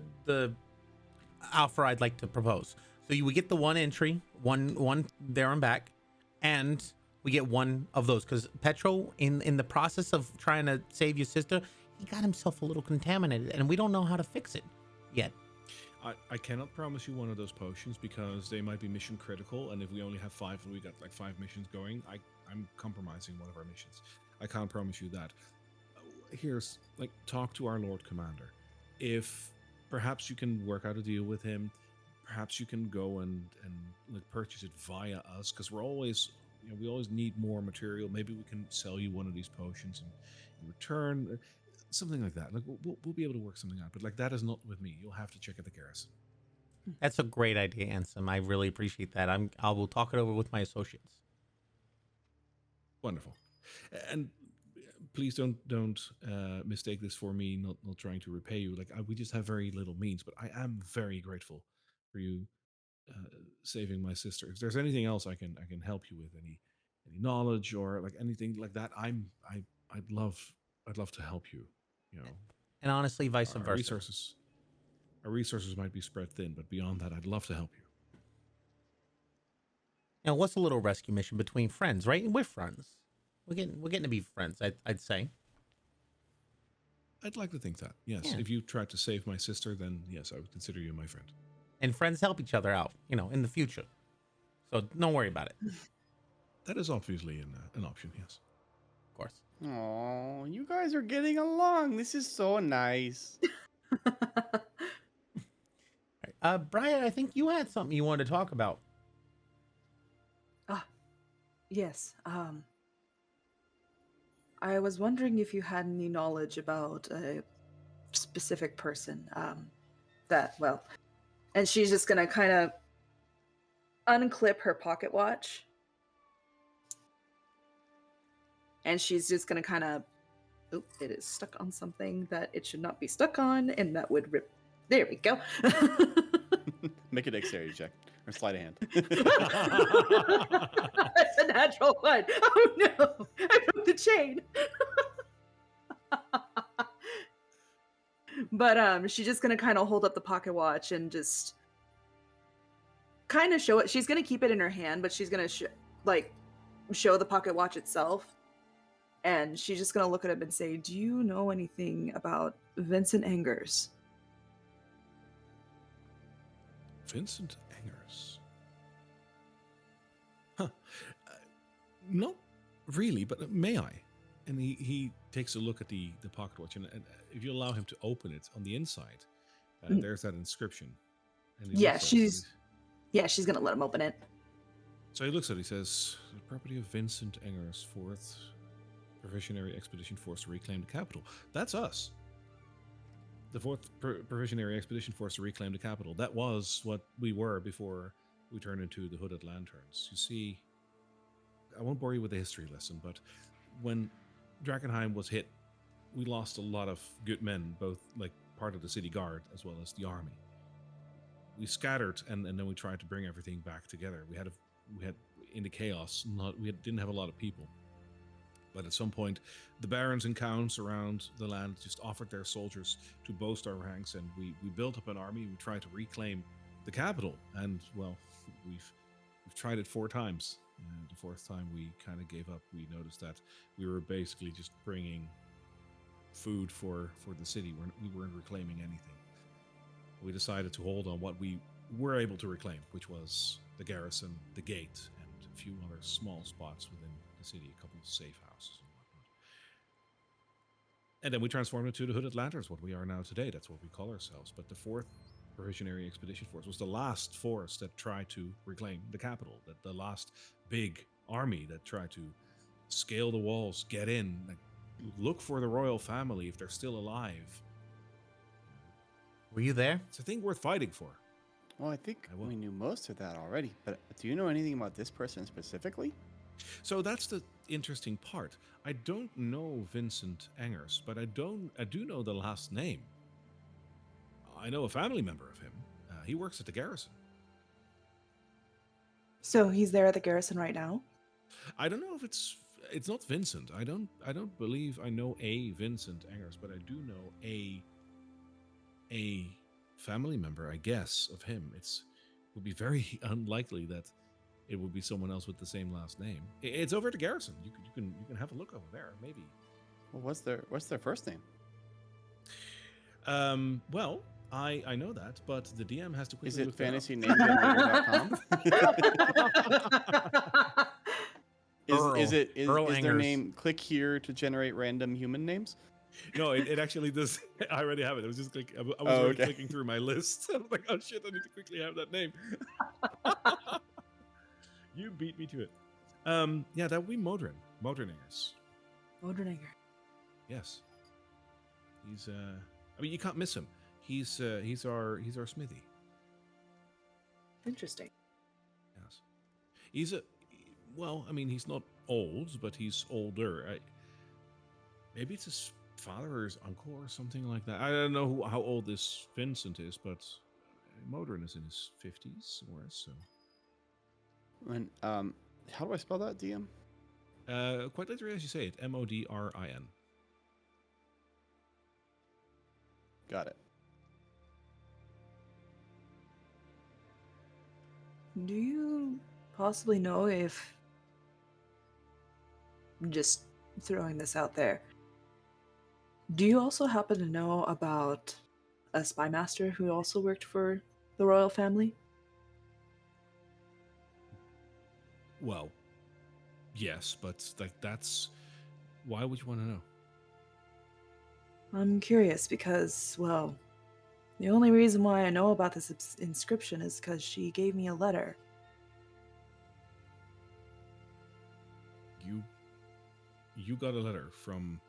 offer I'd like to propose. So you would get the one entry, one there and back, and we get one of those because Petro, in the process of trying to save your sister, he got himself a little contaminated, and we don't know how to fix it yet. I cannot promise you one of those potions because they might be mission critical, and if we only have 5 and we got like 5 missions going, I'm compromising one of our missions. I can't promise you that. Here's like talk to our Lord Commander. If perhaps you can work out a deal with him, perhaps you can go and like purchase it via us because we're always we always need more material. Maybe we can sell you one of these potions in return. Something like that. Like we'll be able to work something out. But like that is not with me. You'll have to check at the garrison. That's a great idea, Ansem. I really appreciate that. I will talk it over with my associates. Wonderful. And please don't mistake this for me not trying to repay you. Like we just have very little means, but I am very grateful for you saving my sister. If there's anything else I can help you with, any knowledge or like anything like that, I'd love to help you. You know, And honestly, vice our versa. our resources might be spread thin, but beyond that, I'd love to help you. Now, what's a little rescue mission between friends, right? We're friends. We're getting to be friends. I'd say. I'd like to think that. Yes, Yeah. if you tried to save my sister, then yes, I would consider you my friend. And friends help each other out, in the future. So don't worry about it. Of That is obviously an option. Yes. course. Oh, you guys are getting along. This is so nice. All right. Brian, I think you had something you wanted to talk about. Yes. I was wondering if you had any knowledge about a specific person. And she's just gonna kind of unclip her pocket watch. And she's just gonna kind of, it is stuck on something that it should not be stuck on, and that would rip. There we go. Make a dexterity check or sleight of hand. That's a natural one. Oh no! I broke the chain. But she's just gonna kind of hold up the pocket watch and just kind of show it. She's gonna keep it in her hand, but she's gonna show the pocket watch itself. And she's just gonna look at him and say, "Do you know anything about Vincent Angers?" Vincent No, really, but may I? And he takes a look at the pocket watch, and if you allow him to open it on the inside, there's that inscription. And he Yeah, looks at it, and she's gonna let him open it. so he looks at it, he says, the property of Vincent Angers, 4th Provisionary Expedition Force to reclaim the capital. That's us. The 4th Provisionary Expedition Force to reclaim the capital. That was what we were before we turned into the Hooded Lanterns. You see, I won't bore you with the history lesson, but when Drakkenheim was hit, we lost a lot of good men, both like part of the city guard as well as the army. We scattered, and then we tried to bring everything back together. We had in the chaos, didn't have a lot of people. But at some point, the barons and counts around the land just offered their soldiers to boast our ranks, and we built up an army. We tried to reclaim the capital, and well, we've tried it 4 times. The 4th time we kind of gave up. We noticed that we were basically just bringing food for the city. We weren't reclaiming anything. We decided to hold on what we were able to reclaim, which was the garrison, the gate, and a few other small spots within the city, a couple of safe houses and whatnot. And then we transformed into the Hooded Lanterns, what we are now today. That's what we call ourselves. But the 4th Provisionary Expedition Force was the last force that tried to reclaim the capital, that the last big army that tried to scale the walls, get in, like, look for the royal family if they're still alive. Were you there? It's a thing worth fighting for. Well, I think I will. we knew most of that already, but do you know anything about this person specifically? So that's the interesting part. I don't know Vincent Angers, but I do know the last name. I know a family member of him. He works at the garrison. So he's there at the garrison right now? I don't know if it's not Vincent. I don't believe I know a Vincent Angers, but I do know a family member, I guess, of him. It would be very unlikely that it would be someone else with the same last name. It's over at the garrison. You can have a look over there, maybe. Well, what's their first name? Well, I know that, but the DM has to quickly Is it look that up. fantasynamegenerator.com? Is Earl their Angers. name click here to generate random human names? No, it actually does. I already have it. I was just I was Oh, already okay. clicking through my list. I was like, oh shit, I need to quickly have that name. You beat me to it. Yeah, that would be Modrin. Modriningers. Modrininger. Yes. He's I mean, you can't miss him. He's our smithy. Interesting. Yes. He's well, I mean, he's not old, but he's older. Maybe it's his father or his uncle or something like that. I don't know how old this Vincent is, but Modrin is in his 50s or so. And how do I spell that, DM? Quite literally as you say it, Modrin. Got it. Do you possibly know if, just throwing this out there, do you also happen to know about a spy master who also worked for the royal family? Well, yes, but like that's why would you want to know? I'm curious because, well, the only reason why I know about this inscription is because she gave me a letter. You got a letter from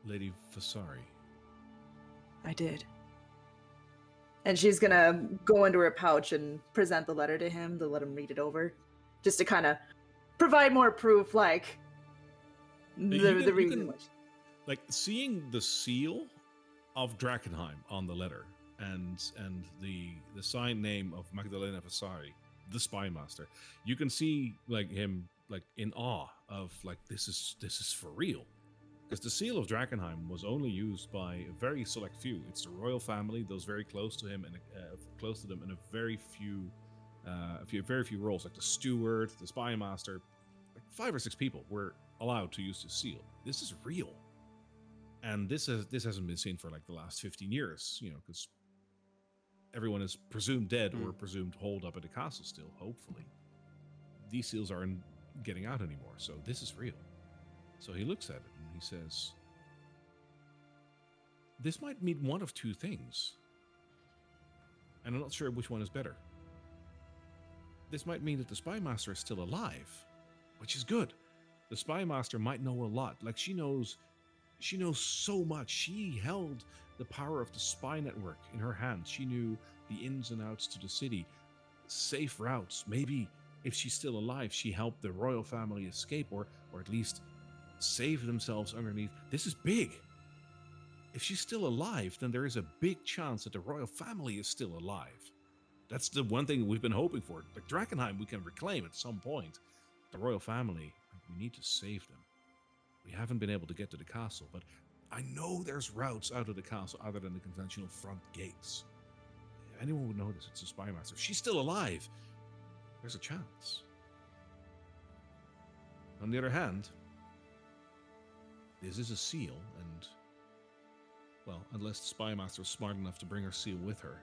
Lady Vasari. I did. And she's gonna go into her pouch and present the letter to him to let him read it over, just to kind of provide more proof, like the reason. Like seeing the seal of Drakkenheim on the letter and the signed name of Magdalena Vasari, the spy master, you can see like him like in awe of like this is for real. Because the seal of Drakkenheim was only used by a very select few. It's the royal family, those very close to him and close to them, and a very few roles, like the steward, the spy master. Like 5 or 6 people were allowed to use the seal. This is real, and this hasn't been seen for like the last 15 years. You know, because everyone is presumed dead or presumed holed up at the castle still. Hopefully, these seals are getting out anymore. So this is real. So he looks at it and he says, this might mean one of two things. And I'm not sure which one is better. This might mean that the spy master is still alive, which is good. The spy master might know a lot. Like she knows so much. She held the power of the spy network in her hands. She knew the ins and outs to the city, safe routes. Maybe if she's still alive, she helped the royal family escape or at least save themselves underneath. This is big. If she's still alive, then there is a big chance that the royal family is still alive. That's the one thing we've been hoping for. Like Drakkenheim, we can reclaim at some point. The royal family, we need to save them. We haven't been able to get to the castle, but I know there's routes out of the castle other than the conventional front gates. If anyone would notice it's a spy master. If she's still alive, there's a chance. On the other hand, this is a seal, and, well, unless the spy master is smart enough to bring her seal with her,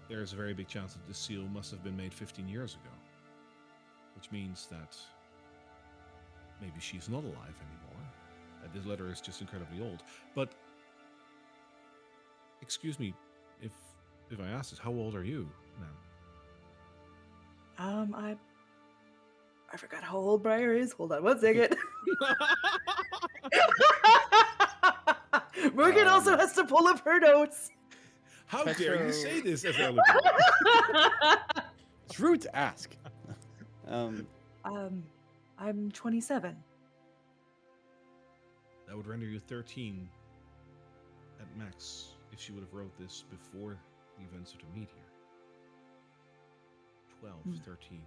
there's a very big chance that this seal must have been made 15 years ago. Which means that maybe she's not alive anymore. And this letter is just incredibly old. But, excuse me, if I ask this, how old are you, ma'am? I forgot how old Briar is. Hold on one second. Morgan also has to pull up her notes. How dare you say this as a It's rude to ask. I'm 27. That would render you 13 at max if she would have wrote this before the events of the meet here. 12, 13.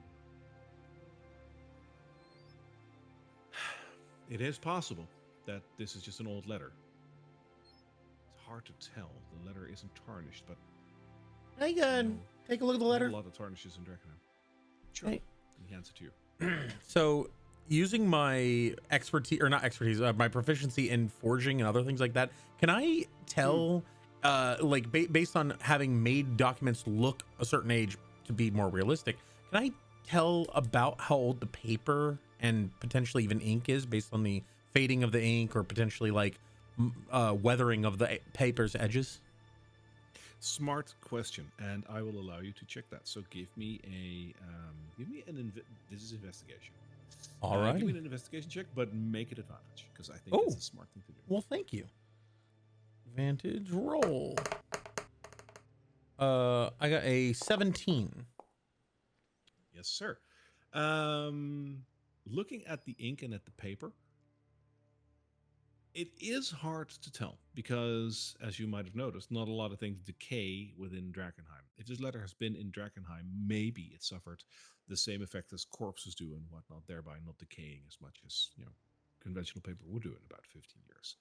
It is possible that this is just an old letter. It's hard to tell. The letter isn't tarnished, but Hey, take a look at the letter. a lot of tarnishes in Drakkenheim. Sure. Hey. And he hands it to you. So, using my expertise, or not expertise, my proficiency in forging and other things like that, can I tell, like, based on having made documents look a certain age to be more realistic, can I tell about how old the paper and potentially even ink is based on the fading of the ink or potentially, like, weathering of the paper's edges? Smart question, and I will allow you to check that. So give me this is investigation. All right. Give me an investigation check, but make it advantage because I think it's a smart thing to do. Well, thank you. Advantage roll. I got a 17. Yes, sir. Looking at the ink and at the paper, it is hard to tell because, as you might have noticed, not a lot of things decay within Drakkenheim. If this letter has been in Drakkenheim, maybe it suffered the same effect as corpses do and whatnot, thereby not decaying as much as, conventional paper would do in about 15 years.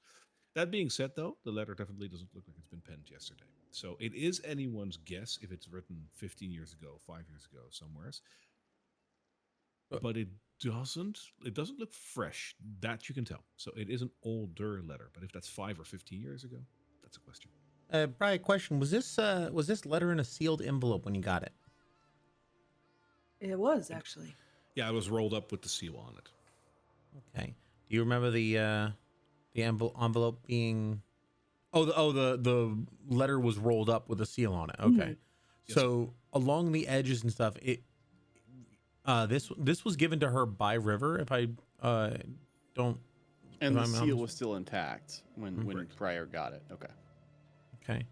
That being said, though, the letter definitely doesn't look like it's been penned yesterday. So it is anyone's guess if it's written 15 years ago, 5 years ago, somewheres. But it doesn't look fresh. That you can tell. So it is an older letter. But if that's 5 or 15 years ago, that's a question. Brian, question: was this letter in a sealed envelope when you got it? It was actually. Yeah, it was rolled up with the seal on it. Okay. Do you remember the envelope being? The letter was rolled up with a seal on it. Okay. Mm-hmm. So along the edges and stuff, this was given to her by River. If I don't. And the seal was still intact when Briar got it. Okay. Okay.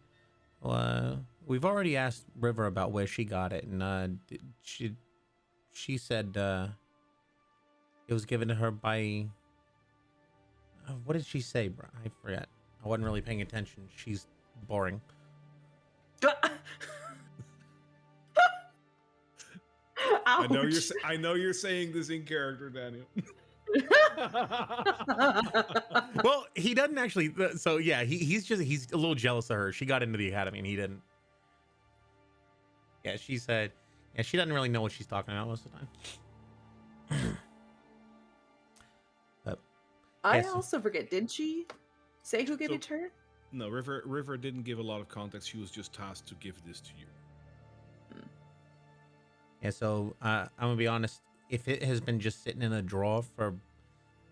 Well, we've already asked River about where she got it, and she said it was given to her by. What did she say, bro? I forget. I wasn't really paying attention. She's boring. I know you're saying this in character, Daniel. Well, he doesn't actually. So yeah, he's a little jealous of her. She got into the academy and he didn't. Yeah, she said. Yeah, she doesn't really know what she's talking about most of the time. But I yes. also forget. Did she say who gave it to her? No, River didn't give a lot of context. She was just tasked to give this to you. Yeah, so I'm gonna be honest. if it has been just sitting in a drawer for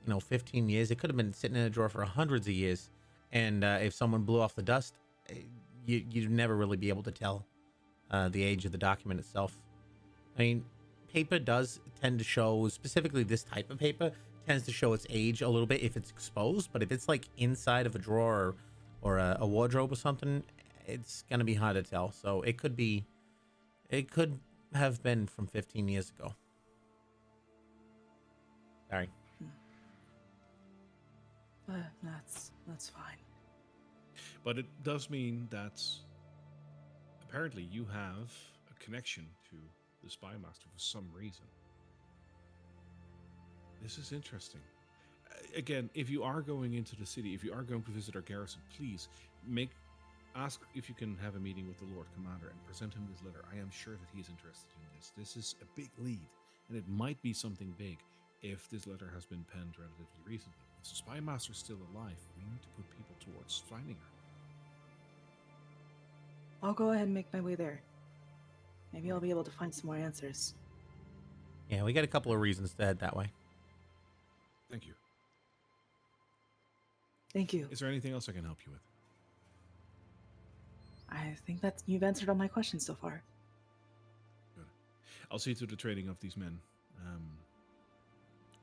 15 years, it could have been sitting in a drawer for hundreds of years. And if someone blew off the dust, you'd never really be able to tell the age of the document itself. I mean, paper does tend to show, specifically this type of paper, tends to show its age a little bit if it's exposed. But if it's like inside of a drawer or a wardrobe or something, it's going to be hard to tell. So it could have been from 15 years ago. Sorry. That's fine. But it does mean that apparently you have a connection to the spy master for some reason. This is interesting. Again, if you are going into the city, if you are going to visit our garrison, please ask if you can have a meeting with the Lord Commander and present him this letter. I am sure that he is interested in this. This is a big lead, and it might be something big if this letter has been penned relatively recently. If the spy master is still alive, we need to put people towards finding her. I'll go ahead and make my way there. Maybe I'll be able to find some more answers. Yeah, we got a couple of reasons to head that way. Thank you. Thank you. Is there anything else I can help you with? I think that you've answered all my questions so far. Good. I'll see to the training of these men.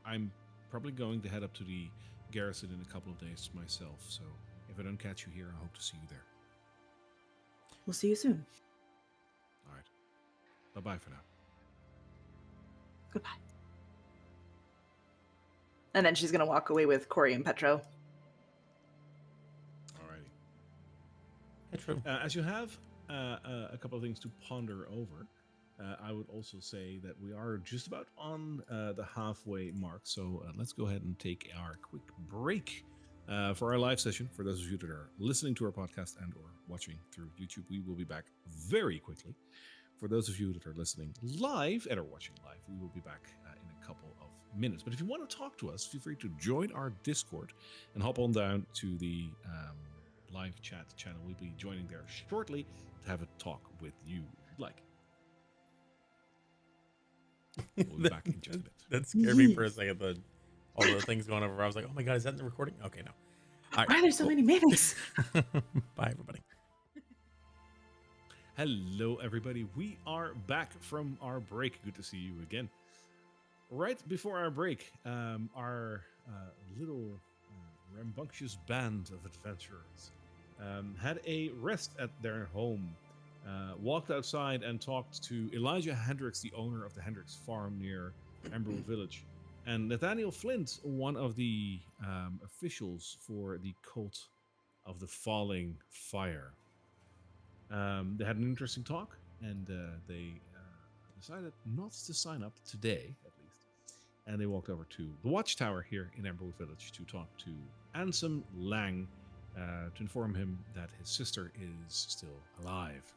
I'm probably going to head up to the garrison in a couple of days myself, so if I don't catch you here, I hope to see you there. We'll see you soon. All right. Bye-bye for now. Goodbye. And then she's going to walk away with Corey and Petro. Alrighty. Petro. As you have a couple of things to ponder over, I would also say that we are just about on the halfway mark. So let's go ahead and take our quick break for our live session. For those of you that are listening to our podcast and or watching through YouTube, we will be back very quickly. For those of you that are listening live and are watching live, we will be back in a couple of minutes. But if you want to talk to us, feel free to join our Discord and hop on down to the live chat channel. We'll be joining there shortly to have a talk with you if you'd like. We'll be back in just a bit. That scared me for a second. All the things going over. I was like, oh my God, is that in the recording? Okay, no. All right, Why are there so many mayonnaise? Bye, everybody. Hello, everybody. We are back from our break. Good to see you again. Right before our break, our little rambunctious band of adventurers had a rest at their home, walked outside and talked to Elijah Hendricks, the owner of the Hendricks farm near Emberwood Village, and Nathaniel Flint, one of the officials for the cult of the falling fire. They had an interesting talk, and they decided not to sign up today, at least. And they walked over to the watchtower here in Emberwood Village to talk to Ansem Lang to inform him that his sister is still alive.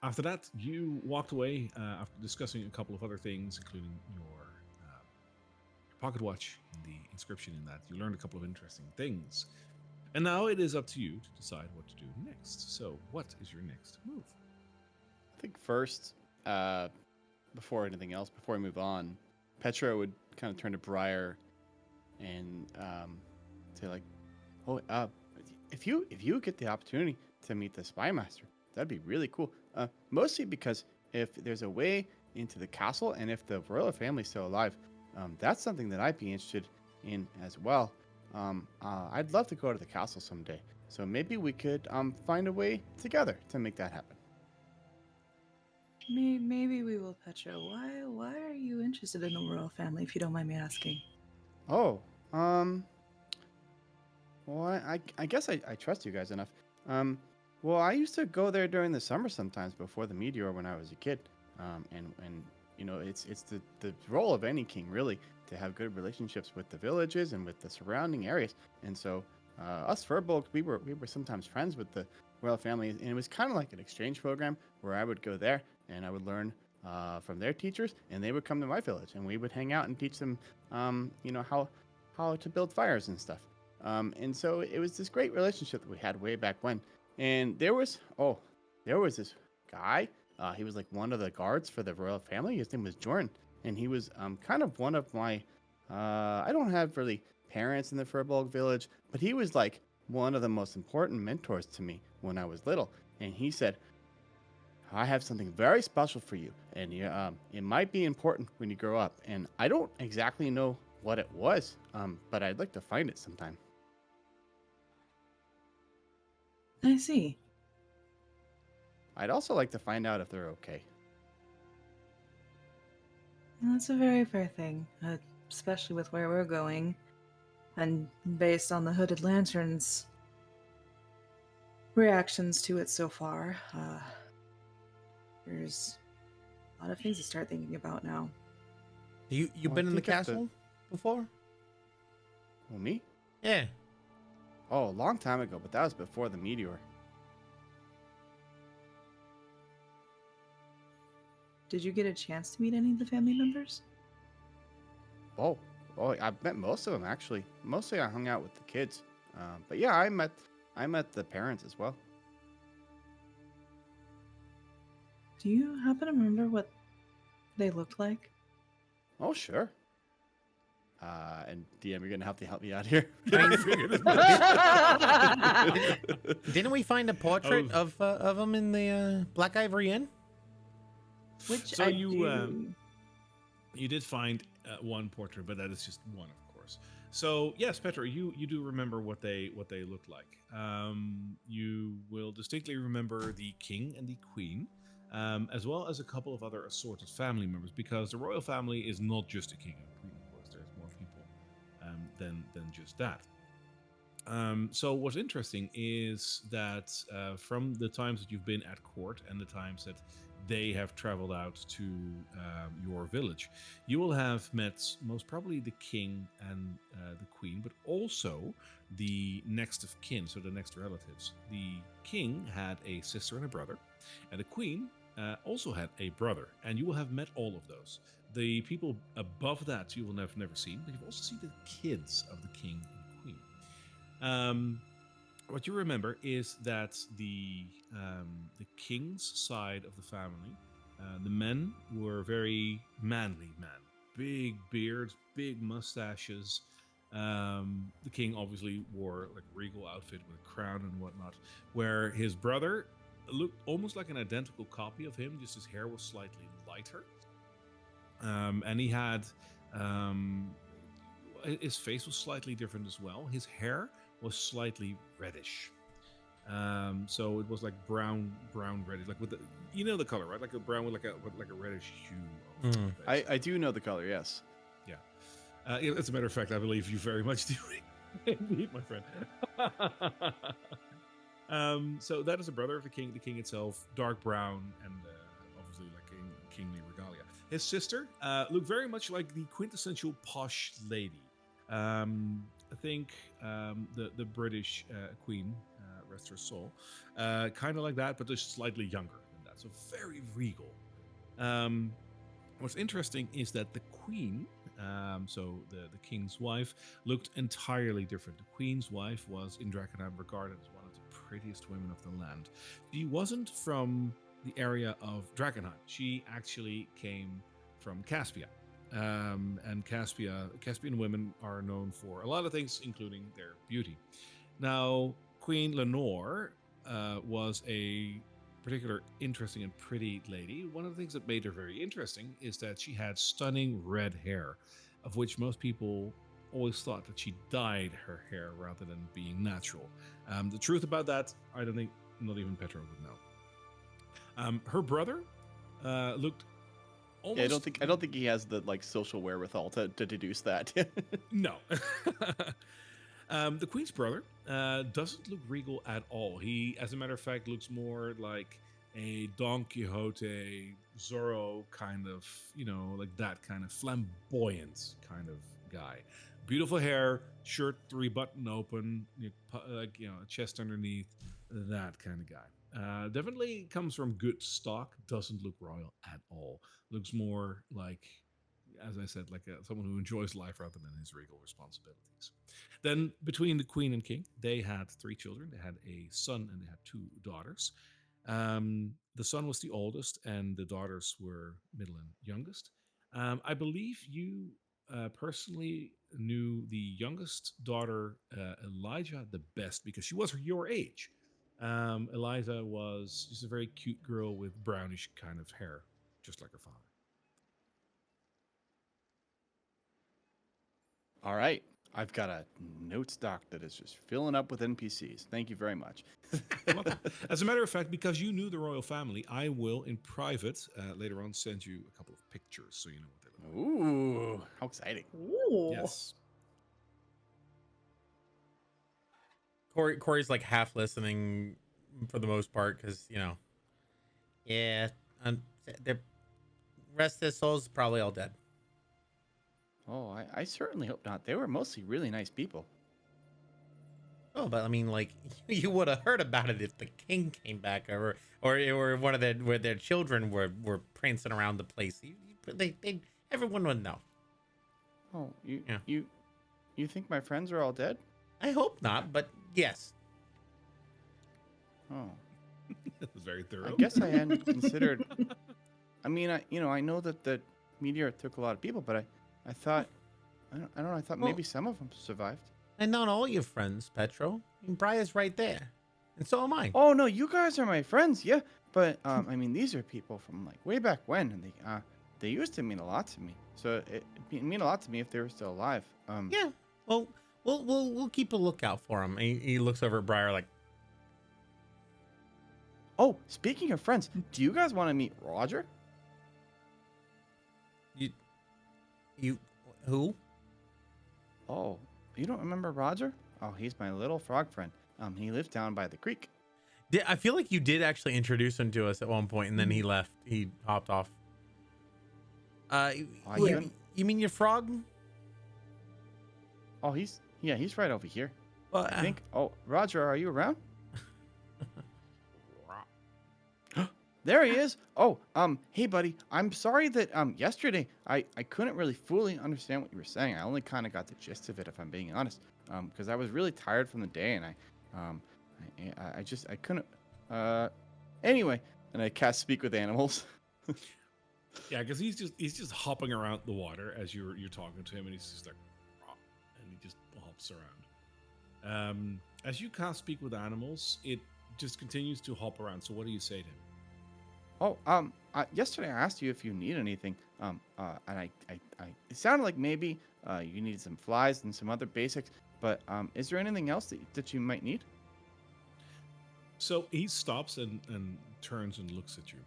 After that, you walked away after discussing a couple of other things, including your pocket watch and the inscription in that. You learned a couple of interesting things. And now it is up to you to decide what to do next. So, what is your next move? I think first, before anything else, before we move on, Petra would kind of turn to Briar and say like, "Oh, if you get the opportunity to meet the spy master, that'd be really cool. Mostly because if there's a way into the castle, and if the royal family's still alive, that's something that I'd be interested in as well. I'd love to go to the castle someday. So maybe we could find a way together to make that happen." Maybe we will, Petra. Why are you interested in the royal family, if you don't mind me asking? Oh, well, I guess I trust you guys enough. Well, I used to go there during the summer sometimes before the meteor when I was a kid. And you know, it's the role of any king really to have good relationships with the villages and with the surrounding areas. And so us Furbolg, we were sometimes friends with the royal family, and it was kind of like an exchange program where I would go there and I would learn from their teachers, and they would come to my village and we would hang out and teach them, you know, how to build fires and stuff. And so it was this great relationship that we had way back when. And there was this guy He was like one of the guards for the royal family. His name was Jordan, and he was kind of one of my. I don't have really parents in the Furbolg village, but he was like one of the most important mentors to me when I was little. And he said, I have something very special for you, and it might be important when you grow up. And I don't exactly know what it was, but I'd like to find it sometime. I see. I'd also like to find out if they're okay. That's a very fair thing, especially with where we're going. And based on the Hooded Lantern's reactions to it so far, there's a lot of things to start thinking about now. You've Well, I been in the think at the- castle before? Well, me? Yeah. Oh, a long time ago, but that was before the meteor. Did you get a chance to meet any of the family members? Oh, I've met most of them actually. Mostly I hung out with the kids, but yeah, I met the parents as well. Do you happen to remember what they looked like? Oh, sure. And DM, you're gonna have to help me out here. Didn't we find a portrait of him in the Black Ivory Inn? Which So I you do. you did find one portrait, but that is just one, of course. So yes, Petra, you do remember what they looked like. You will distinctly remember the king and the queen, as well as a couple of other assorted family members, because the royal family is not just a king and queen. Of course, there's more people than just that. So what's interesting is that from the times that you've been at court and the times that they have traveled out to your village, you will have met most probably the king and the queen, but also the next of kin, so the next relatives. The king had a sister and a brother, and the queen also had a brother, and you will have met all of those. The people above that you will have never seen, but you've also seen the kids of the king and queen. What you remember is that the king's side of the family, the men were very manly men, big beards, big mustaches. The king obviously wore like regal outfit with a crown and whatnot, where his brother looked almost like an identical copy of him, just his hair was slightly lighter, and he had his face was slightly different as well. His hair was slightly reddish, so it was like brown reddish, like with the, you know the color, right? Like a brown with like a reddish hue. I do know the color, yes. Yeah, as a matter of fact, I believe you very much do, indeed, my friend. So that is a brother of the king. The king itself, dark brown, and obviously like in kingly regalia. His sister looked very much like the quintessential posh lady. I think the British queen, rest her soul, kind of like that, but just slightly younger than that. So very regal. What's interesting is that the queen, so the king's wife, looked entirely different. The queen's wife was in Drakkenheim regarded as one of the prettiest women of the land. She wasn't from the area of Drakkenheim. She actually came from Caspia. And Caspian women are known for a lot of things, including their beauty. Now, Queen Lenore was a particular interesting and pretty lady. One of the things that made her very interesting is that she had stunning red hair, of which most people always thought that she dyed her hair rather than being natural. The truth about that, I don't think not even Petra would know. Her brother looked almost... Yeah, I don't think he has the like social wherewithal to deduce that. No. The queen's brother doesn't look regal at all. He, as a matter of fact, looks more like a Don Quixote, Zorro kind of, like that kind of flamboyant kind of guy. Beautiful hair, shirt 3-button open, a chest underneath, that kind of guy. Definitely comes from good stock. Doesn't look royal at all. Looks more like, as I said, like someone who enjoys life rather than his regal responsibilities. Then between the queen and king, they had 3 children. They had a son and they had 2 daughters. The son was the oldest, and the daughters were middle and youngest. I believe you personally knew the youngest daughter, Elijah, the best because she was your age. Eliza was just a very cute girl with brownish kind of hair, just like her father. All right. I've got a notes doc that is just filling up with NPCs. Thank you very much. As a matter of fact, because you knew the royal family, I will, in private, later on, send you a couple of pictures so you know what they look like. Ooh, how exciting. Ooh. Yes. Corey's like half listening for the most part because yeah, the rest of the souls probably all dead. Oh, I certainly hope not. They were mostly really nice people. Oh, but I mean, like you would have heard about it if the king came back, or one of their children were prancing around the place. Everyone would know. Oh, you think my friends are all dead? I hope not, but yes. Oh, That was very thorough. I guess I hadn't considered. I mean, I know that the meteor took a lot of people, but I thought, I don't know. I thought maybe some of them survived. And not all your friends, Petro. I mean, Briar's right there, and so am I. Oh no, you guys are my friends, yeah. But I mean, these are people from like way back when, and they used to mean a lot to me. So it'd mean a lot to me if they were still alive. Yeah. Well, we'll keep a lookout for him. He looks over at Briar like, Oh, speaking of friends, do you guys want to meet Roger? you who? Oh, you don't remember Roger? Oh, he's my little frog friend. He lived down by the creek. I feel like you did actually introduce him to us at one point, and then he left. He hopped off. You mean your frog? Oh, he's right over here. Well, I think. Oh, Roger, are you around? There he is. Oh, hey, buddy. I'm sorry that yesterday I couldn't really fully understand what you were saying. I only kind of got the gist of it, if I'm being honest. Because I was really tired from the day, and I couldn't. Anyway, and I cast Speak with Animals. Yeah, because he's just hopping around the water as you're talking to him, and he's just like, and he just hops around. As you can't speak with animals, it just continues to hop around. So what do you say to him? Oh, yesterday I asked you if you need anything. And it sounded like maybe you needed some flies and some other basics. But is there anything else that you might need? So he stops and turns and looks at you.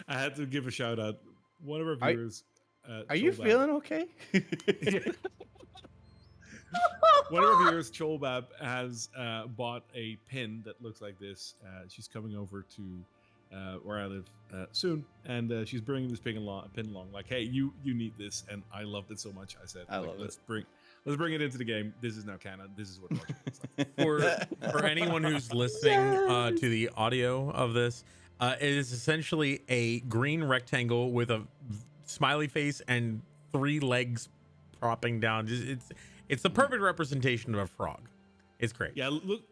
I had to give a shout out. One of our viewers. Are you feeling okay? One of our viewers, Cholbab, has bought a pin that looks like this. She's coming over to where I live soon, and she's bringing this pin along. Like, hey, you need this, and I loved it so much. I said, let's bring it into the game. This is now canon. This is what Roger looks like. For anyone who's listening to the audio of this, it is essentially a green rectangle with a smiley face and 3 legs propping down. It's the perfect representation of a frog. It's great. Yeah, look.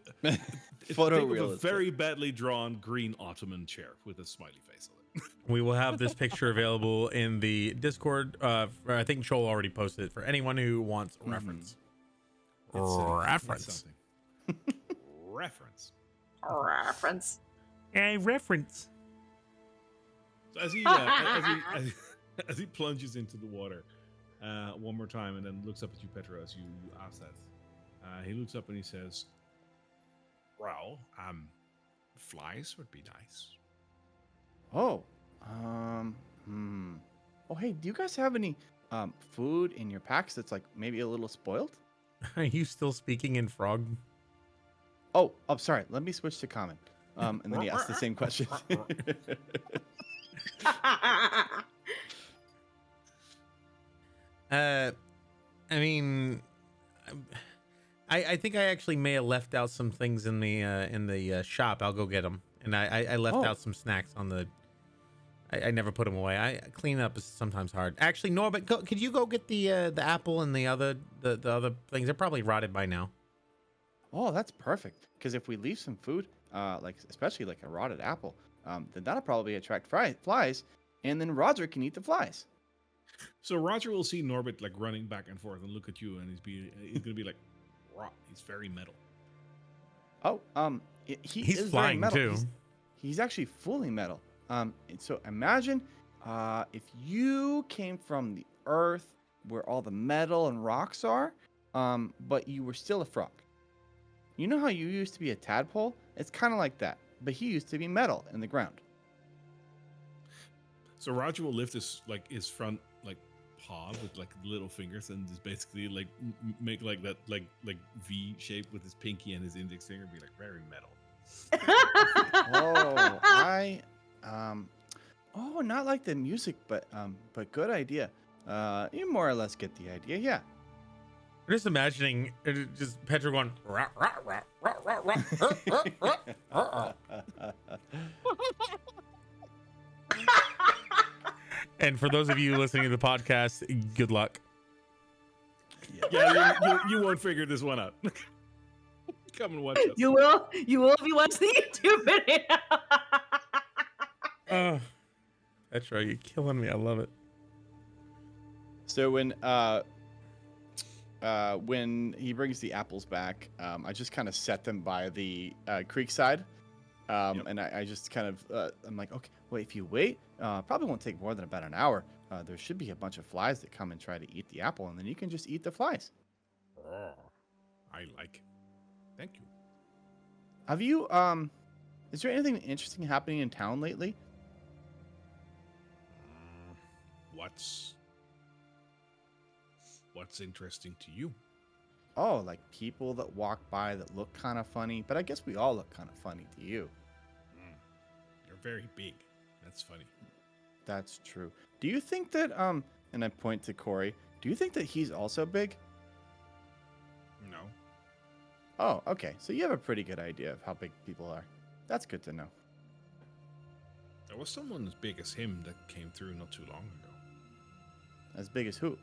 It's a very badly drawn green Ottoman chair with a smiley face on it. We will have this picture available in the Discord. I think Chol already posted it for anyone who wants a reference. Reference. Reference. Reference. A reference. So as he plunges into the water one more time and then looks up at you, Petra, as you ask that. He looks up and he says, well, flies would be nice. Oh, Oh, hey, do you guys have any food in your packs that's like maybe a little spoiled? Are you still speaking in frog? Oh, sorry. Let me switch to common. And then he asks the same question. I mean, I think I actually may have left out some things in the shop. I'll go get them. And I left out some snacks on the I never put them away. I clean up is sometimes hard. Actually, Norbert, could you go get the apple and the other things? They're probably rotted by now. Oh, that's perfect. Because if we leave some food, like especially like a rotted apple, then that'll probably attract flies, and then Roger can eat the flies. So Roger will see Norbert like running back and forth and look at you, and he's gonna be like, "Rot." He's very metal. Oh, he's flying very metal. too. He's actually fully metal. And so imagine if you came from the earth where all the metal and rocks are, but you were still a frog. You know how you used to be a tadpole? It's kind of like that, but he used to be metal in the ground. So Roger will lift his front like paw with like little fingers and just basically like make like that like V shape with his pinky and his index finger, be like very metal. Not like the music, but good idea. You more or less get the idea, yeah. I'm just imagining just Petra going. Rah, rah, rah, rah, rah, rah, rah, rah, rah, rah. And for those of you listening to the podcast, good luck. Yeah, you won't figure this one out. Come and watch us. You will if you watch the YouTube video. Petra, you're killing me. I love it. So when he brings the apples back, I just kind of set them by the creek side. And I just kind of, I'm like, okay, well, if you wait, probably won't take more than about an hour. There should be a bunch of flies that come and try to eat the apple, and then you can just eat the flies. Oh, I like it. Thank you. Have you, is there anything interesting happening in town lately? What's interesting to you? Oh, like people that walk by that look kind of funny, but I guess we all look kind of funny to you. You're very big. That's funny. That's true. Do you think that, and I point to Corey, do you think that he's also big? No. Oh, okay. So you have a pretty good idea of how big people are. That's good to know. There was someone as big as him that came through not too long ago. As big as who?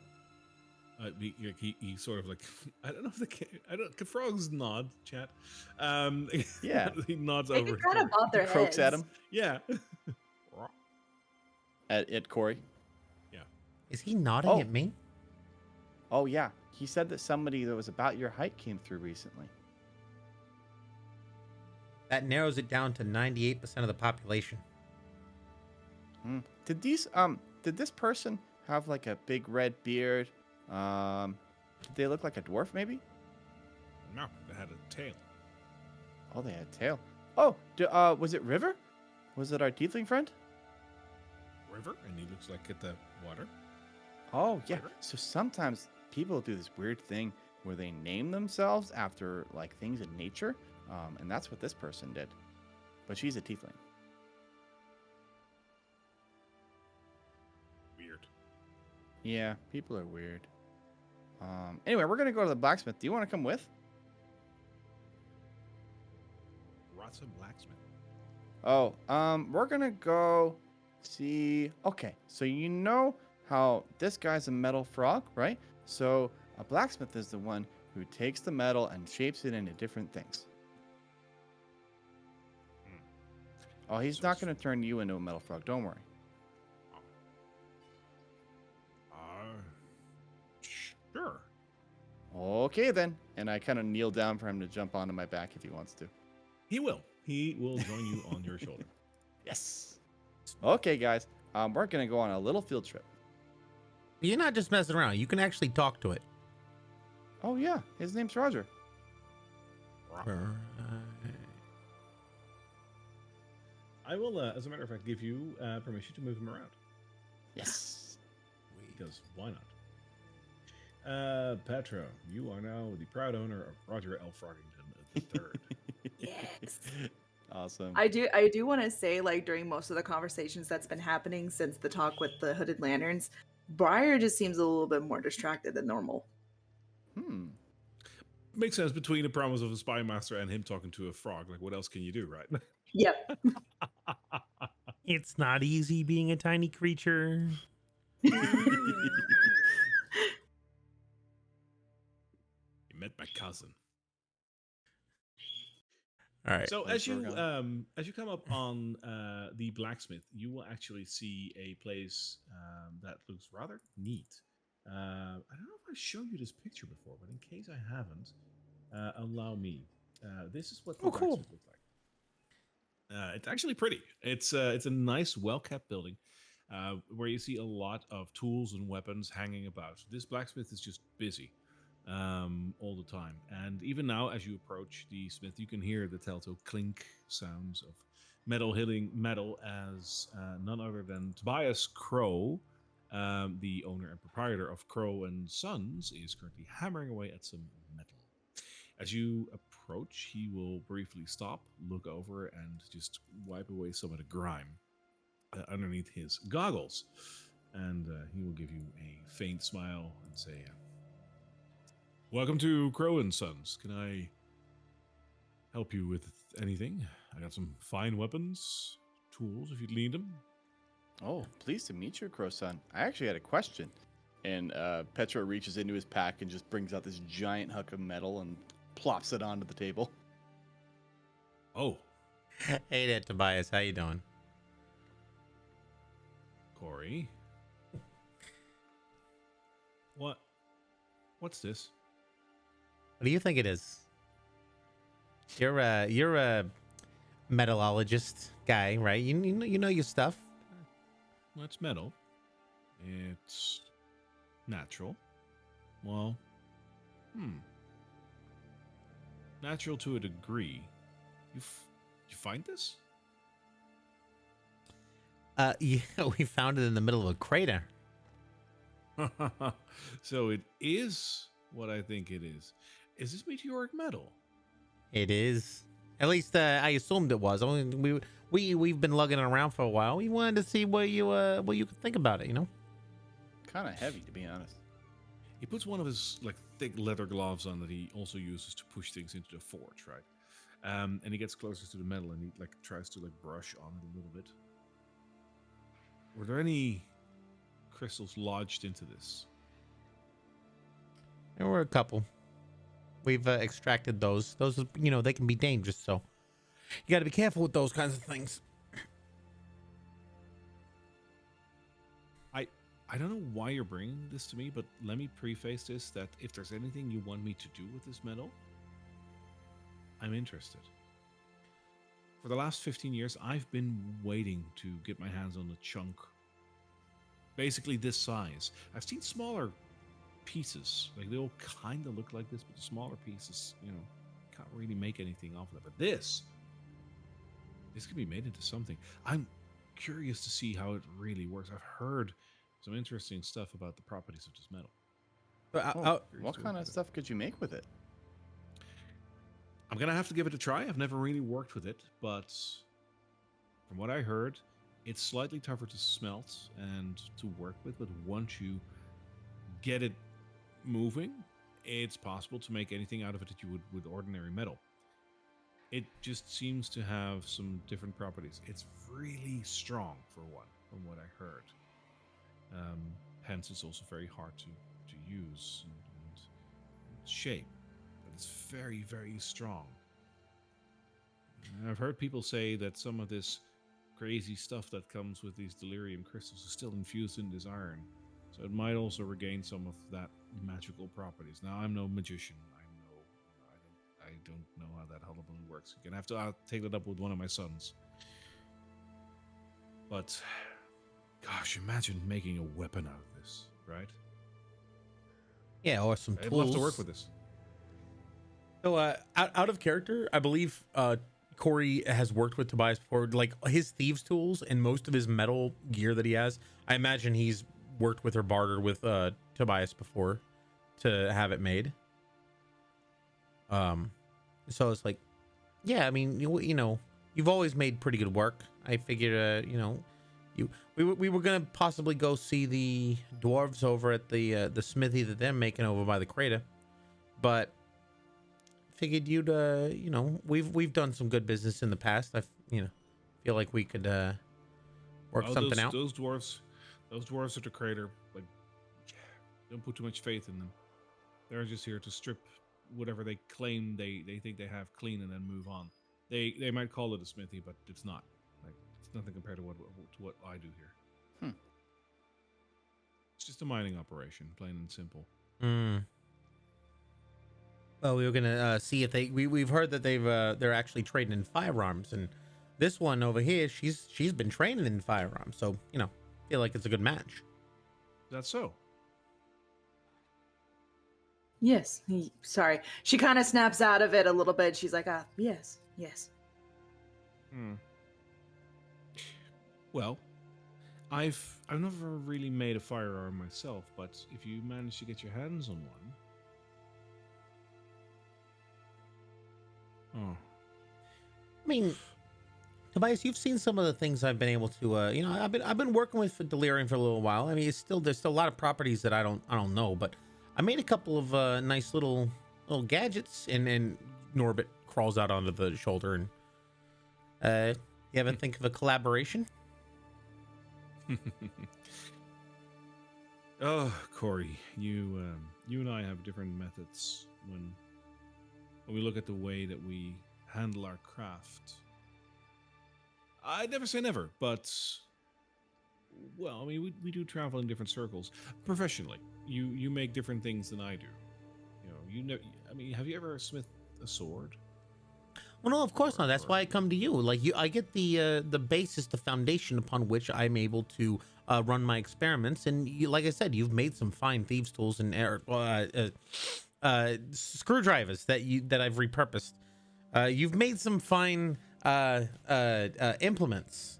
He sort of like, I don't know if the frogs nod, chat. Yeah. He nods They over. can kind of bob their heads. Croaks at him. Yeah. At Corey. Is he nodding at me? Oh, yeah. He said that somebody that was about your height came through recently. That narrows it down to 98% of the population. Did this person have like a big red beard? Did they look like a dwarf maybe? No, they had a tail. Oh, they had a tail. Oh, was it River? Was it our tiefling friend? River, and he looks like at the water. Oh, yeah. River? So sometimes people do this weird thing where they name themselves after like things in nature, and that's what this person did. But she's a tiefling. Weird. Yeah, people are weird. Anyway, we're gonna go to the blacksmith. Do you want to come with? What's a blacksmith? Oh, we're gonna go see. Okay, so you know how this guy's a metal frog, right? So a blacksmith is the one who takes the metal and shapes it into different things. Oh, he's not gonna turn you into a metal frog. Don't worry. Sure. Okay then. And I kind of kneel down for him to jump onto my back if he wants to. He will. He will join you on your shoulder. Yes. Okay, guys. We're gonna go on a little field trip. You're not just messing around. You can actually talk to it. Oh yeah, his name's Roger. I will, as a matter of fact, give you permission to move him around. Yes. Because why not? Petra, you are now the proud owner of Roger L. Froggington III. Yes. Awesome. I do want to say, like, during most of the conversations that's been happening since the talk with the hooded lanterns, Briar just seems a little bit more distracted than normal. Makes sense between the promise of a spy master and him talking to a frog. Like, what else can you do, right? Yep. It's not easy being a tiny creature. You met my cousin. All right. So Thanks, as you come up on the blacksmith, you will actually see a place that looks rather neat. I don't know if I showed you this picture before, but in case I haven't, allow me. This is what the Oh, cool. blacksmith looks like. It's actually pretty. It's a nice, well-kept building where you see a lot of tools and weapons hanging about. This blacksmith is just busy all the time. And even now, as you approach the smith, you can hear the telltale clink sounds of metal hitting metal as none other than Tobias Crow, the owner and proprietor of Crow and Sons, is currently hammering away at some metal. As you approach, he will briefly stop, look over, and just wipe away some of the grime underneath his goggles. And he will give you a faint smile and say, welcome to Crow and Sons. Can I help you with anything? I got some fine weapons, tools if you'd need them. Oh, pleased to meet you, Crow-san. I actually had a question. And Petro reaches into his pack and just brings out this giant hunk of metal and plops it onto the table. Oh, Hey there, Tobias. How you doing? Corey. What's this? What do you think it is? You're a metallologist guy, right? You know your stuff. Well, it's metal. It's natural. Well, natural to a degree. You find this? Yeah, we found it in the middle of a crater. So it is what I think it is. Is this meteoric metal? It is. At least I assumed it was. Only we've been lugging it around for a while. We wanted to see what you could think about it. You know. Kind of heavy, to be honest. He puts one of his like thick leather gloves on that he also uses to push things into the forge, right? And he gets closer to the metal and he like tries to like brush on it a little bit. Were there any crystals lodged into this? There were a couple. We've extracted those. Those, they can be dangerous. So you got to be careful with those kinds of things. I don't know why you're bringing this to me, but let me preface this that if there's anything you want me to do with this metal, I'm interested. For the last 15 years, I've been waiting to get my hands on a chunk. Basically this size. I've seen smaller pieces. Like they all kind of look like this, but the smaller pieces, can't really make anything off of it. But this can be made into something. I'm curious to see how it really works. I've heard some interesting stuff about the properties of this metal. What kind of stuff could you make with it? I'm going to have to give it a try. I've never really worked with it, but from what I heard, it's slightly tougher to smelt and to work with, but once you get it moving, it's possible to make anything out of it that you would with ordinary metal. It just seems to have some different properties. It's really strong, for one, from what I heard. Hence, it's also very hard to use and shape. But it's very, very strong. And I've heard people say that some of this crazy stuff that comes with these delirium crystals is still infused in this iron. So it might also regain some of that magical properties. Now, I'm no magician. I don't know how that hullabaloo works. You're going to have to take that up with one of my sons. But, gosh, imagine making a weapon out of this, right? Yeah, or some I'd tools. love to work with this. So, out of character, I believe Corey has worked with Tobias before. Like his thieves' tools and most of his metal gear that he has, I imagine he's worked with or bartered with Tobias before to have it made. So it's like, yeah, I mean, you've always made pretty good work. I figured, we were gonna possibly go see the dwarves over at the smithy that they're making over by the crater, but figured you'd, we've done some good business in the past. I feel like we could work something out. Those dwarves at the crater, like, don't put too much faith in them. They're just here to strip whatever they claim they think they have clean and then move on. They might call it a smithy, but it's not. Like, it's nothing compared to what I do here. It's just a mining operation, plain and simple. Well, we were gonna see if we've heard that they're actually trading in firearms, and this one over here, she's been training in firearms, so feel like it's a good match. That's so. Yes. Sorry. She kind of snaps out of it a little bit. She's like, yes. Well, I've never really made a firearm myself, but if you manage to get your hands on one. Oh. I mean, Tobias, you've seen some of the things I've been able to. I've been working with Delirium for a little while. I mean, there's still a lot of properties that I don't know, but I made a couple of nice little gadgets, and Norbit crawls out onto the shoulder. And you ever think of a collaboration? Oh, Corey, you and I have different methods when we look at the way that we handle our craft. I'd never say never, but well, I mean, we do travel in different circles professionally. You make different things than I do. I mean, have you ever smith a sword? Well, no, of course not. That's why I come to you. Like I get the basis, the foundation upon which I'm able to run my experiments. And like I said, you've made some fine thieves' tools and screwdrivers that I've repurposed. You've made some fine implements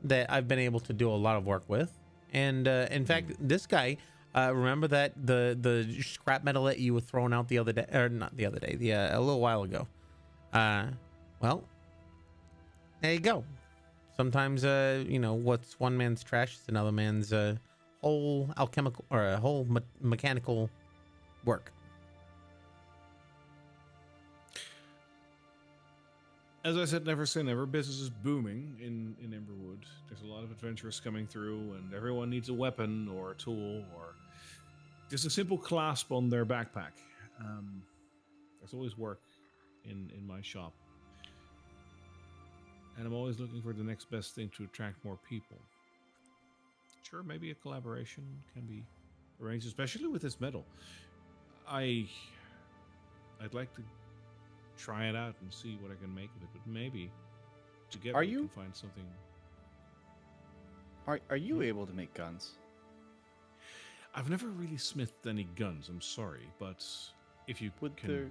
that I've been able to do a lot of work with. And in fact, this guy, remember that the scrap metal that you were throwing out the other day, or not the other day, a little while ago. Well, there you go. Sometimes, what's one man's trash is another man's whole alchemical or a whole mechanical work. As I said, never say never. Business is booming in Emberwood. There's a lot of adventurers coming through, and everyone needs a weapon or a tool or just a simple clasp on their backpack. There's always work in my shop. And I'm always looking for the next best thing to attract more people. Sure, maybe a collaboration can be arranged, especially with this metal. I'd like to try it out and see what I can make of it, but maybe together we can find something. Are you able to make guns? I've never really smithed any guns, I'm sorry, but if you can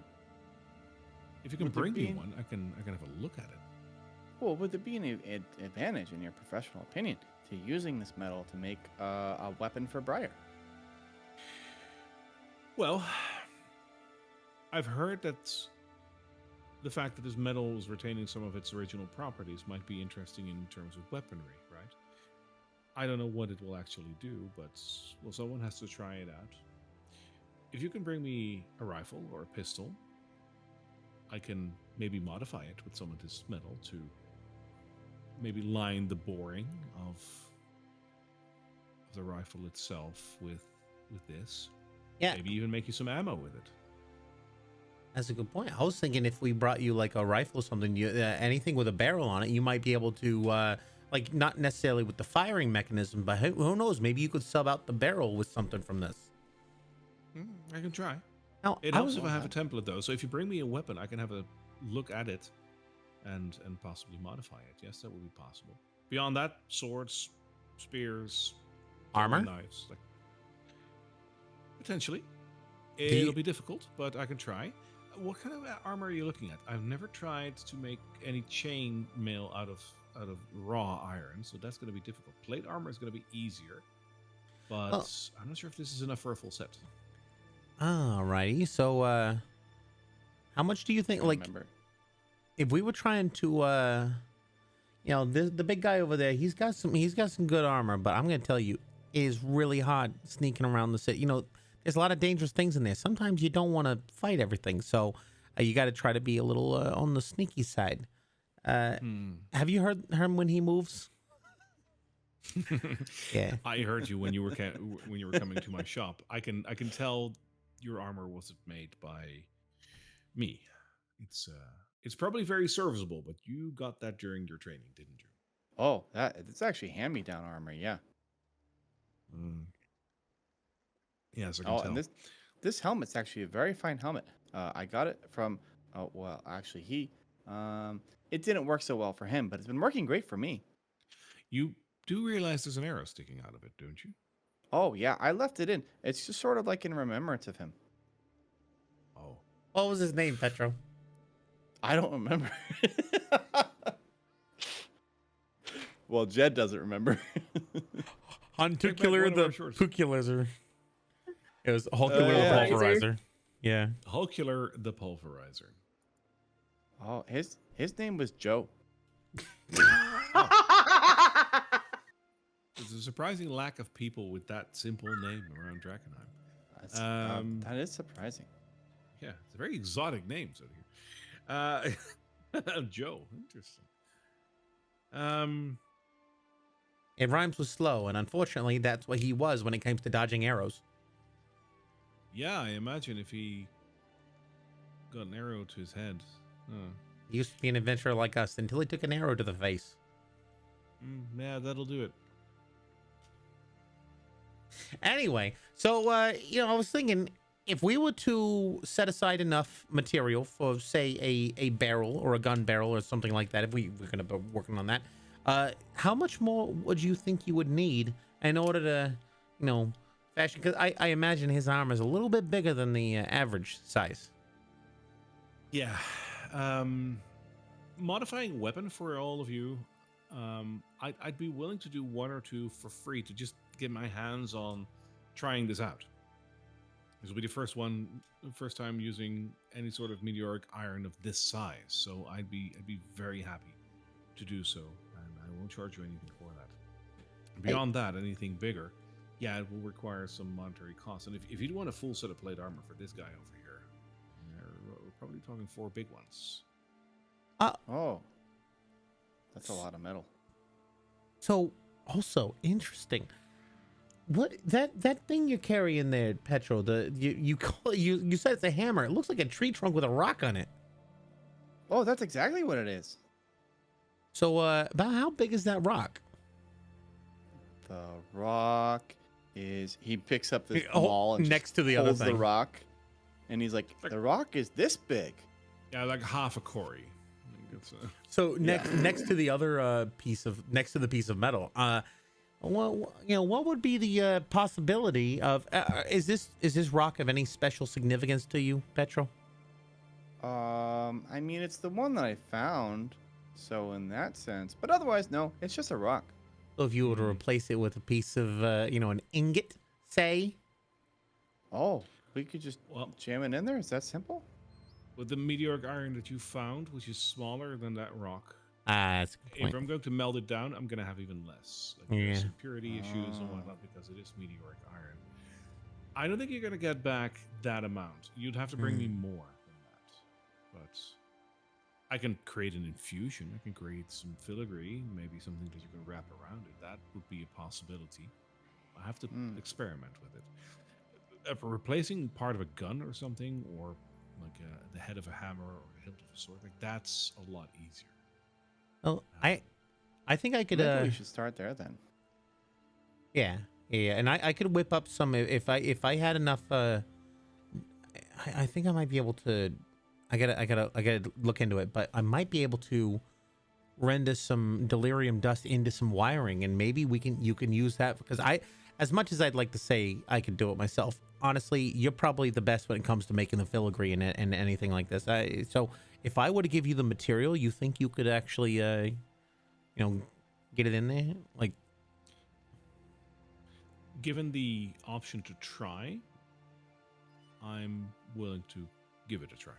bring me one, I can have a look at it. Well, would there be an advantage, in your professional opinion, to using this metal to make a weapon for Briar? Well, I've heard that the fact that this metal is retaining some of its original properties might be interesting in terms of weaponry, right? I don't know what it will actually do, but well, someone has to try it out. If you can bring me a rifle or a pistol, I can maybe modify it with some of this metal to maybe line the boring of the rifle itself with this. Yeah. Maybe even make you some ammo with it. That's a good point. I was thinking if we brought you like a rifle or something, anything with a barrel on it, you might be able to, like not necessarily with the firing mechanism, but who knows? Maybe you could sub out the barrel with something from this. I can try. Now, It helps if I have a template, though. So if you bring me a weapon, I can have a look at it and possibly modify it. Yes, that would be possible. Beyond that, swords, spears, armor, knives, like potentially. It'll be difficult, but I can try. What kind of armor are you looking at? I've never tried to make any chain mail out of raw iron, so that's going to be difficult. Plate armor is going to be easier, but I'm not sure if this is enough for a full set. Alrighty. So, how much do you think? Like, if we were trying to, the big guy over there, he's got some good armor, but I'm gonna tell you, it is really hard sneaking around the city. There's a lot of dangerous things in there. Sometimes you don't want to fight everything, so you got to try to be a little on the sneaky side. Have you heard him when he moves? Yeah. I heard you when you were coming to my shop. I can tell your armor wasn't made by me. It's probably very serviceable, but you got that during your training, didn't you? Oh, it's actually hand-me-down armor. Yeah. Yes, I can Oh, tell. and this helmet's actually a very fine helmet. I got it from. Oh well, actually it didn't work so well for him, but it's been working great for me. You do realize there's an arrow sticking out of it, don't you? Oh yeah, I left it in. It's just sort of like in remembrance of him. Oh. What was his name, Petro? I don't remember. Well, Jed doesn't remember. Huntucular one of our the shorts. Puculizer. It was Hulkular yeah. the Pulverizer. Yeah. Hulkular the Pulverizer. Oh, his name was Joe. There's a surprising lack of people with that simple name around Drakkenheim. That is surprising. Yeah, it's a very exotic name, so here. Joe, interesting. It rhymes with slow, and unfortunately, that's what he was when it comes to dodging arrows. Yeah, I imagine if he got an arrow to his head. He used to be an adventurer like us until he took an arrow to the face. Yeah, that'll do it. Anyway, so I was thinking, if we were to set aside enough material for, say, a barrel or a gun barrel or something like that, if we're going to be working on that, how much more would you think you would need in order to, fashion? Because I imagine his armor is a little bit bigger than the average size. Yeah. Modifying weapon for all of you, I'd be willing to do one or two for free to just get my hands on trying this out. This will be the first time using any sort of meteoric iron of this size, so I'd be very happy to do so, and I won't charge you anything for that. Beyond that, anything bigger, yeah, it will require some monetary costs. And if you want a full set of plate armor for this guy over here, we're probably talking 4 big ones. Oh, that's a lot of metal. So, also interesting. What that thing you're carrying there, Petro? You said it's a hammer. It looks like a tree trunk with a rock on it. Oh, that's exactly what it is. So, about how big is that rock? The rock is. He picks up this ball and next just to the other holds the thing. rock, and he's like, "The rock is this big." Yeah, like half a Cory. So next to the other piece of metal, Well, what would be the possibility of? Is this rock of any special significance to you, Petro? I mean, it's the one that I found, so in that sense. But otherwise, no, it's just a rock. So if you were to replace it with a piece of, an ingot, say. Oh, we could just jam it in there. Is that simple? With the meteoric iron that you found, which is smaller than that rock, That's a good if point. I'm going to melt it down, I'm going to have even less. Like there's some purity issues and whatnot because it is meteoric iron. I don't think you're going to get back that amount. You'd have to bring me more than that. But I can create an infusion. I can create some filigree, maybe something that you can wrap around it. That would be a possibility. I have to experiment with it. For replacing part of a gun or something, or like the head of a hammer or the hilt of a sword, like that's a lot easier. Well, I think I could. Maybe we should start there then. Yeah, and I could whip up some if I had enough. I think I might be able to. I gotta look into it, but I might be able to render some delirium dust into some wiring, and maybe you can use that, because as much as I'd like to say I could do it myself, honestly, you're probably the best when it comes to making the filigree and anything like this. So if I were to give you the material, you think you could actually, get it in there? Like, Given the option to try, I'm willing to give it a try.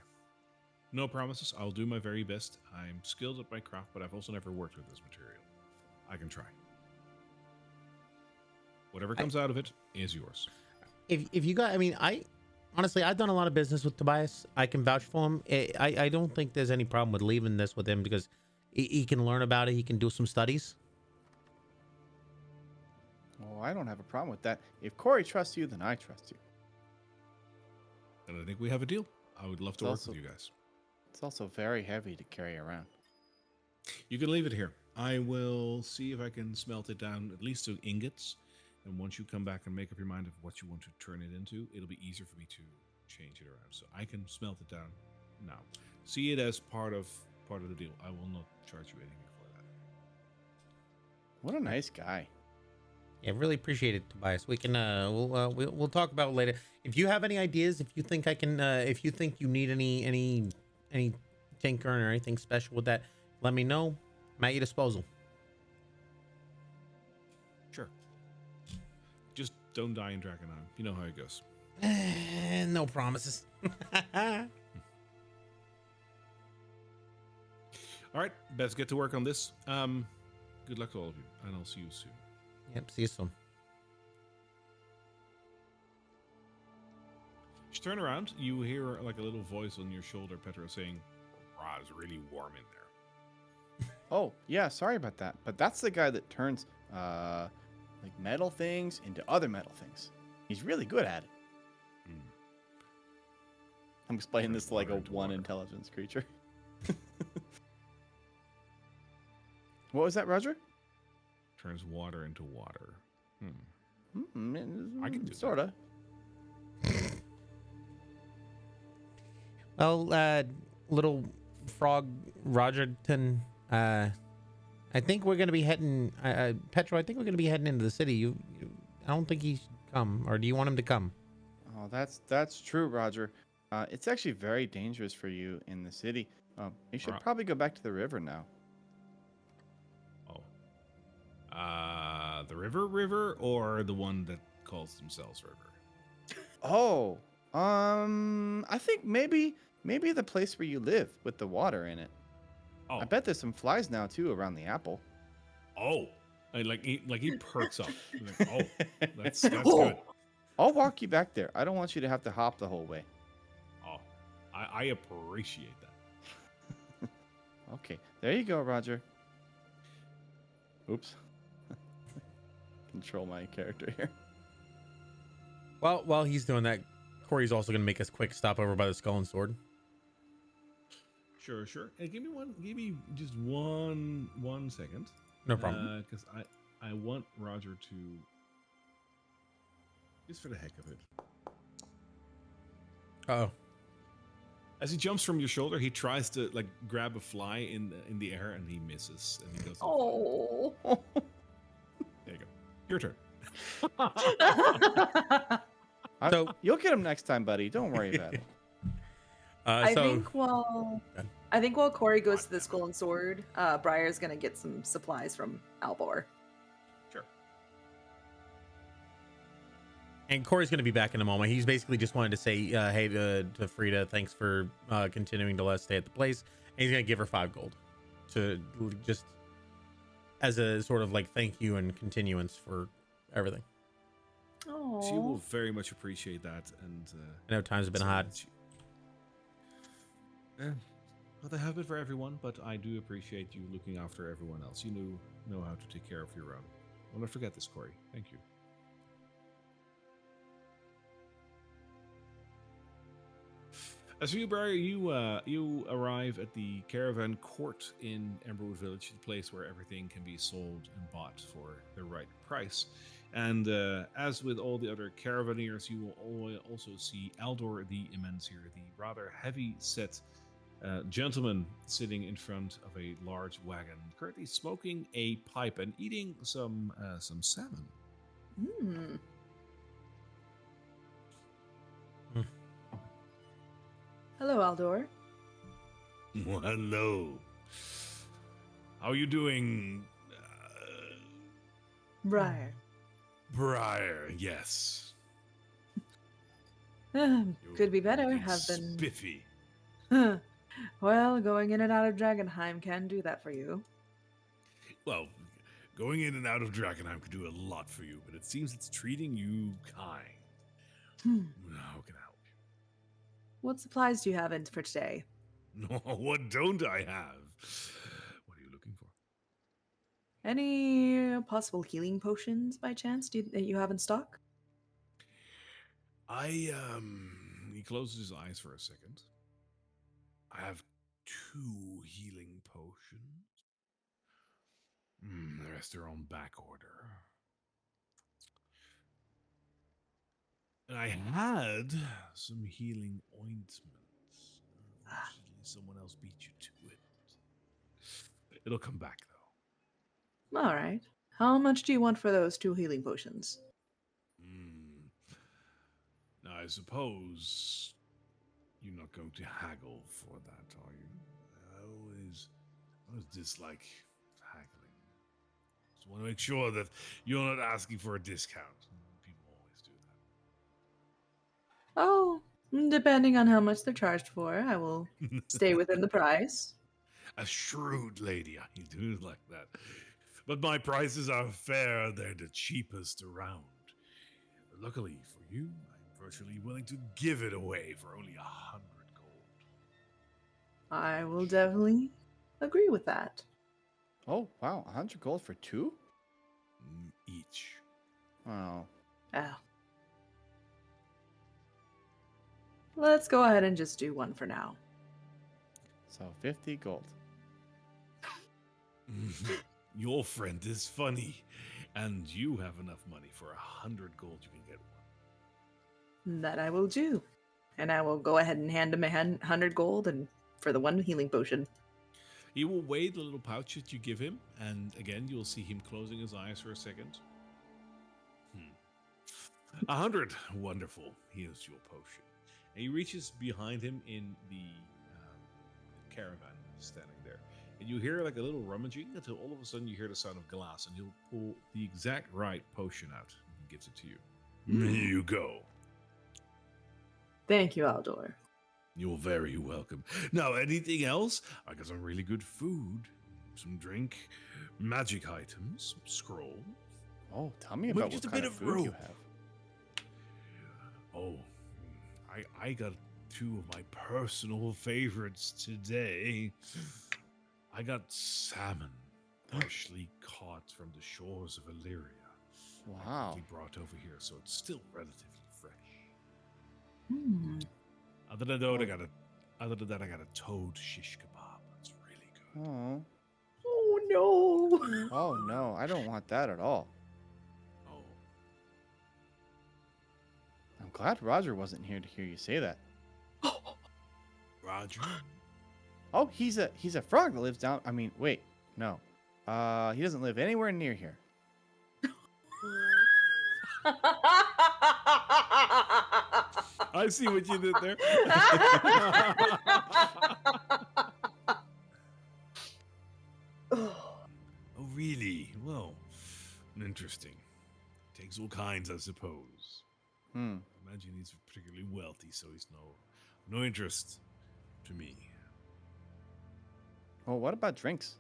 No promises. I'll do my very best. I'm skilled at my craft, but I've also never worked with this material. I can try. Whatever comes out of it is yours. if you got, honestly, I've done a lot of business with Tobias. I can vouch for him. I don't think there's any problem with leaving this with him, because he can learn about it. He can do some studies. I don't have a problem with that. If Corey trusts you, then I trust you. And I think we have a deal. I would love to work with you guys. It's also very heavy to carry around. You can leave it here. I will see if I can smelt it down at least to ingots. And once you come back and make up your mind of what you want to turn it into, it'll be easier for me to change it around. So I can smelt it down now. See it as part of the deal. I will not charge you anything for that. What a nice guy. Yeah, really appreciate it, Tobias. We can we'll talk about it later. If you have any ideas, if you think I can, if you think you need any tinkering or anything special with that, let me know. I'm at your disposal. Sure. Just don't die in Drakkenheim. You know how it goes. No promises. All right, let's get to work on this. Good luck to all of you, and I'll see you soon. Yep, see you soon. You turn around, you hear like a little voice on your shoulder, Petra, saying, "Rah, it's really warm in there." Oh, yeah, sorry about that. But that's the guy that turns like metal things into other metal things. He's really good at it. I'm explaining this to like a one intelligence creature. What was that, Roger? Turns water into water. I can do sort of. Well, little frog Rogerton, I think we're gonna be heading. Petro, I think we're gonna be heading into the city. I don't think he should come, or do you want him to come? Oh, that's true, Roger. It's actually very dangerous for you in the city. You should probably go back to the river now. Oh. The river, or the one that calls themselves river? Oh, I think maybe the place where you live with the water in it. Oh. I bet there's some flies now too around the apple. Oh, he perks up. Like, oh, that's good. I'll walk you back there. I don't want you to have to hop the whole way. Oh, I appreciate that. Okay, there you go, Roger. Oops. Control my character here. Well, while he's doing that, Corey's also going to make us quick stop over by the skull and sword. Sure. Hey, give me just one second. No problem. Because I want Roger to, just for the heck of it. Uh-oh. As he jumps from your shoulder, he tries to like grab a fly in the air, and he misses, and he goes. Oh. There you go. Your turn. So you'll get him next time, buddy. Don't worry about it. I think while Corey goes to the skull and sword, Briar's gonna get some supplies from Albor. Sure. And Corey's going to be back in a moment. He's basically just wanted to say, hey to Frida, thanks for continuing to let us stay at the place. And he's going to give her 5 gold to just as a sort of like thank you and continuance for everything. Oh. She will very much appreciate that. And I know times have been hard. Well, they have been for everyone, but I do appreciate you looking after everyone else. You know how to take care of your own. I'll not forget this, Corey. Thank you. As for you, Briar, you arrive at the caravan court in Emberwood Village, the place where everything can be sold and bought for the right price. And as with all the other caravaneers, you will also see Aldor the Immense here, the rather heavy-set gentleman sitting in front of a large wagon, currently smoking a pipe and eating some salmon. Mm. Hello, Aldor. Well, hello. How are you doing? Briar. Briar, yes. Could be better. Looking Have been spiffy. Well, going in and out of Drakkenheim can do that for you. Well, going in and out of Drakkenheim could do a lot for you, but it seems it's treating you kind. How can I help you? What supplies do you have in for today? No, what don't I have? What are you looking for? Any possible healing potions by chance that you have in stock? He closes his eyes for a second. I have 2 healing potions. The rest are on back order. And I had some healing ointments. Unfortunately, someone else beat you to it. It'll come back, though. All right. How much do you want for those 2 healing potions? Now, I suppose you're not going to haggle for that, are you? I always dislike haggling. Just want to make sure that you're not asking for a discount. People always do that. Oh, depending on how much they're charged for, I will stay within the price. A shrewd lady, I do like that. But my prices are fair, they're the cheapest around. Luckily for you, I'm virtually willing to give it away for only 100 gold. I will definitely agree with that. Oh, wow. 100 gold for 2? Each. Oh. Oh. Let's go ahead and just do 1 for now. So 50 gold. Your friend is funny, and you have enough money for 100 gold. You can get one. That I will do. And I will go ahead and hand him 100 gold and for the 1 healing potion. He will weigh the little pouch that you give him, and again, you'll see him closing his eyes for a second. 100. Wonderful. Here's your potion. And he reaches behind him in the caravan standing there. And you hear like a little rummaging until all of a sudden you hear the sound of glass, and he'll pull the exact right potion out and gives it to you. Here you go. Thank you, Aldor. You're very welcome. Now, anything else? I got some really good food, some drink, magic items, scrolls. Oh, tell me Maybe about just what a kind bit of of food you rope. have. Oh, I got 2 of my personal favorites today. I got salmon, freshly caught from the shores of Illyria. Wow. Quickly brought over here, so it's still relatively fresh. Other than that, I got a toad shish kebab. That's really good. Oh. Oh, no. Oh, no. I don't want that at all. Oh, I'm glad Roger wasn't here to hear you say that. Roger. Oh, he's a frog that lives down. I mean, wait. No. He doesn't live anywhere near here. I see what you did there. Oh, really? Well, interesting. Takes all kinds, I suppose. Imagine he's particularly wealthy, so he's no interest to me. Well, what about drinks?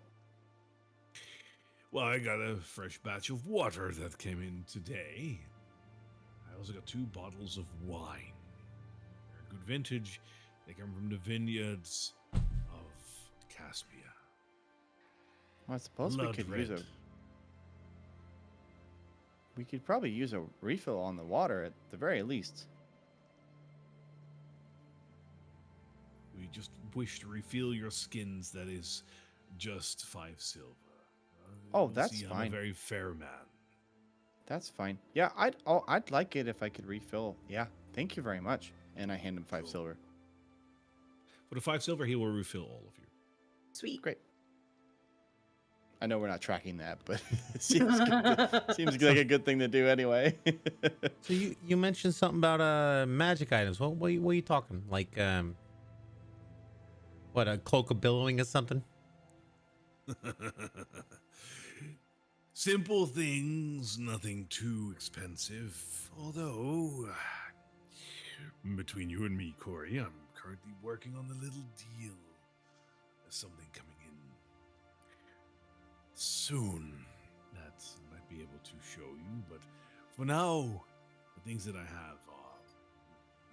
Well, I got a fresh batch of water that came in today. I also got 2 bottles of wine. They're good vintage. They come from the vineyards of Caspia. Well, I suppose Blood red. We could probably use a refill on the water at the very least. We just wish to refill your skins. That is just 5 silver. Oh, You'll that's see I'm fine. a very fair man. That's fine. Yeah, I'd like it if I could refill. Yeah, thank you very much. And I hand him 5 Cool. silver. For the 5 silver, he will refill all of you. Sweet. Great. I know we're not tracking that, but it seems like a good thing to do anyway. So you mentioned something about magic items. What are you talking? Like what, a cloak of billowing or something? Simple things, nothing too expensive. Although, between you and me, Corey, I'm currently working on a little deal. There's something coming in soon that I might be able to show you, but for now, the things that I have are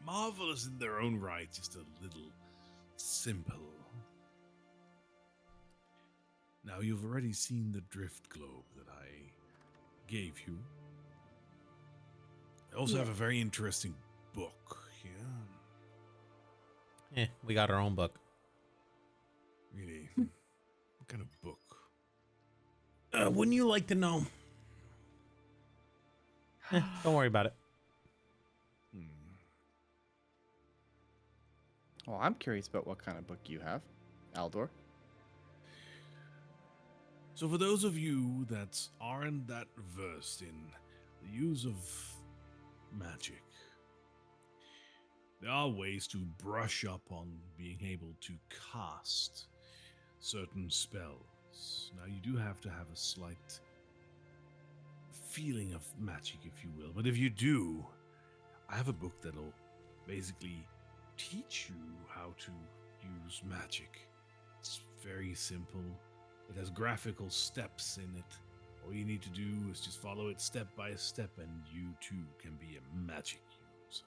marvelous in their own right, just a little simple. Now, you've already seen the drift globe that I gave you. I also have a very interesting book here. We got our own book. Really? What kind of book? Wouldn't you like to know? Don't worry about it. Well, I'm curious about what kind of book you have, Aldor. So for those of you that aren't that versed in the use of magic, there are ways to brush up on being able to cast certain spells. Now, you do have to have a slight feeling of magic, if you will. But if you do, I have a book that'll basically teach you how to use magic. It's very simple. It has graphical steps in it. All you need to do is just follow it step by step, and you too can be a magic user.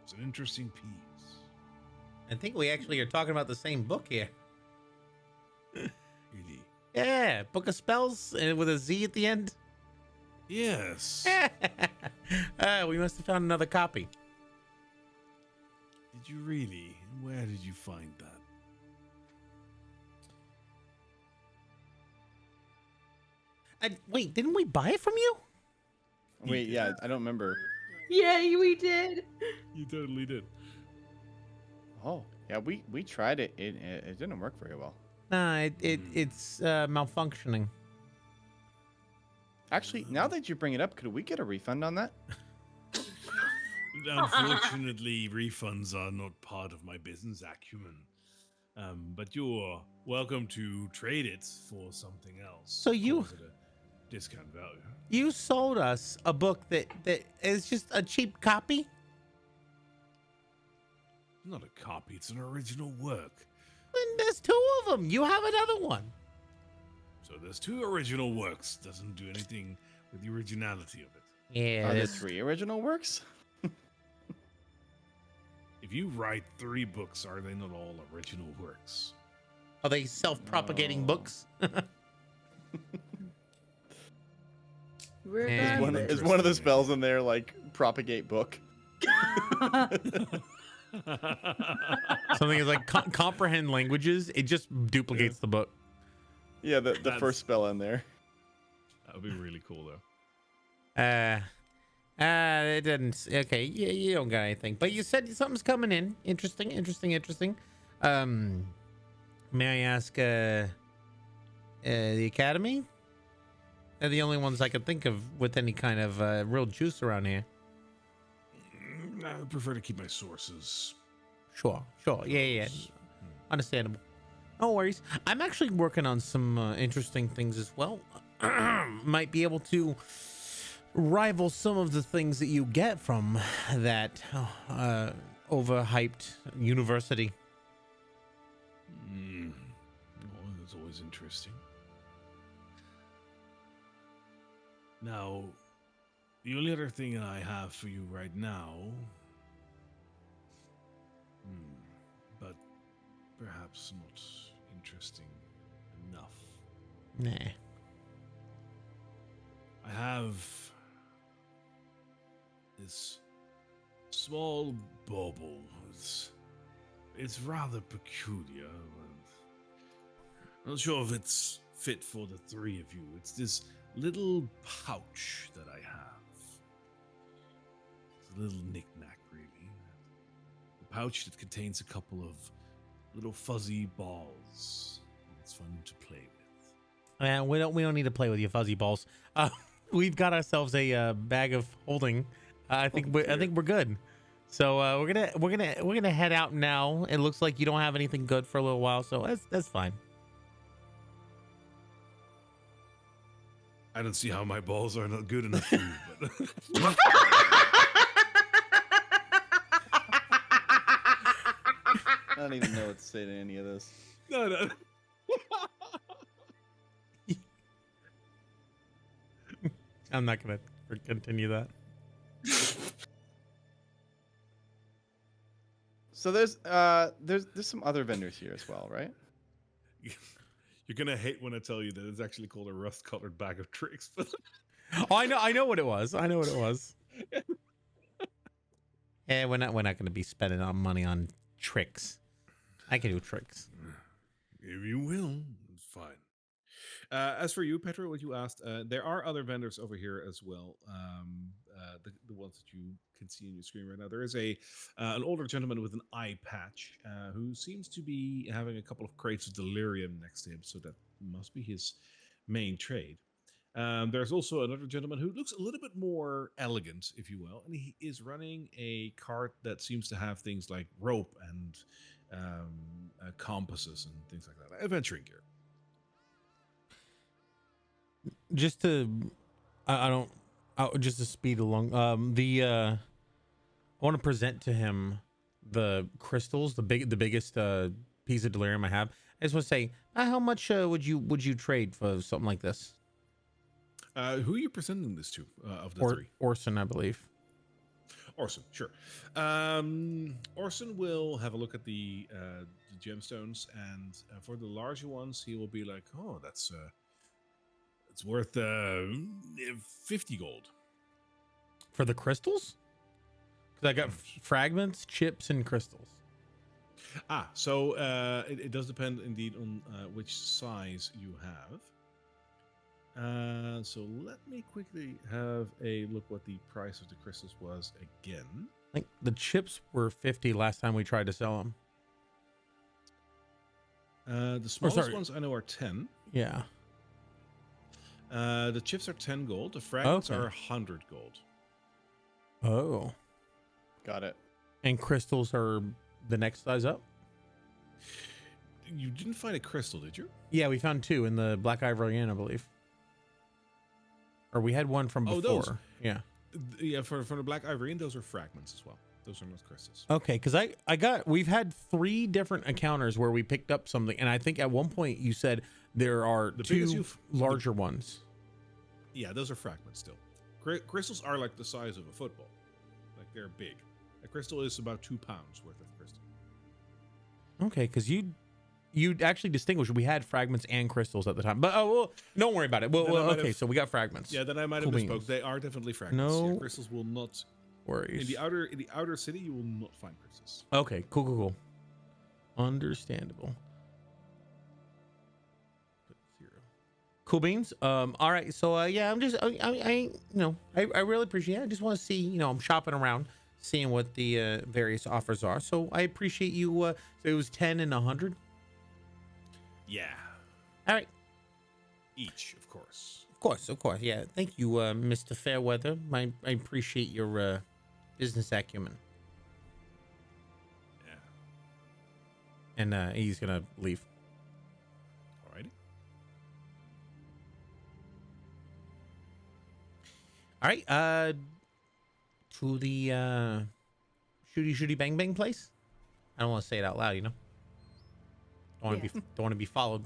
It's an interesting piece. I think we actually are talking about the same book here. Really? Yeah, Book of Spells with a Z at the end. Yes. We must have found another copy. Did you really? Where did you find that? Wait, didn't we buy it from you? Wait, yeah, I don't remember. Yeah, we did. You totally did. Oh, yeah, we tried it. It didn't work very well. Nah, it's malfunctioning. Actually, now that you bring it up, could we get a refund on that? Unfortunately, refunds are not part of my business acumen. But you're welcome to trade it for something else. So you- Of course, at a discount value. You sold us a book that is just a cheap copy? Not a copy, it's an original work. Then there's two of them. You have another one. So there's two original works. Doesn't do anything with the originality of it. Yeah, Are there there's 3 original works? If you write 3 books, are they not all original works? Are they self-propagating No. books? We're And- done. Is one of the spells in there like propagate book? Something is like comprehend languages. It just duplicates the book. Yeah, the That's- first spell in there. That would be really cool, though. It didn't. Okay, you don't got anything. But you said something's coming in. Interesting. May I ask, the Academy? They're the only ones I could think of with any kind of real juice around here. I would prefer to keep my sources. Sure. Yeah. Understandable. No worries. I'm actually working on some interesting things as well. Might be able to rival some of the things that you get from that overhyped university. Oh, that's always interesting. Now, the only other thing that I have for you right now, but perhaps not interesting enough. Nah. I have this small bauble. It's rather peculiar. I'm not sure if it's fit for the 3 of you. It's this little pouch that I have. It's a little knick-knack, really. A pouch that contains a couple of little fuzzy balls. It's fun to play with. We don't need to play with your fuzzy balls. We've got ourselves a bag of holding. I think we're good. So we're gonna head out now. It looks like you don't have anything good for a little while, so that's fine. I don't see how my balls are not good enough for you, but I don't even know what to say to any of this. no. I'm not gonna continue that. So there's some other vendors here as well, right? You're gonna hate when I tell you that it's actually called a rust-colored bag of tricks. Oh, I know what it was. I know what it was. Yeah, we're not going to be spending our money on tricks. I can do tricks. If you will, it's fine. As for you, Petra, what you asked, there are other vendors over here as well. The ones that you can see on your screen right now. There is an older gentleman with an eye patch who seems to be having a couple of crates of delirium next to him, so that must be his main trade. There's also another gentleman who looks a little bit more elegant, if you will, and he is running a cart that seems to have things like rope and compasses and things like that, adventuring gear. Just to, just to speed along. I want to present to him the crystals, the biggest piece of delirium I have. I just want to say, how much would you trade for something like this? Who are you presenting this to of the three? Orson, I believe. Orson, sure. Orson will have a look at the gemstones, and for the larger ones, he will be like, "Oh, that's it's worth 50 gold." For the crystals? Because I got fragments, chips, and crystals. So it does depend indeed on which size you have. So let me quickly have a look what the price of the crystals was again. I think the chips were 50 last time we tried to sell them. The smallest ones I know are 10. Yeah. The chips are 10 gold. The fragments are 100 gold. Oh. Got it. And crystals are the next size up? You didn't find a crystal, did you? Yeah, we found 2 in the Black Ivory Inn, I believe. Or we had one from before. Those. Yeah. Yeah, for the Black Ivory Inn, those are fragments as well. Those are not crystals. Okay, because we've had 3 different encounters where we picked up something, and I think at one point you said there are 2 larger ones. Yeah, those are fragments still. Crystals are like the size of a football. Like, they're big. A crystal is about 2 pounds worth of crystal. Okay, because you actually distinguished. We had fragments and crystals at the time, but well, don't worry about it. Well, okay, so we got fragments. Yeah, then I might have misspoke. They are definitely fragments. No crystals will not worries. In the outer city, you will not find crystals. Okay, cool. Understandable. Cool beans. All right. So yeah, I'm just I really appreciate it. I just want to see, I'm shopping around, seeing what the various offers are. So I appreciate you. So it was 10 and 100. Yeah. All right. Each, of course. Of course. Yeah. Thank you, Mr. Fairweather. I appreciate your business acumen. Yeah. And he's gonna leave. Alrighty. All right. To the shooty bang bang place. I don't want to say it out loud, Don't want to be followed.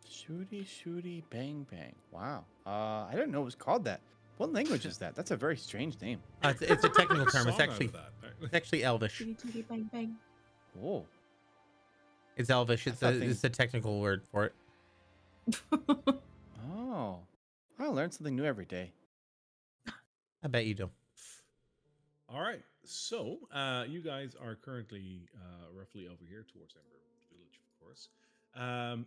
Shooty bang bang. Wow. I didn't know it was called that. What language is that? That's a very strange name. It's a technical term. It's Song actually out of that. it's actually Elvish. Tootie bang bang. Whoa. It's Elvish. It's the technical word for it. Oh. I learn something new every day. I bet you do. All right. So you guys are currently roughly over here towards Ember Village, of course.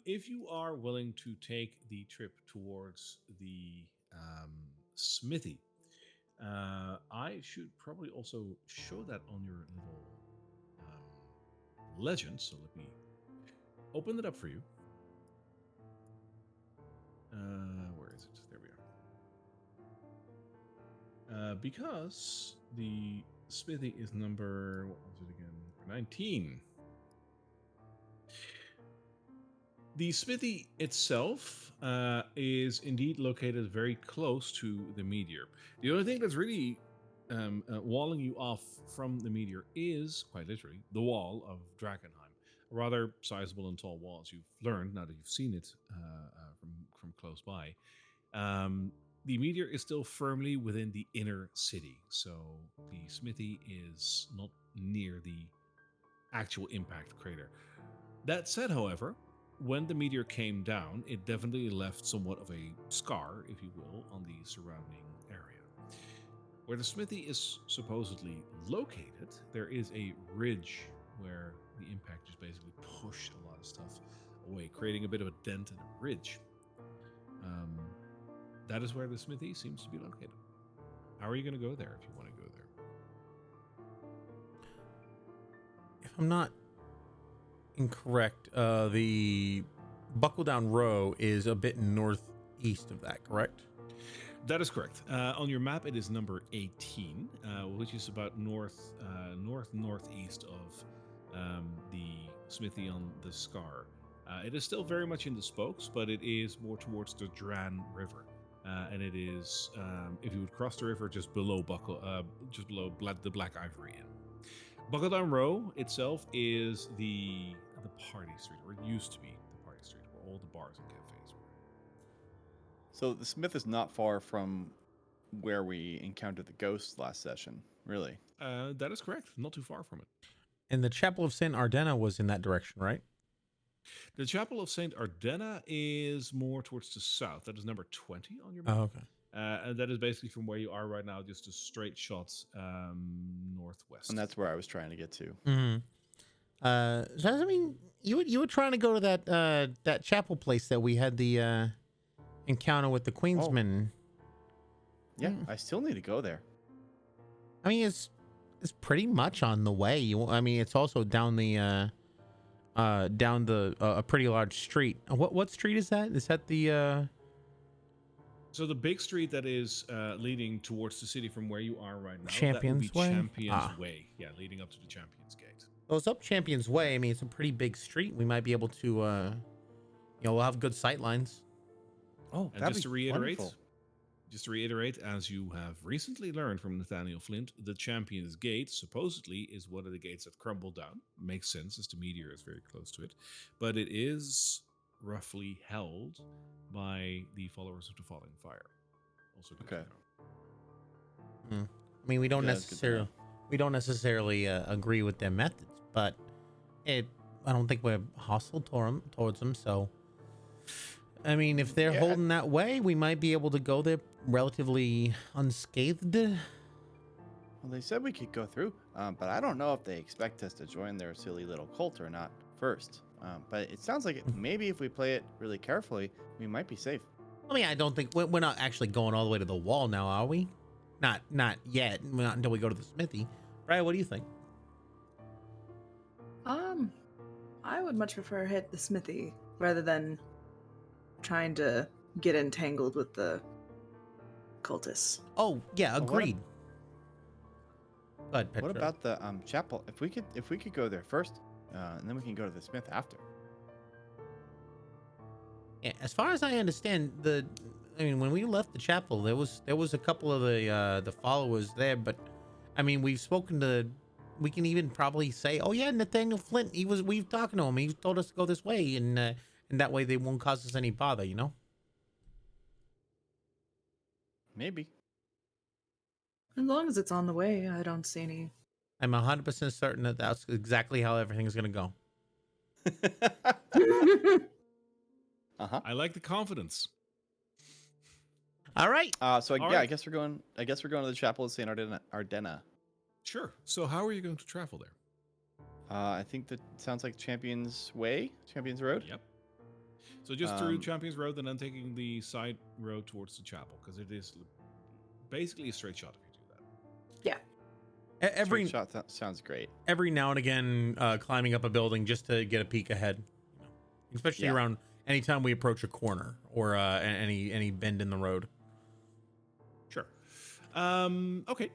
If you are willing to take the trip towards the smithy, I should probably also show that on your little legend. So let me open it up for you. Where is it? There we are. Because the smithy is number, what was it again? 19. The smithy itself is indeed located very close to the meteor. The only thing that's really walling you off from the meteor is, quite literally, the wall of Drakkenheim. A rather sizable and tall wall, as you've learned now that you've seen it from close by. The meteor is still firmly within the inner city, so the smithy is not near the actual impact crater. That said, however, when the meteor came down, it definitely left somewhat of a scar, if you will, on the surrounding area. Where the smithy is supposedly located, there is a ridge where the impact just basically pushed a lot of stuff away, creating a bit of a dent and a ridge. That is where the smithy seems to be located. How are you going to go there if you want to go there? If I'm not incorrect, the Buckle Down Row is a bit northeast of that, correct? That is correct. On your map, it is number 18, which is about northeast of the smithy on the Scar. It is still very much in the spokes, but it is more towards the Dran River. And it is, if you would cross the river, just below the Black Ivory Inn. Buckle Down Row itself is the party street, or it used to be the party street, where all the bars and cafes were. So the smith is not far from where we encountered the ghost last session, really. That is correct. Not too far from it. And the Chapel of Saint Ardenna was in that direction, right? The Chapel of Saint Ardenna is more towards the south. That is number 20 on your map. Oh, okay. And that is basically from where you are right now, just a straight shot northwest. And that's where I was trying to get to. Mm-hmm. So I mean, you were trying to go to that chapel place that we had the encounter with the Queensman. Yeah, I still need to go there. I mean, it's pretty much on the way. I mean, it's also down the a pretty large street. What street is that? Is that the So the big street that is leading towards the city from where you are right now, Champions that would be Way? Champions Way. Yeah, leading up to the Champions Gate. Well, it's up Champions Way. I mean, it's a pretty big street. We might be able to, we'll have good sight lines. Oh, And just to reiterate, as you have recently learned from Nathaniel Flint, the Champions Gate supposedly is one of the gates that crumble down. Makes sense as the meteor is very close to it, but it is roughly held by the followers of the Falling Fire. Also good to Okay. know. I mean, we don't Yeah, that's good to necessarily agree with their methods, but I don't think we're hostile towards them. So, I mean, if they're holding that way, we might be able to go there relatively unscathed. Well, they said we could go through, but I don't know if they expect us to join their silly little cult or not first. But it sounds like maybe if we play it really carefully, we might be safe. I mean, I don't think we're not actually going all the way to the wall now, are we? Not yet. Not until we go to the smithy. Brian, what do you think? I would much prefer hit the smithy rather than trying to get entangled with the cultists. Oh yeah, Well, what agreed. Go ahead, Petra. What about the chapel? If we could go there first, and then we can go to the smith after. Yeah, as far as I understand, when we left the chapel, there was a couple of the followers there, but I mean, we can even probably say, oh yeah, Nathaniel Flint, we've talked to him, he told us to go this way, and that way they won't cause us any bother, you know? Maybe. As long as it's on the way, I don't see any. I'm 100% certain that that's exactly how everything's gonna go. Uh-huh. I like the confidence. All right. So All yeah, right. I guess we're going to the Chapel of Saint Ardenna. Sure. So how are you going to travel there? I think that sounds like Champions Road. Yep. So just through Champions Road and then taking the side road towards the chapel, because it is basically a straight shot if you do that. Every Straight shot sounds great. Every now and again, climbing up a building just to get a peek ahead, especially Yeah. around anytime we approach a corner or any bend in the road. Sure. Okay.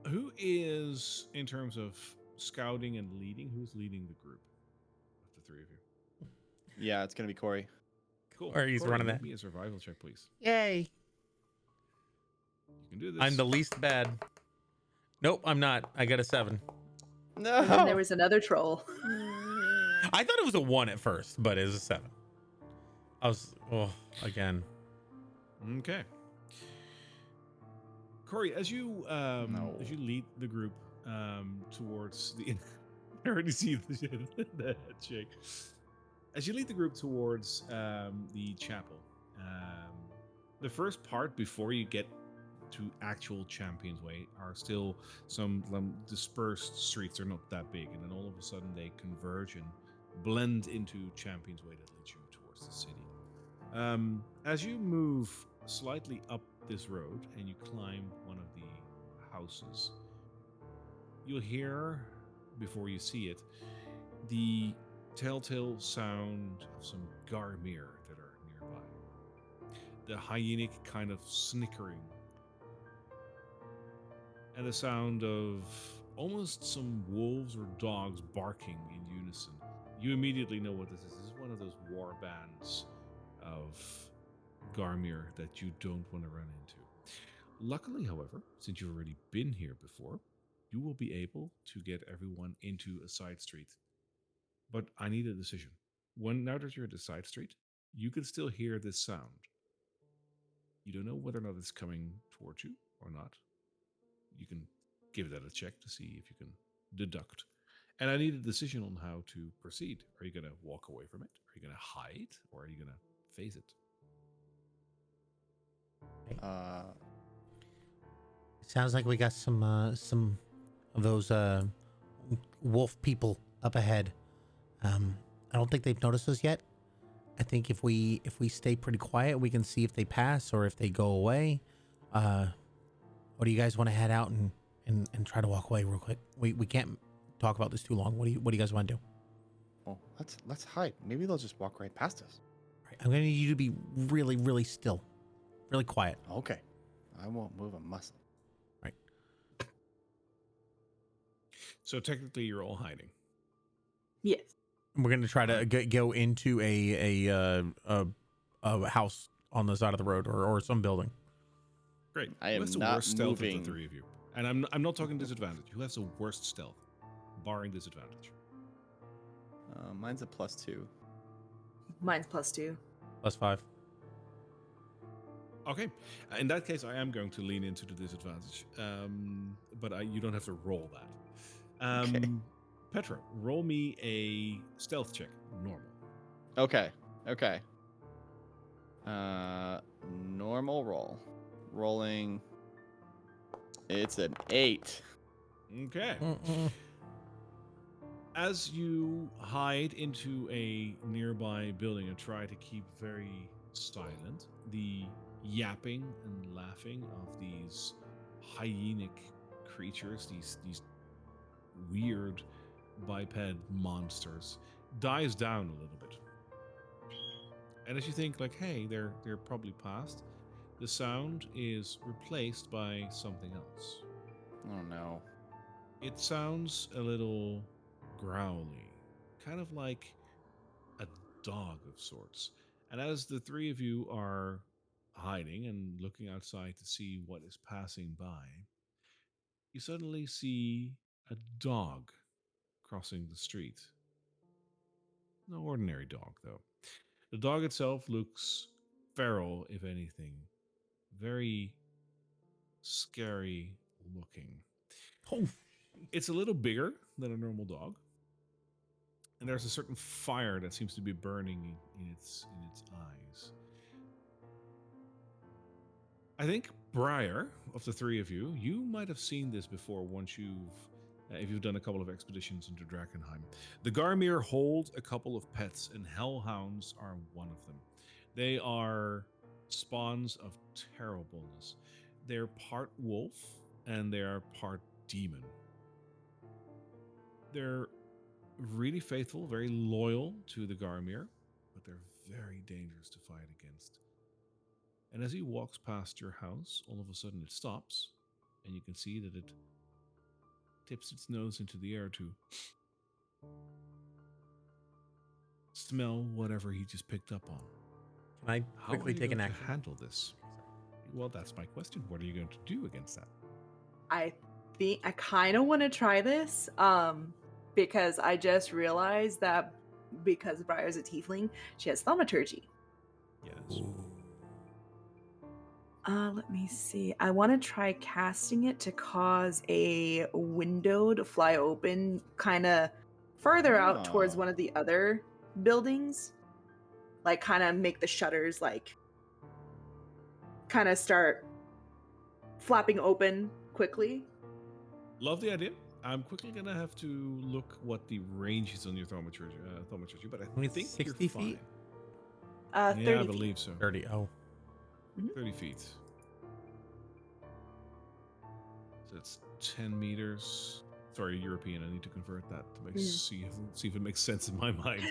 Who is, in terms of scouting and leading, who's leading the group of the three of you? Yeah, it's gonna be Corey. Cool. Or he's running make that. me a survival check, please. Yay. You can do this. I'm the least bad. Nope, I'm not. I got a 7. No. And then there was another troll. I thought it was a 1 at first, but it was a 7. I was again. Okay. Corey, as you lead the group towards the, I already see the head shake. As you lead the group towards the chapel, the first part before you get to actual Champions Way are still some dispersed streets. They're not that big, and then all of a sudden they converge and blend into Champions Way that leads you towards the city. As you move slightly up this road and you climb one of the houses, you'll hear, before you see it, the telltale sound of some Garmir that are nearby. The hyenic kind of snickering. And the sound of almost some wolves or dogs barking in unison. You immediately know what this is. This is one of those war bands of Garmir that you don't want to run into. Luckily, however, since you've already been here before, you will be able to get everyone into a side street. But I need a decision. Now that you're at the side street, you can still hear this sound. You don't know whether or not it's coming towards you or not. You can give that a check to see if you can deduct. And I need a decision on how to proceed. Are you going to walk away from it? Are you going to hide? Or are you going to face it? Sounds like we got some of those wolf people up ahead. I don't think they've noticed us yet. I think if we stay pretty quiet, we can see if they pass or if they go away. Or do you guys want to head out and try to walk away real quick? We can't talk about this too long. What do you guys want to do? Oh, let's hide. Maybe they'll just walk right past us. All right, I'm gonna need you to be really, really still, really quiet. Okay. I won't move a muscle. Right. So technically, you're all hiding. Yes. We're gonna try to go into a house on the side of the road or some building. Great. I Who am has the not worst stealth moving. of the three of you? And I'm not talking disadvantage. Who has the worst stealth, barring disadvantage? Mine's a +2. Mine's +2. +5. Okay. In that case, I am going to lean into the disadvantage. But you don't have to roll that. Okay. Petra, roll me a stealth check. Normal. Okay. Normal roll. Rolling. It's an 8. Okay. As you hide into a nearby building and try to keep very silent, the yapping and laughing of these hyenic creatures, these weird biped monsters, dies down a little bit. And as you think, like, hey, they're probably past, the sound is replaced by something else. Oh no. It sounds a little growly, kind of like a dog of sorts. And as the three of you are hiding and looking outside to see what is passing by, you suddenly see a dog crossing the street. No ordinary dog, though. The dog itself looks feral, if anything. Very scary looking. Oh, It's a little bigger than a normal dog. And there's a certain fire that seems to be burning in its eyes. I think Briar, of the three of you, you might have seen this before once if you've done a couple of expeditions into Drakkenheim. The Garmir hold a couple of pets, and hellhounds are one of them. They are spawns of terribleness. They're part wolf, and they are part demon. They're really faithful, very loyal to the Garmir, but they're very dangerous to fight against. And as he walks past your house, all of a sudden it stops, and you can see that it tips its nose into the air to smell whatever he just picked up on. can I How are quickly you take an going to action? handle this? Well, that's my question. What are you going to do against that? I think I kind of want to try this because I just realized that because Briar's a tiefling, she has thaumaturgy. Yes. Let me see. I want to try casting it to cause a window to fly open kind of further out towards Oh. one of the other buildings, like kind of make the shutters like kind of start flapping open quickly. Love the idea. I'm quickly gonna have to look what the range is on your thaumaturgy, but I Only think 60 you're feet? fine. 30 Yeah, I feet. believe so. 30. Oh. 30 feet. So it's 10 meters. Sorry, European. I need to convert that to make see if it makes sense in my mind.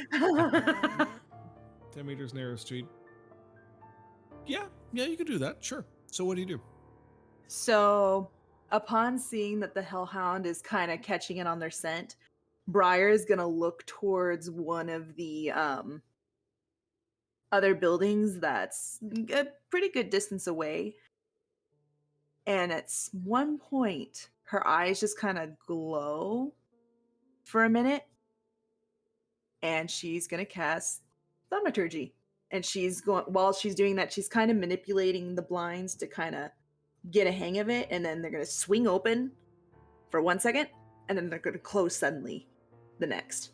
10 meters narrow street. Yeah, you could do that. Sure. So what do you do? So, upon seeing that the Hellhound is kind of catching it on their scent, Briar is going to look towards one of the other buildings that's a pretty good distance away. And at one point, her eyes just kind of glow for a minute. And she's going to cast Thaumaturgy. And while she's doing that, she's kind of manipulating the blinds to kind of get a hang of it. And then they're going to swing open for 1 second. And then they're going to close suddenly the next.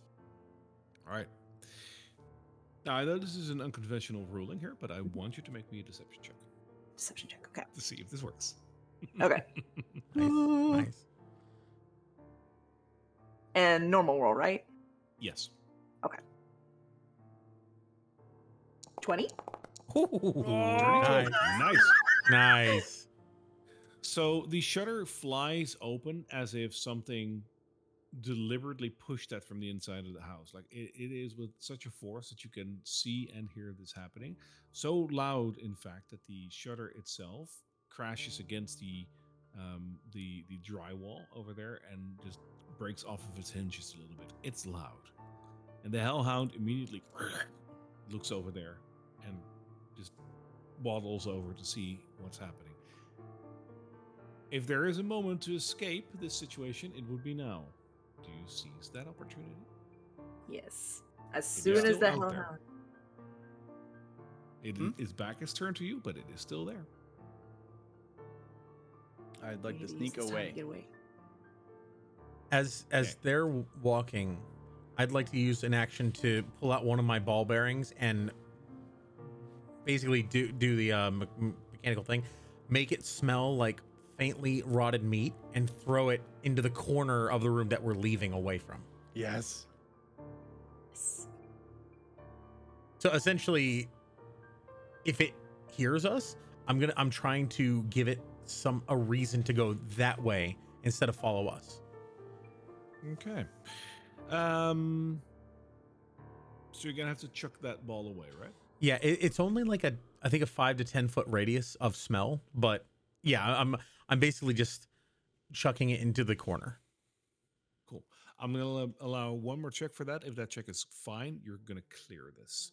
All right. Now, I know this is an unconventional ruling here, but I want you to make me a deception check Deception check. Okay. to see if this works. Okay. Nice. And normal roll, right? Yes. Okay. 20? Ooh, Nice. nice. Nice. So the shutter flies open as if something deliberately pushed that from the inside of the house. Like it is with such a force that you can see and hear this happening. So loud, in fact, that the shutter itself crashes against the drywall over there and just breaks off of its hinges a little bit. It's loud. And the Hellhound immediately looks over there and just waddles over to see what's happening. If there is a moment to escape this situation, it would be now. Do you seize that opportunity? Yes. As It soon is as still the out there. Hellhound. Its back is turned to you, but it is still there. I'd like to Maybe sneak it's time to away. get away. As Okay. they're walking, I'd like to use an action to pull out one of my ball bearings and basically do the mechanical thing, make it smell like faintly rotted meat, and throw it into the corner of the room that we're leaving away from. Yes. So essentially, if it hears us, I'm trying to give it a reason to go that way instead of follow us. Okay. So you're gonna have to chuck that ball away, right? Yeah, it's only like I think a 5 to 10 foot radius of smell, but yeah, I'm basically just chucking it into the corner. Cool. I'm gonna allow one more check for that. If that check is fine, you're gonna clear this.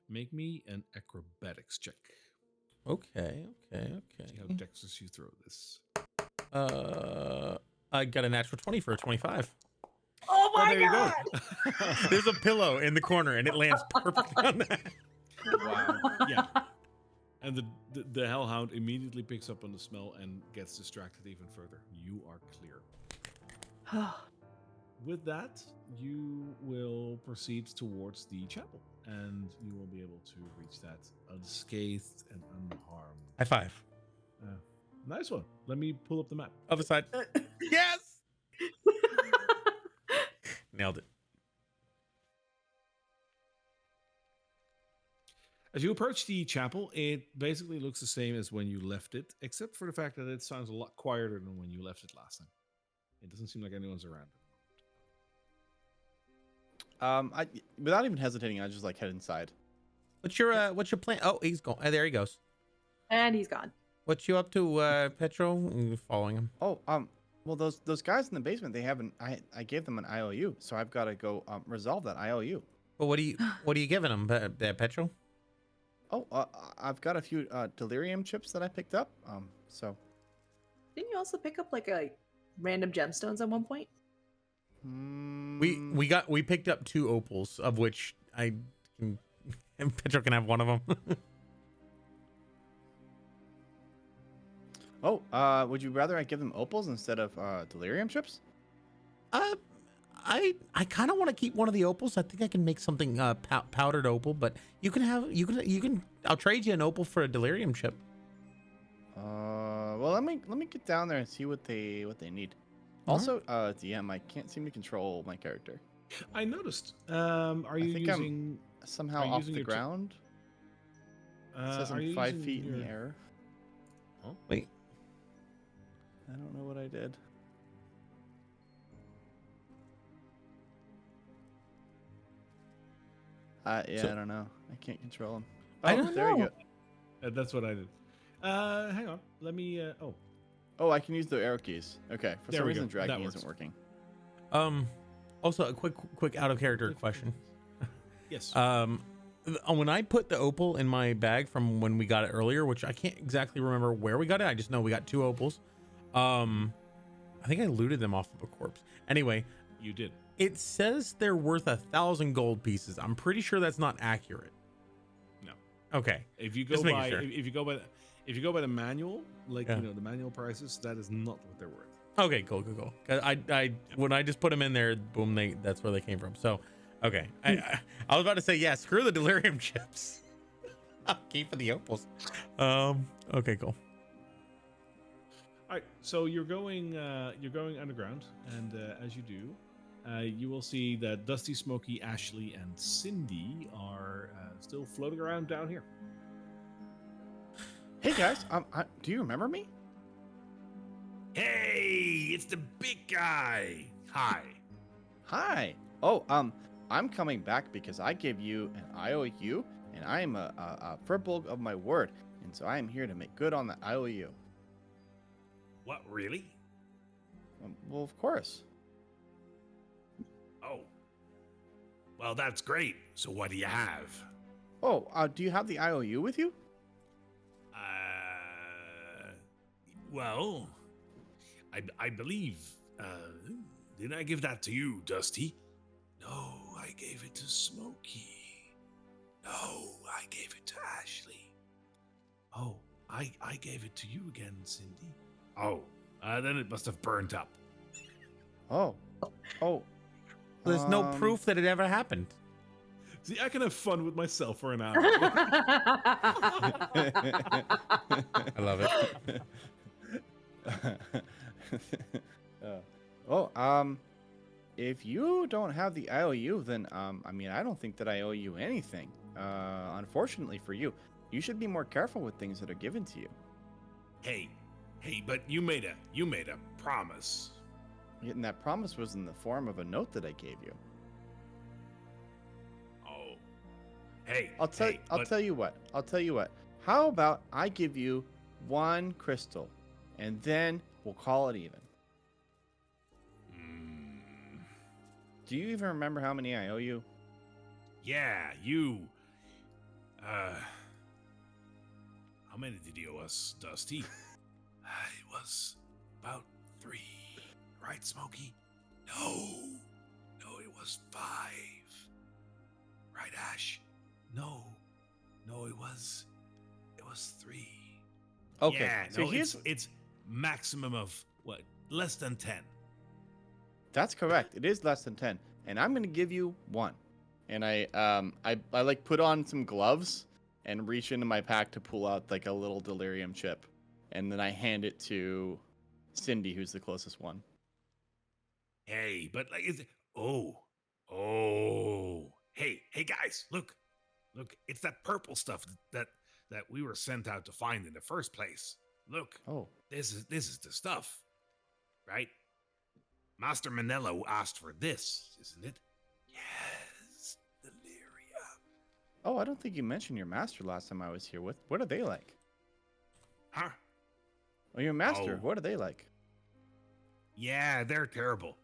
Make me an acrobatics check. Okay. See how dexterous you throw this. I got a natural 20 for a 25. Oh my there god! you go. There's a pillow in the corner and it lands perfectly on that. Wow. Yeah. And the Hellhound immediately picks up on the smell and gets distracted even further. You are clear. With that, you will proceed towards the chapel, and you will be able to reach that unscathed and unharmed. High five. Nice one. Let me pull up the map. Other side. Yes. Nailed it. As you approach the chapel, it basically looks the same as when you left it, except for the fact that it sounds a lot quieter than when you left it last time. It doesn't seem like anyone's around. Without even hesitating, I just like head inside. What's your plan? Oh, he's going. There he goes. And he's gone. What you up to, Petro? You following him? Oh, well, those guys in the basement, they haven't. I gave them an IOU, so I've got to go resolve that IOU. Well, what are you giving him, Petro? Oh, I've got a few delirium chips that I picked up. So. Didn't you also pick up like a random gemstones at one point? We picked up 2 opals, of which Petro can have one of them. Oh, would you rather I give them opals instead of delirium chips? I I kind of want to keep one of the opals. I think I can make something powdered opal, but you can. I'll trade you an opal for a delirium chip. Well, let me get down there and see what they need. Also, DM, I can't seem to control my character. I noticed. Are you think using Somehow Are you off using the your ground. It says are I'm you 5 using feet in your- the air. Wait. I don't know what I did. Yeah, I don't know. I can't control him. Oh, I don't there you know. go. That's what I did. Hang on. Let me. Oh, I can use the arrow keys. Okay. For There some we reason, go. dragging That isn't works. working. Also a quick out of character question. Yes. When I put the opal in my bag from when we got it earlier, which I can't exactly remember where we got it, I just know we got 2 opals. I think I looted them off of a corpse. Anyway, You did. it says they're worth 1,000 gold pieces. I'm pretty sure that's not accurate. No. Okay. If you go Just making by sure. if you go by the manual, like Yeah. the manual prices, that is not what they're worth. Okay, cool. 'Cause I when I just put them in there, boom, that's where they came from. So, okay. I was about to say, yeah, screw the delirium chips. I'm keeping the opals. Okay, cool. All right, so you're going underground, and as you do, you will see that Dusty, Smokey, Ashley, and Cindy are still floating around down here. Hey guys, do you remember me? Hey, it's the big guy. Hi. Hi. Oh, I'm coming back because I gave you an IOU, and I am a firbolg of my word, and so I am here to make good on the IOU. What, really? Well, of course. Oh. Well, that's great. So what do you have? Oh, do you have the IOU with you? Well, I believe, didn't I give that to you, Dusty? No, I gave it to Smokey. No, I gave it to Ashley. Oh, I gave it to you again, Cindy. Oh, then it must have burnt up. Oh. There's no proof that it ever happened. See, I can have fun with myself for an hour. I love it. If you don't have the IOU, then I mean, I don't think that I owe you anything. Unfortunately for you, you should be more careful with things that are given to you. Hey, but you made a promise. And that promise was in the form of a note that I gave you. Oh, hey, I'll tell you what. How about I give you 1 crystal, and then we'll call it even. Do you even remember how many I owe you? Yeah, you. How many did you owe us, Dusty? It was about 3, right, Smokey? No, it was 5. Right, Ash? No, it was 3. Okay, Yeah, so no, here's it's maximum of what? Less than 10. That's correct. It is less than 10, and I'm gonna give you 1. And I like put on some gloves and reach into my pack to pull out like a little delirium chip, and then I hand it to Cindy, who's the closest one. Hey, but like, hey guys, look, it's that purple stuff that we were sent out to find in the first place. Look, Oh, this is the stuff, right? Master Manello asked for this, isn't it? Yes, Delirium. oh, I don't think you mentioned your master last time I was here. What are they like? Huh? Oh, your master. Oh. What are they like? Yeah, they're terrible.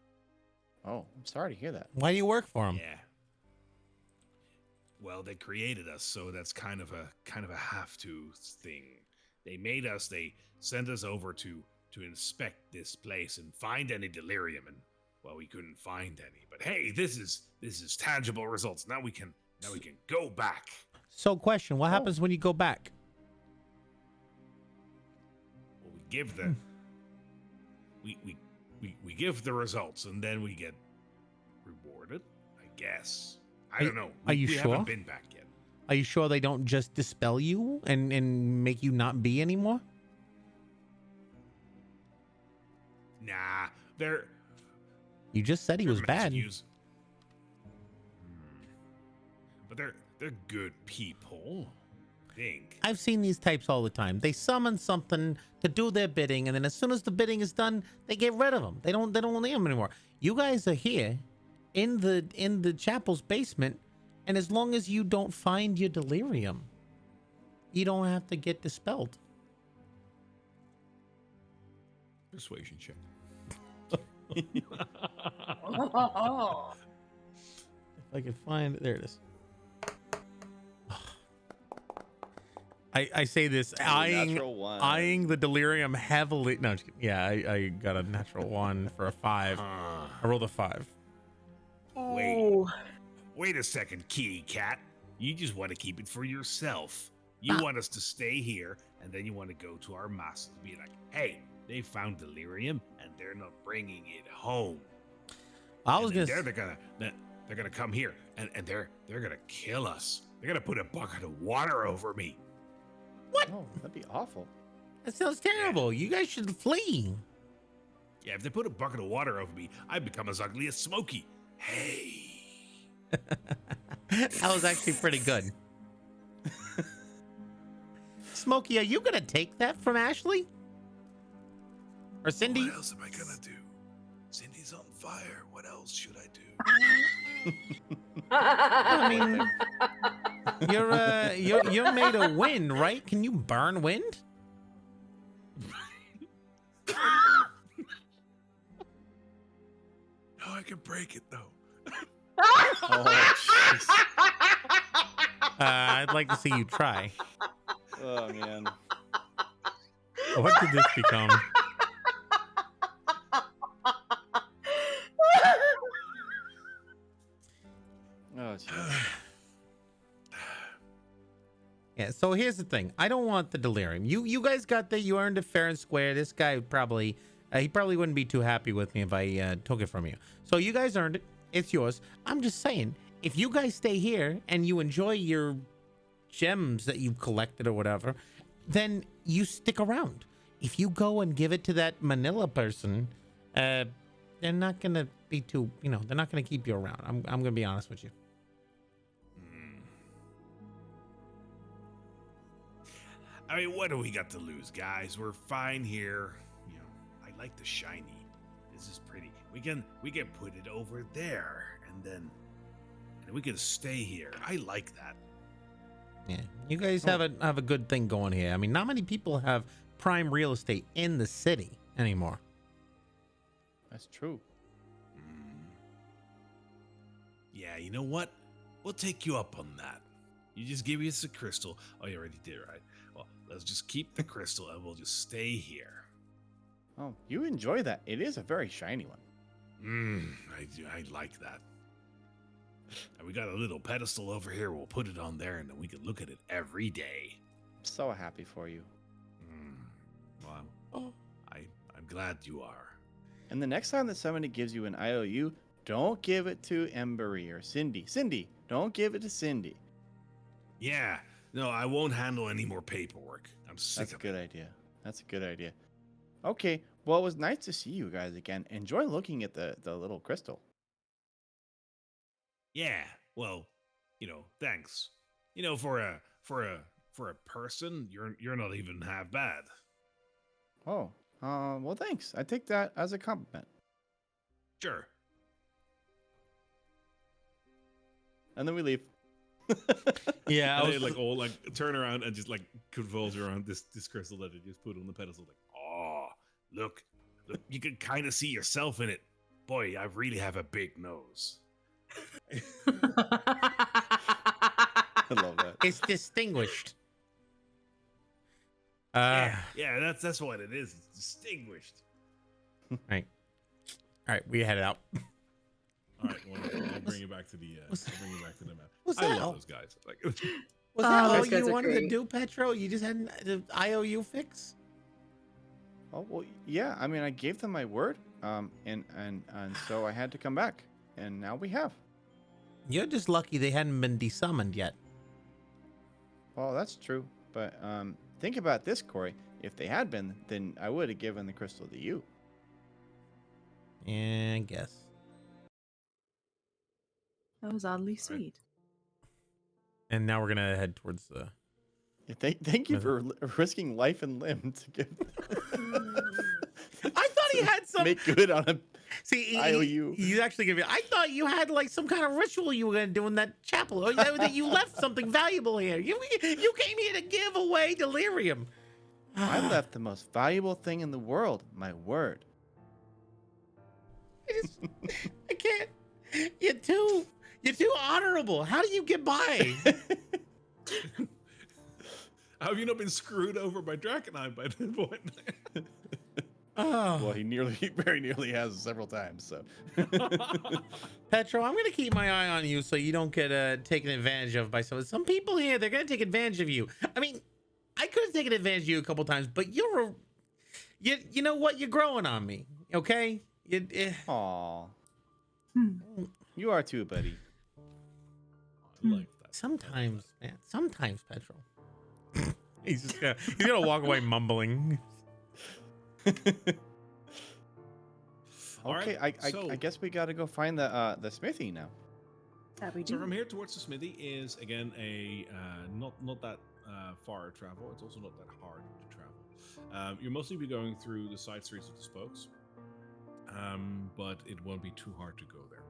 Oh, I'm sorry to hear that. Why do you work for him? Yeah. Well, they created us, so that's kind of a have to thing. They sent us over to inspect this place and find any delirium, and well, we couldn't find any. But hey, this is tangible results. Now we can go back. So, question: what happens when you go back? Well, we give we give the results, and then we get guess. I Are- don't know. are you we sure? haven't been back yet. Are you sure they don't just dispel you and make you not be anymore? Nah, they're You just said he they're was meant to bad. use- But they're good people. I think. I've seen these types all the time. They summon something to do their bidding, and then as soon as the bidding is done, they get rid of them. They don't need them anymore. You guys are here in the chapel's basement, and as long as you don't find your delirium, you don't have to get dispelled. Persuasion check. Oh. If I can find it, there it is. I say this natural one. eyeing the delirium heavily. No, just kidding. Yeah, I got a natural 1 for a 5. I rolled a 5. Wait a second, kitty cat. You just want to keep it for yourself. You want us to stay here, and then you want to go to our masters and be like, hey, they found delirium, and they're not bringing it home. I was And gonna. then they're gonna come here, and they're gonna kill us. They're gonna put a bucket of water over me. Oh, that'd be awful. That sounds terrible. You guys should flee. Yeah, if they put a bucket of water over me, I'd become as ugly as Smokey. Hey. That was actually pretty good. Smokey, are you gonna take that from Ashley? Or Cindy? What else am I gonna do? Cindy's on fire. What else should I do? I mean, you're made of wind, right? Can you burn wind? No, I can break it though. Oh, jeez. I'd like to see you try. Oh, man. What did this become? Oh, jeez. Yeah, so here's the thing. I don't want the delirium. You guys got that. You earned it fair and square. This guy probably, he probably wouldn't be too happy with me if I took it from you. So you guys earned it. It's yours. I'm just saying, if you guys stay here and you enjoy your gems that you've collected or whatever, then you stick around. If you go and give it to that Manila person, they're not going to be too, they're not going to keep you around. I'm going to be honest with you. I mean, what do we got to lose, guys? We're fine here. I like the shiny. This is pretty. We can put it over there, and then we can stay here. I like that. Yeah, you guys have a good thing going here. I mean, not many people have prime real estate in the city anymore. That's true. Yeah, you know what? We'll take you up on that. You just give us a crystal. Oh, you already did, right? Well, let's just keep the crystal, and we'll just stay here. Oh, you enjoy that. It is a very shiny one. I like that. And we got a little pedestal over here. We'll put it on there, and then we can look at it every day. I'm so happy for you. Well, I'm glad you are. And the next time that somebody gives you an IOU, don't give it to Embery or Cindy. Cindy, don't give it to Cindy. Yeah, no, I won't handle any more paperwork. I'm sick That's a of good idea. That's a good idea. Okay, well, it was nice to see you guys again. Enjoy looking at the little crystal. Yeah, well, thanks. For a person, you're not even half bad. Oh, well, thanks. I take that as a compliment. Sure. And then we leave. Yeah, And they all turn around and just convulse around this crystal that they just put on the pedestal. Oh, look, you can kind of see yourself in it. Boy, I really have a big nose. I love that. it's distinguished. Yeah, that's what it is. It's distinguished. Right. All right, we headed out. All right, well, I'll bring you back to the map. What's I that? love those guys. Was that all those guys you are wanted to great. do, Petro? You just had the IOU fix? Oh, well, yeah. I mean, I gave them my word, and so I had to come back, and now we have. You're just lucky they hadn't been desummoned yet. Well, that's true. But think about this, Corey. If they had been, then I would have given the crystal to you. Yeah, I guess. That was oddly right. sweet. And now we're gonna head towards the. Yeah, thank you for risking life and limb to give. I thought he had some. Make good on a See, IOU. you actually give me. I thought you had like some kind of ritual you were gonna do in that chapel, or that you left something valuable here. You came here to give away delirium. I left the most valuable thing in the world. My word. I can't. You're too honorable. How do you get by? Have you not been screwed over by Drakkenheim by that point? Oh. Well, he very nearly has several times. So, Petro, I'm gonna keep my eye on you so you don't get taken advantage of by some people here. They're gonna take advantage of you. I mean, I could have taken advantage of you a couple times, but you know what? You're growing on me. Okay. aw, Hmm. you are too, buddy. I like that. Sometimes, man. Sometimes, Petro. He's gonna walk away mumbling. All Okay, right, I so- guess we got to go find the smithy now. That we So do. from here towards the smithy is again a not that far travel. It's also not that hard to travel. You'll mostly be going through the side streets of the spokes, but it won't be too hard to go there.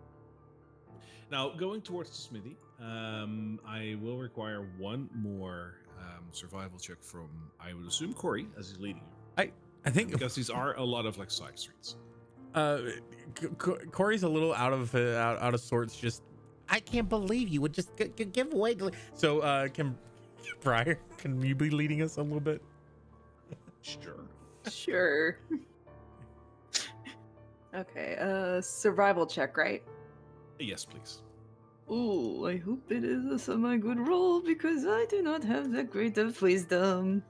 Now, going towards the smithy, I will require one more survival check from, I would assume, Corey, as he's leading you, I think because these are a lot of like side streets. Corey's a little out of sorts. Just I can't believe you would just give away. so. Can Briar, can you be leading us a little bit? Sure. Sure. Okay, survival check, right? Yes, please. Ooh, I hope it is a semi-good roll because I do not have that great of wisdom.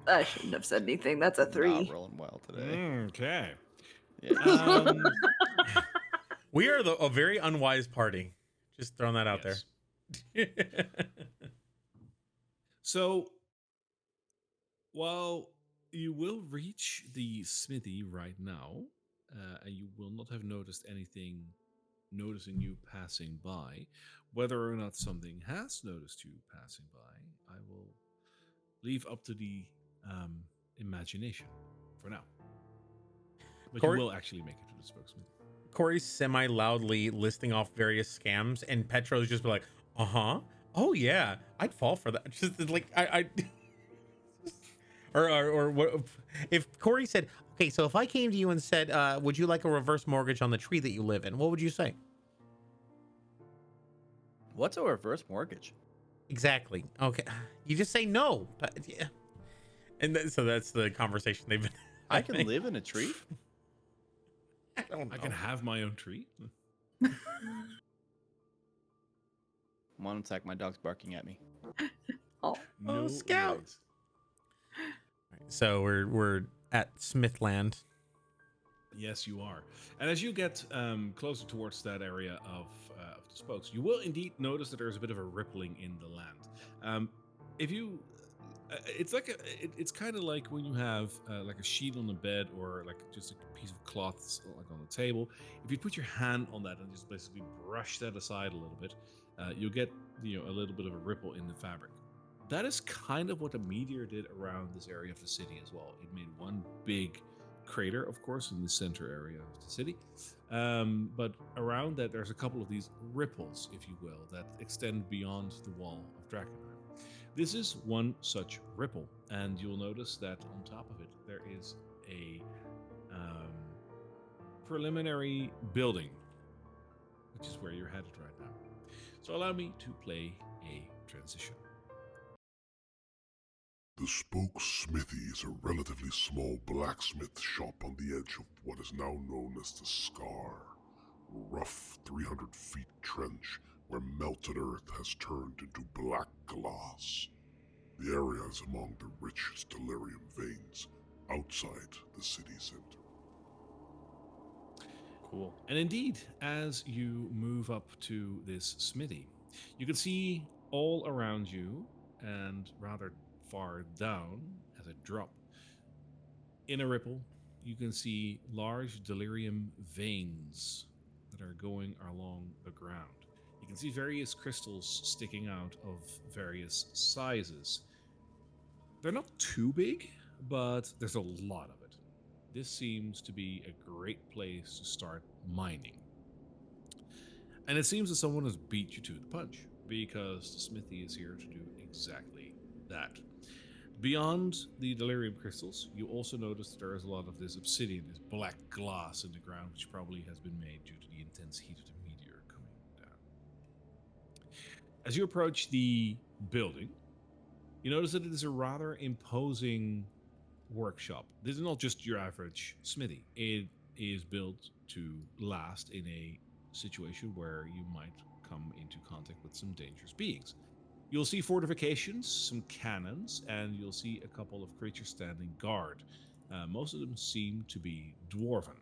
I shouldn't have said anything. That's a 3. Not rolling well today. Okay. Yeah. We are a very unwise party. Just throwing that out Yes. there. So, while you will reach the smithy right now, and you will not have noticed anything noticing you passing by, whether or not something has noticed you passing by, I will leave up to the imagination for now. But Corey- you will actually make it to the spokesman. Corey's semi-loudly listing off various scams, and Petro's just be like, oh yeah, I'd fall for that. Just like I or what if Corey said, okay, so if I came to you and said, would you like a reverse mortgage on the tree that you live in, what would you say? What's a reverse mortgage? Exactly. Okay, you just say no. But, yeah. And so that's the conversation they've been I can live in a tree? I don't know. I can have my own tree. One sec, my dog's barking at me. Oh, No Scout. worries. So we're at Smithland. Yes, you are. And as you get closer towards that area of the spokes, you will indeed notice that there's a bit of a rippling in the land. If you, it's kind of like when you have like a sheet on the bed or like just a piece of cloth like on the table. If you put your hand on that and just basically brush that aside a little bit, you'll get a little bit of a ripple in the fabric. That is kind of what the meteor did around this area of the city as well. It made one big crater, of course, in the center area of the city. But around that, there's a couple of these ripples, if you will, that extend beyond the wall of Drakkenheim. This is one such ripple, and you'll notice that on top of it, there is a preliminary building, which is where you're headed right now. So allow me to play a transition. The Spoke Smithy is a relatively small blacksmith shop on the edge of what is now known as the Scar, a rough 300 feet trench where melted earth has turned into black glass. The area is among the richest Delirium veins outside the city center. Cool. And indeed, as you move up to this smithy, you can see all around you and rather far down as a drop in a ripple, you can see large delirium veins that are going along the ground. You can see various crystals sticking out of various sizes. They're not too big, but there's a lot of it. This seems to be a great place to start mining. And it seems that someone has beat you to the punch, because the smithy is here to do exactly that. Beyond the delirium crystals, you also notice that there is a lot of this obsidian, this black glass in the ground, which probably has been made due to the intense heat of the meteor coming down. As you approach the building, you notice that it is a rather imposing workshop. This is not just your average smithy. It is built to last in a situation where you might come into contact with some dangerous beings. You'll see fortifications, some cannons, and you'll see a couple of creatures standing guard. Most of them seem to be Dwarven.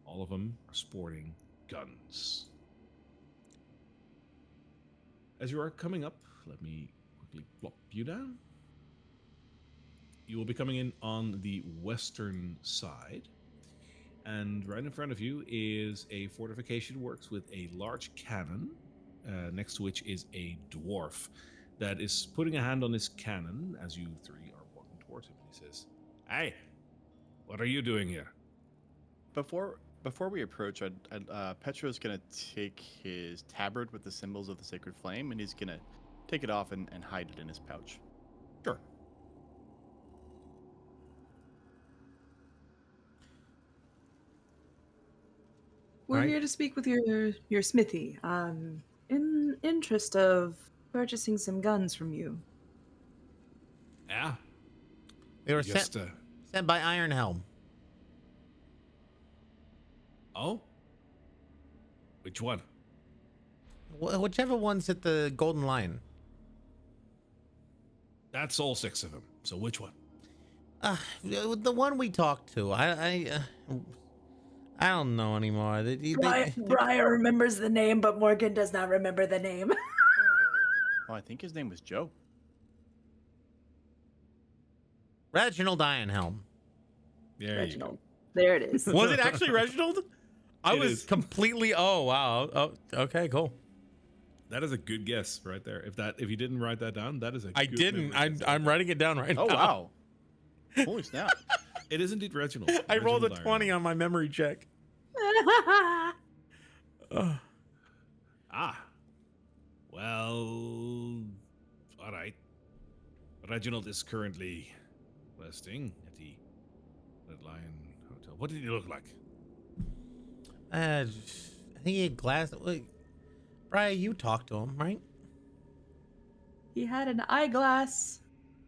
All of them are sporting guns. As you are coming up, let me quickly plop you down. You will be coming in on the western side. And right in front of you is a fortification works with a large cannon, next to which is a dwarf that is putting a hand on his cannon as you three are walking towards him. He says, "Hey, what are you doing here?" Before we approach, Petro's gonna take his tabard with the symbols of the sacred flame, and he's gonna take it off and hide it in his pouch. Sure. We're Right. here to speak with your smithy. In interest of purchasing some guns from you. Yeah. They were Just, sent by Iron Helm. oh? Which one? Whichever one's at the Golden Lion. That's all 6 of them. So which one? The one we talked to. I don't know anymore. Brian remembers the name, but Morgan does not remember the name. Oh, I think his name was Joe. Reginald Ironhelm. There Reginald. There it is. Was it actually Reginald? I It was is. completely. Oh wow. Oh, okay, cool. That is a good guess right there. If you didn't write that down, that is a I good didn't. memory. I'm writing it down right Oh now. wow! Holy snap! It is indeed Reginald. I rolled a Reginald 20 Iron. on my memory check. Ugh. Ah. Well, all right. Reginald is currently resting at the Red Lion Hotel. What did he look like? I think he had glass. Wait, Brian, you talked to him, right? He had an eyeglass,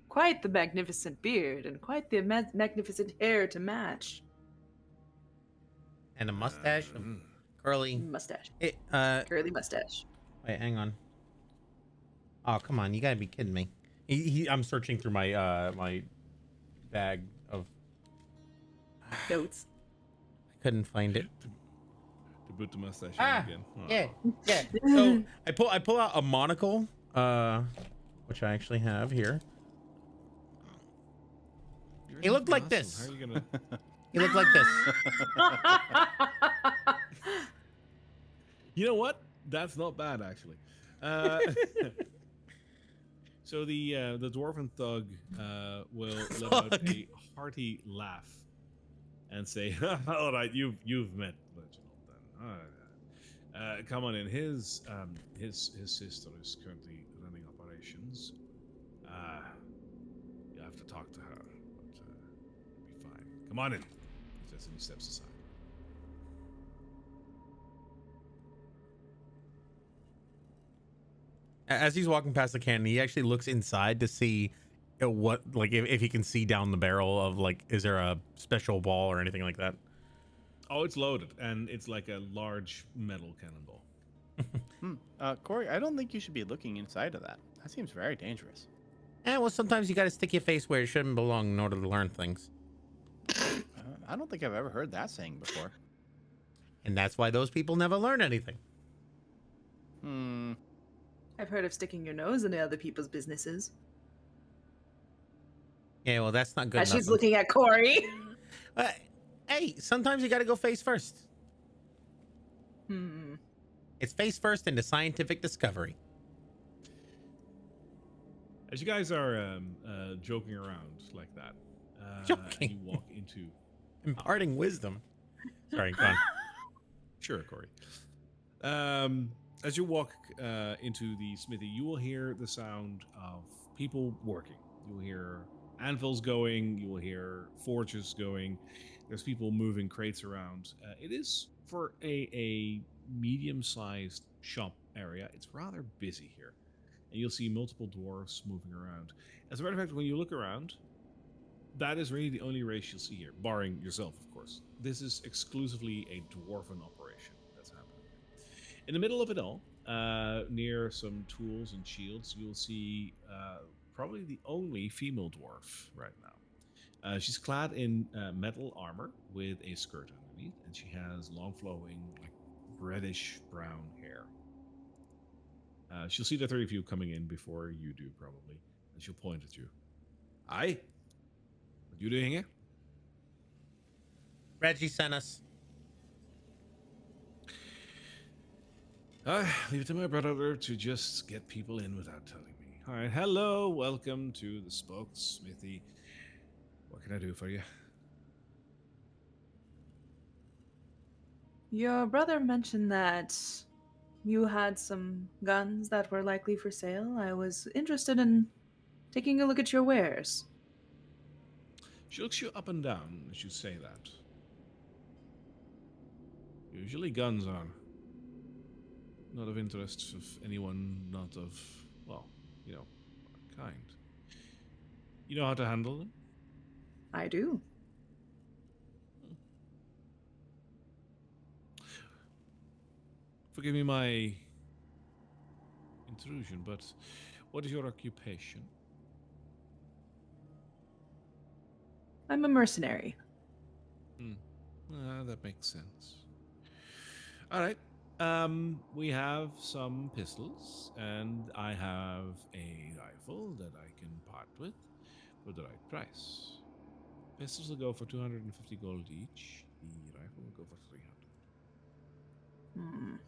quite the magnificent beard, and quite the magnificent hair to match. And a mustache, curly. Mustache. Curly mustache. Wait, hang on. Oh, come on! You gotta be kidding me. I'm searching through my my bag of. Notes. I couldn't find it. To put the mustache Ah, on again. Oh. Yeah. So I pull out a monocle, which I actually have here. You're He looked like awesome. this. How are you gonna? He looked like this. You know what? That's not bad, actually. So the dwarven thug will let out a hearty laugh and say, "All right, you've met Reginald then. All right. Come on in. His sister is currently running operations. You have to talk to her, but it'll be fine. Come on in." He says, and he steps aside. As he's walking past the cannon, he actually looks inside to see what, like, if he can see down the barrel of, like, is there a special ball or anything like that? Oh, it's loaded, and it's like a large metal cannonball. Corey, I don't think you should be looking inside of that. That seems very dangerous. Well, sometimes you gotta stick your face where it shouldn't belong in order to learn things. I don't think I've ever heard that saying before. And that's why those people never learn anything. I've heard of sticking your nose into other people's businesses. Yeah, well, that's not good As enough. she's looking at Corey. Hey, sometimes you got to go face first. It's face first into scientific discovery. As you guys are joking around like that, Joking. you walk into. Imparting wisdom. Sorry, go on. Sure, Corey. As you walk into the smithy, you will hear the sound of people working. You will hear anvils going. You will hear forges going. There's people moving crates around. It is, for a medium-sized shop area, it's rather busy here. And you'll see multiple dwarves moving around. As a matter of fact, when you look around, that is really the only race you'll see here, barring yourself, of course. This is exclusively a dwarven operation that's happening. In the middle of it all, near some tools and shields, you'll see probably the only female dwarf right now. She's clad in metal armor with a skirt underneath, and she has long flowing, like reddish brown hair. She'll see the three of you coming in before you do, probably, and she'll point at you. Aye? What you doing here? Reggie sent us. Leave it to my brother to just get people in without telling me. All right, hello, welcome to the Spoked Smithy. What can I do for you? Your brother mentioned that you had some guns that were likely for sale. I was interested in taking a look at your wares. She looks you up and down as you say that. Usually guns are not of interest of anyone not of, well, our kind. You know how to handle them? I do. Forgive me my intrusion, but what is your occupation? I'm a mercenary. That makes sense. All right. We have some pistols, and I have a rifle that I can part with for the right price. Pistols will go for 250 gold each. The rifle will go for 300.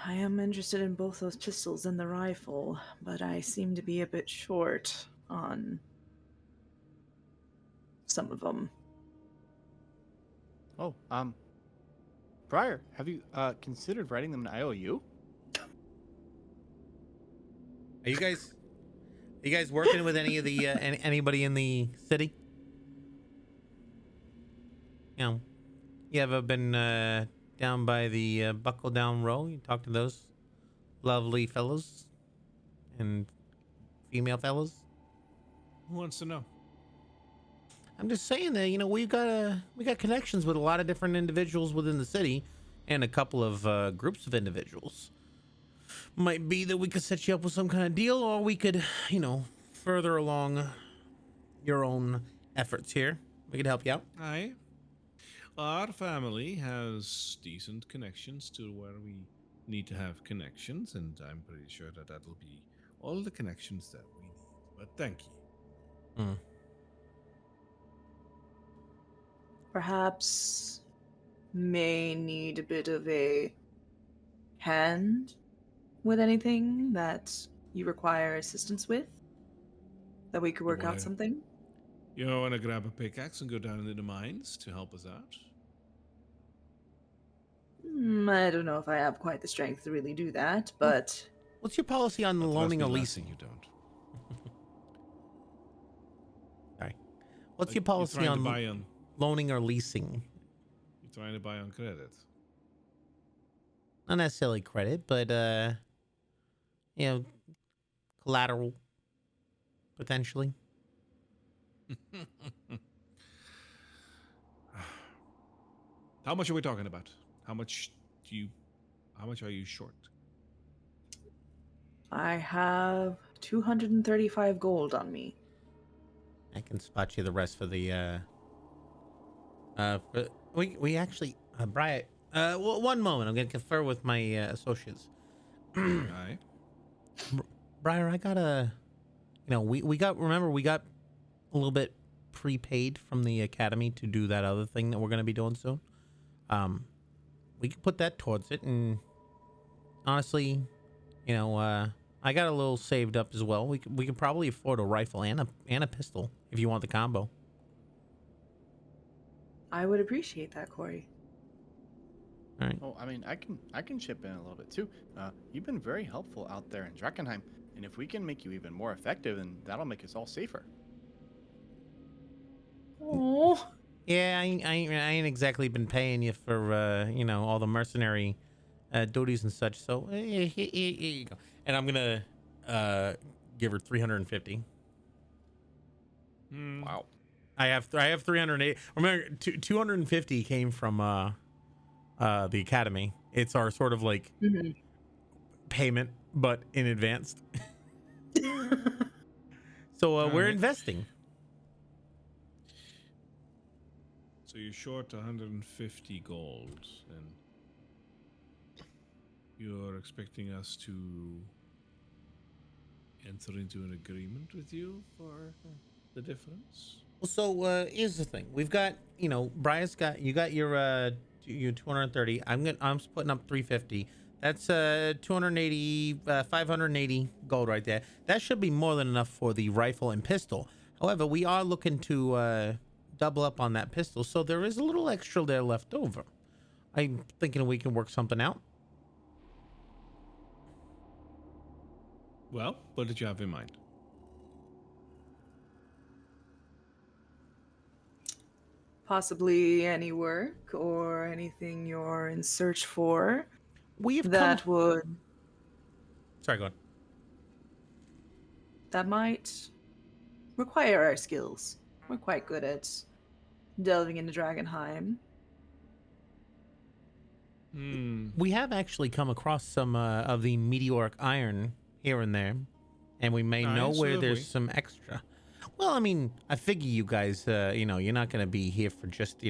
I am interested in both those pistols and the rifle, but I seem to be a bit short on some of them. Oh, Briar, have you considered writing them an IOU? Are you guys working with any of the anybody in the city? You ever been down by the Buckle Down Row? You talk to those lovely fellows and female fellows? Who wants to know? I'm just saying that we got connections with a lot of different individuals within the city, and a couple of groups of individuals. Might be that we could set you up with some kind of deal, or we could, further along your own efforts here. We could help you out. Aye. Our family has decent connections to where we need to have connections, and I'm pretty sure that that'll be all the connections that we need. But thank you. Perhaps may need a bit of a hand with anything that you require assistance with? That we could work out something? You want to grab a pickaxe and go down into the mines to help us out? I don't know if I have quite the strength to really do that, but... What's your policy on loaning or leasing? You don't. Sorry. What's your policy on loaning or leasing? You're trying to buy on credit. Not necessarily credit, but collateral potentially. How much are we talking about? How much are you short? I have 235 gold on me. I can spot you the rest for the We actually, Brian. Well, one moment. I'm gonna confer with my associates. Aye. Briar, I gotta, we got. Remember, we got a little bit prepaid from the academy to do that other thing that we're gonna be doing soon. We could put that towards it, and honestly, I got a little saved up as well. We could probably afford a rifle and a pistol if you want the combo. I would appreciate that, Corey. All right. Oh, I mean, I can chip in a little bit too. You've been very helpful out there in Drakkenheim, and if we can make you even more effective, then that'll make us all safer. Oh, Yeah, I ain't exactly been paying you for all the mercenary duties and such. So here you go. And I'm gonna give her 350. Wow. I have 308. Remember, 250 came from the academy. It's our sort of like payment, but in advance. So we're right. investing. So you're short 150 gold, and you're expecting us to enter into an agreement with you for the difference? So here's the thing. We've got, Brian's got your 230. I'm putting up 350. That's 280 580 gold right there. That should be more than enough for the rifle and pistol. However, we are looking to double up on that pistol, so there is a little extra there left over. I'm thinking we can work something out. Well, what did you have in mind? possibly any work or anything you're in search for We've that come. would Sorry, go on. that might require our skills. We're quite good at delving into Drakkenheim. We have actually come across some of the meteoric iron here and there, and we may know so where have there's we. some extra. Well, I mean, I figure you guys, you're not going to be here for just,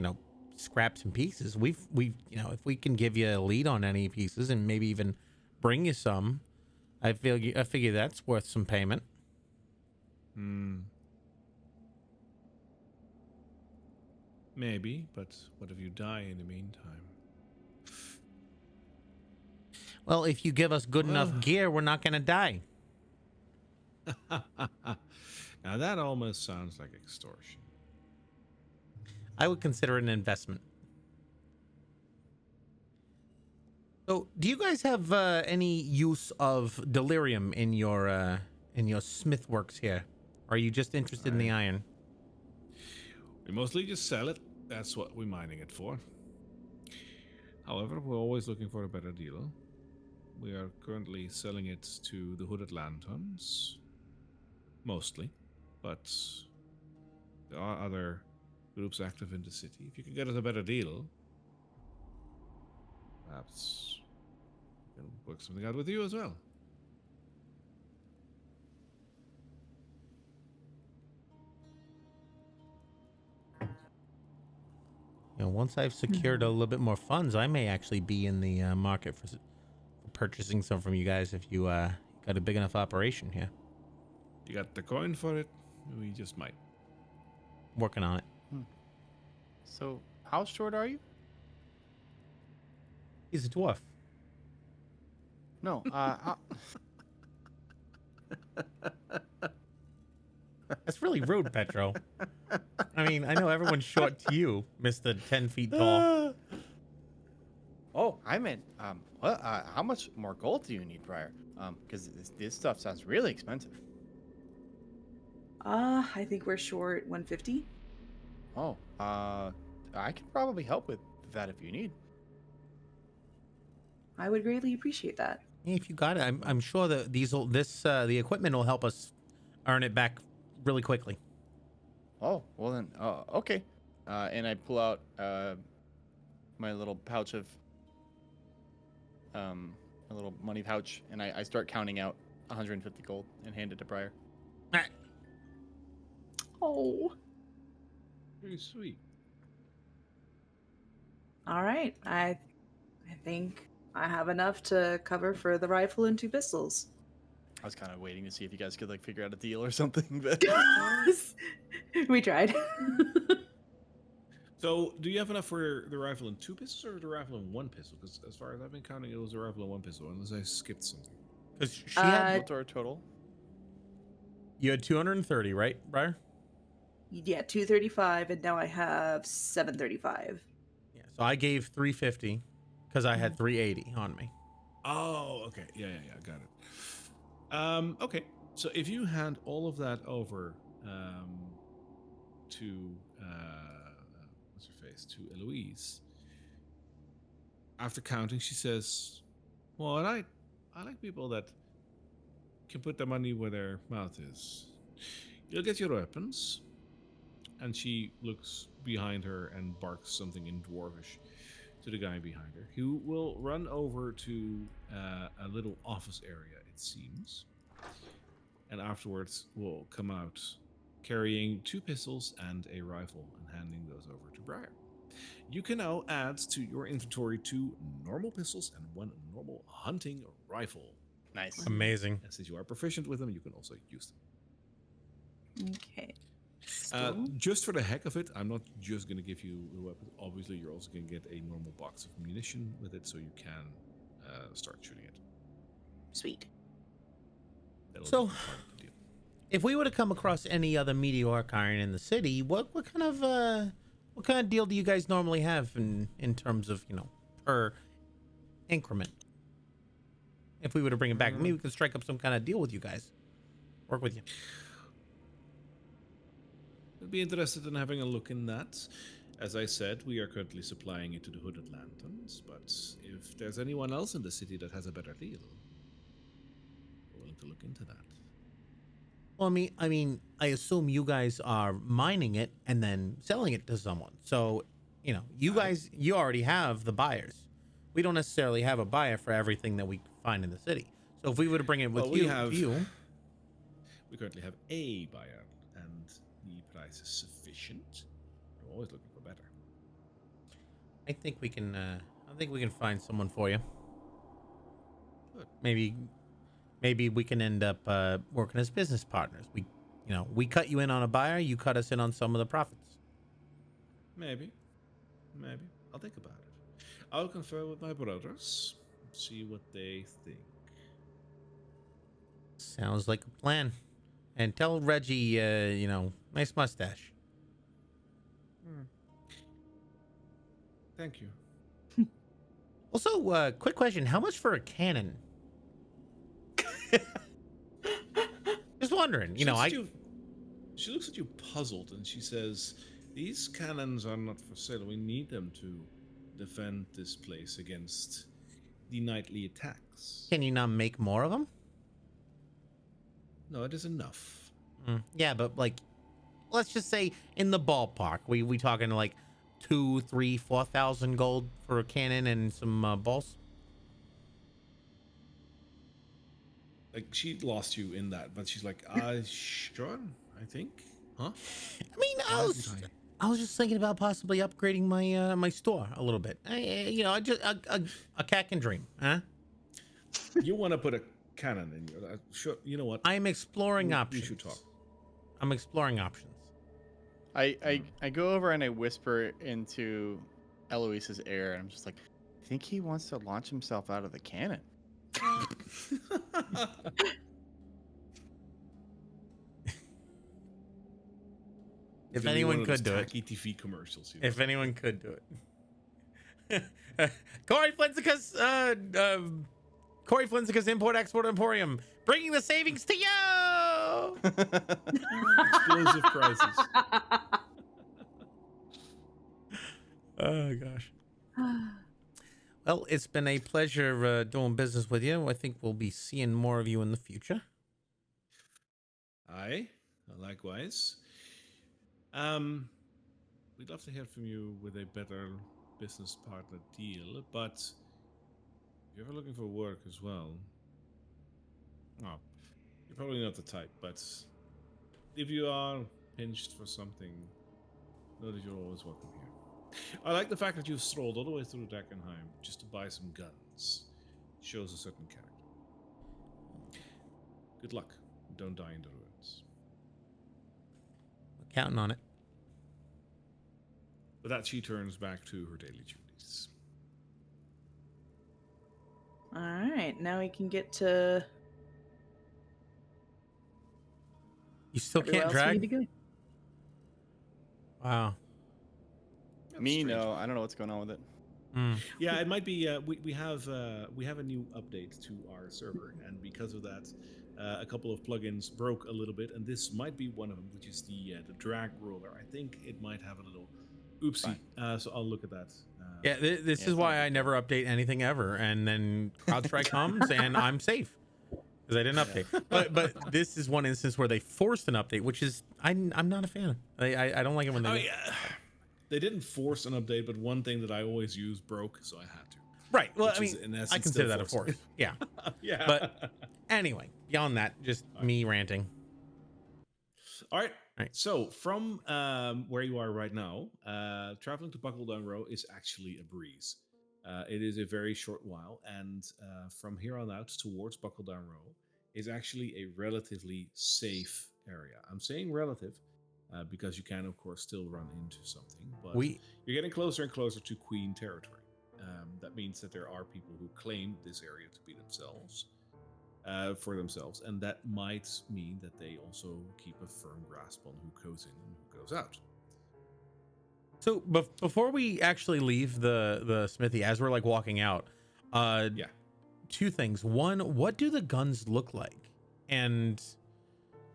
scraps and pieces. We've, if we can give you a lead on any pieces and maybe even bring you some, I figure that's worth some payment. Maybe, but what if you die in the meantime? Well, if you give us good enough gear, we're not going to die. Now that almost sounds like extortion. I would consider it an investment. So, do you guys have any use of Delirium in your smith works here? Or are you just interested in the iron? We mostly just sell it. That's what we're mining it for. However, we're always looking for a better deal. We are currently selling it to the Hooded Lanterns, mostly, but there are other groups active in the city. If you can get us a better deal, perhaps we can work something out with you as well. Once I've secured a little bit more funds, I may actually be in the market for purchasing some from you guys if you got a big enough operation here. You got the coin for it? We just might. Working on it. So, how short are you? He's a dwarf. No, That's really rude, Petro. I mean, I know everyone's short to you, Mr. 10 feet tall. Oh, I meant, how much more gold do you need, Briar? Because this stuff sounds really expensive. I think we're short 150. Oh, I can probably help with that if you need. I would greatly appreciate that. If you got it, I'm sure that the equipment will help us earn it back really quickly. Oh, well then, okay. And I pull out my little pouch of, a little money pouch, and I start counting out 150 gold and hand it to Briar. Oh, Very sweet. All right. I think I have enough to cover for the rifle and 2 pistols. I was kind of waiting to see if you guys could like figure out a deal or something, but We tried. So, do you have enough for the rifle and 2 pistols, or the rifle and 1 pistol? Because as far as I've been counting, it was a rifle and 1 pistol, unless I skipped something. Because she had, what's our total? you had 230, right, Briar? Yeah, 235, and now I have 735. Yeah. So I gave 350 because I had 380 on me. Oh, okay. Yeah, got it. Okay. So if you hand all of that over to what's her face? To Eloise. After counting, she says, "Well, I like people that can put their money where their mouth is. You'll get your weapons." And she looks behind her and barks something in Dwarvish to the guy behind her, who will run over to a little office area, it seems, and afterwards will come out carrying 2 pistols and a rifle and handing those over to Briar. You can now add to your inventory 2 normal pistols and 1 normal hunting rifle. Nice. Amazing. And since you are proficient with them, you can also use them. Okay. Just for the heck of it, I'm not just going to give you the weapon. Obviously, you're also going to get a normal box of munition with it, so you can start shooting it. Sweet. That'll So- just be part of the deal. If we were to come across any other meteoric iron in the city, what kind of deal do you guys normally have in terms of, you know, per increment? If we were to bring it back, maybe we could strike up some kind of deal with you guys. Work with you. I'd be interested in having a look in that. As I said, we are currently supplying it to the Hooded Lanterns, but if there's anyone else in the city that has a better deal, we're willing to look into that. Well, I assume you guys are mining it and then selling it to someone. So, you know, you already have the buyers. We don't necessarily have a buyer for everything that we find in the city. So if we were to bring it with Well, we currently have a buyer, and the price is sufficient. We're always looking for better. I think we can. I think we can find someone for you. Good. Maybe we can end up working as business partners. We cut you in on a buyer, you cut us in on some of the profits. Maybe. I'll think about it. I'll confer with my brothers, see what they think. Sounds like a plan. And tell Reggie, nice mustache. Thank you. Also, quick question: how much for a cannon? Just wondering. She looks at you puzzled, and she says, "These cannons are not for sale. We need them to defend this place against the nightly attacks." Can you not make more of them? No, it is enough. Yeah, but let's just say in the ballpark, we talking like 2, 3, 4,000 gold for a cannon and some balls. Like, she lost you in that, but she's like, sure, I think. Huh? I mean, I was just thinking about possibly upgrading my my store a little bit. A cat can dream, huh? You want to put a cannon in your... sure, you know what? I'm exploring options. We should talk. I'm exploring options. I go over and I whisper into Eloise's ear, and I'm just like, I think he wants to launch himself out of the cannon. If anyone could do it. TV commercials. If anyone could do it. Corey Flinsica's Import Export Emporium, bringing the savings to you. Explosive prices. Oh gosh. Well, it's been a pleasure doing business with you. I think we'll be seeing more of you in the future. Aye, likewise. We'd love to hear from you with a better business partner deal, but if you're ever looking for work as well, you're probably not the type, but if you are pinched for something, know that you're always welcome here. I like the fact that you've strolled all the way through Drakkenheim just to buy some guns. Shows a certain character. Good luck. Don't die in the ruins. We're counting on it. But that she turns back to her daily duties. All right, now we can get to You still everywhere can't else we need drag? to go. Wow. That's Me, strange. no. I don't know what's going on with it. Mm. Yeah, it might be. We have a new update to our server, and because of that, a couple of plugins broke a little bit, and this might be one of them, which is the drag roller. I think it might have a little oopsie. So I'll look at that. Yeah, this Yeah, is why I never update anything ever, and then CrowdStrike comes and I'm safe because I didn't update. But this is one instance where they forced an update, which is I'm not a fan. I don't like it when they. Oh yeah. They didn't force an update, but one thing that I always use broke, so I had to. Right. Well, Which I is, mean, in essence, I consider still that a forcing. force. Yeah. Yeah. But anyway, beyond that, just me ranting. All right. Right. So from where you are right now, traveling to Buckledown Row is actually a breeze. It is a very short while, and from here on out towards Buckledown Row is actually a relatively safe area. I'm saying relative because you can, of course, still run into something, but you're getting closer and closer to Queen territory. That means that there are people who claim this area to be themselves. For themselves, and that might mean that they also keep a firm grasp on who goes in and who goes out. So before we actually leave the smithy, as we're like walking out, two things. One, what do the guns look like, and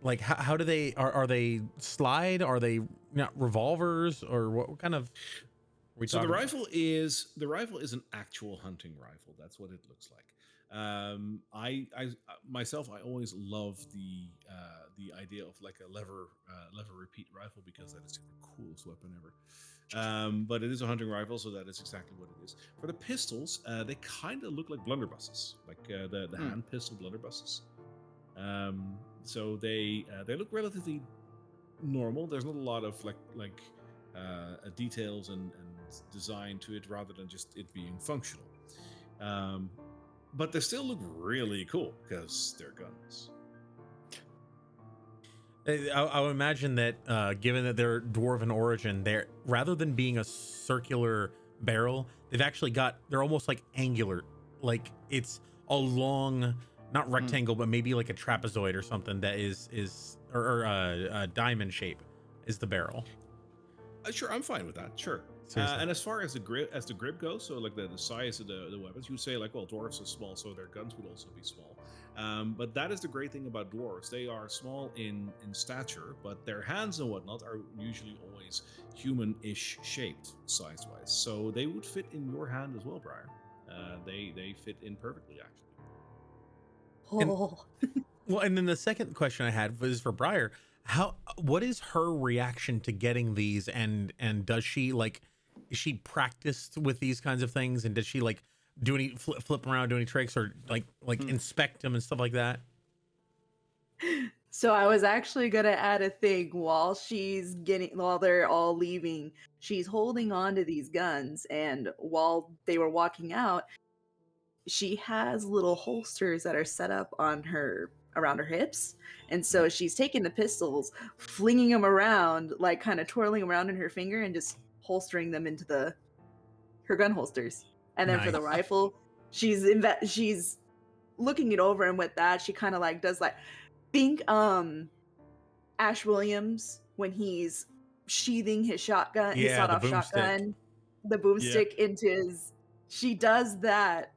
like how do they are they slide? Are they not revolvers, or what kind of? So the rifle is an actual hunting rifle. That's what it looks like. I myself, I always love the idea of like a lever repeat rifle because that is the coolest weapon ever. But it is a hunting rifle, so that is exactly what it is. For the pistols, they kind of look like blunderbusses, like the hand pistol blunderbusses. So they look relatively normal. There's not a lot of like details and design to it, rather than just it being functional. But they still look really cool because they're guns. I would imagine that given that they're dwarven origin, they're rather than being a circular barrel, they're almost like angular, like it's a long, not rectangle, but maybe like a trapezoid or something that is a diamond shape is the barrel. Sure, I'm fine with that. Sure. And as far as the grip goes, so like the size of the weapons, you would say like, well, dwarves are small, so their guns would also be small. But that is the great thing about dwarves. They are small in stature, but their hands and whatnot are usually always human-ish shaped size-wise. So they would fit in your hand as well, Briar. They fit in perfectly, actually. Well, and then the second question I had was for Briar. What is her reaction to getting these, and does she is she practiced with these kinds of things, and does she like do any flip around, do any tricks, or like inspect them and stuff like that? So I was actually gonna add a thing while they're all leaving, she's holding on to these guns, and while they were walking out, she has little holsters that are set up around her hips. And so she's taking the pistols, flinging them around, like kind of twirling around in her finger and just holstering them into her gun holsters. And then for the rifle, she's looking it over, and with that, she kind of like does like, think Ash Williams when he's sheathing his shotgun, his sawed-off shotgun, the boomstick into his. She does that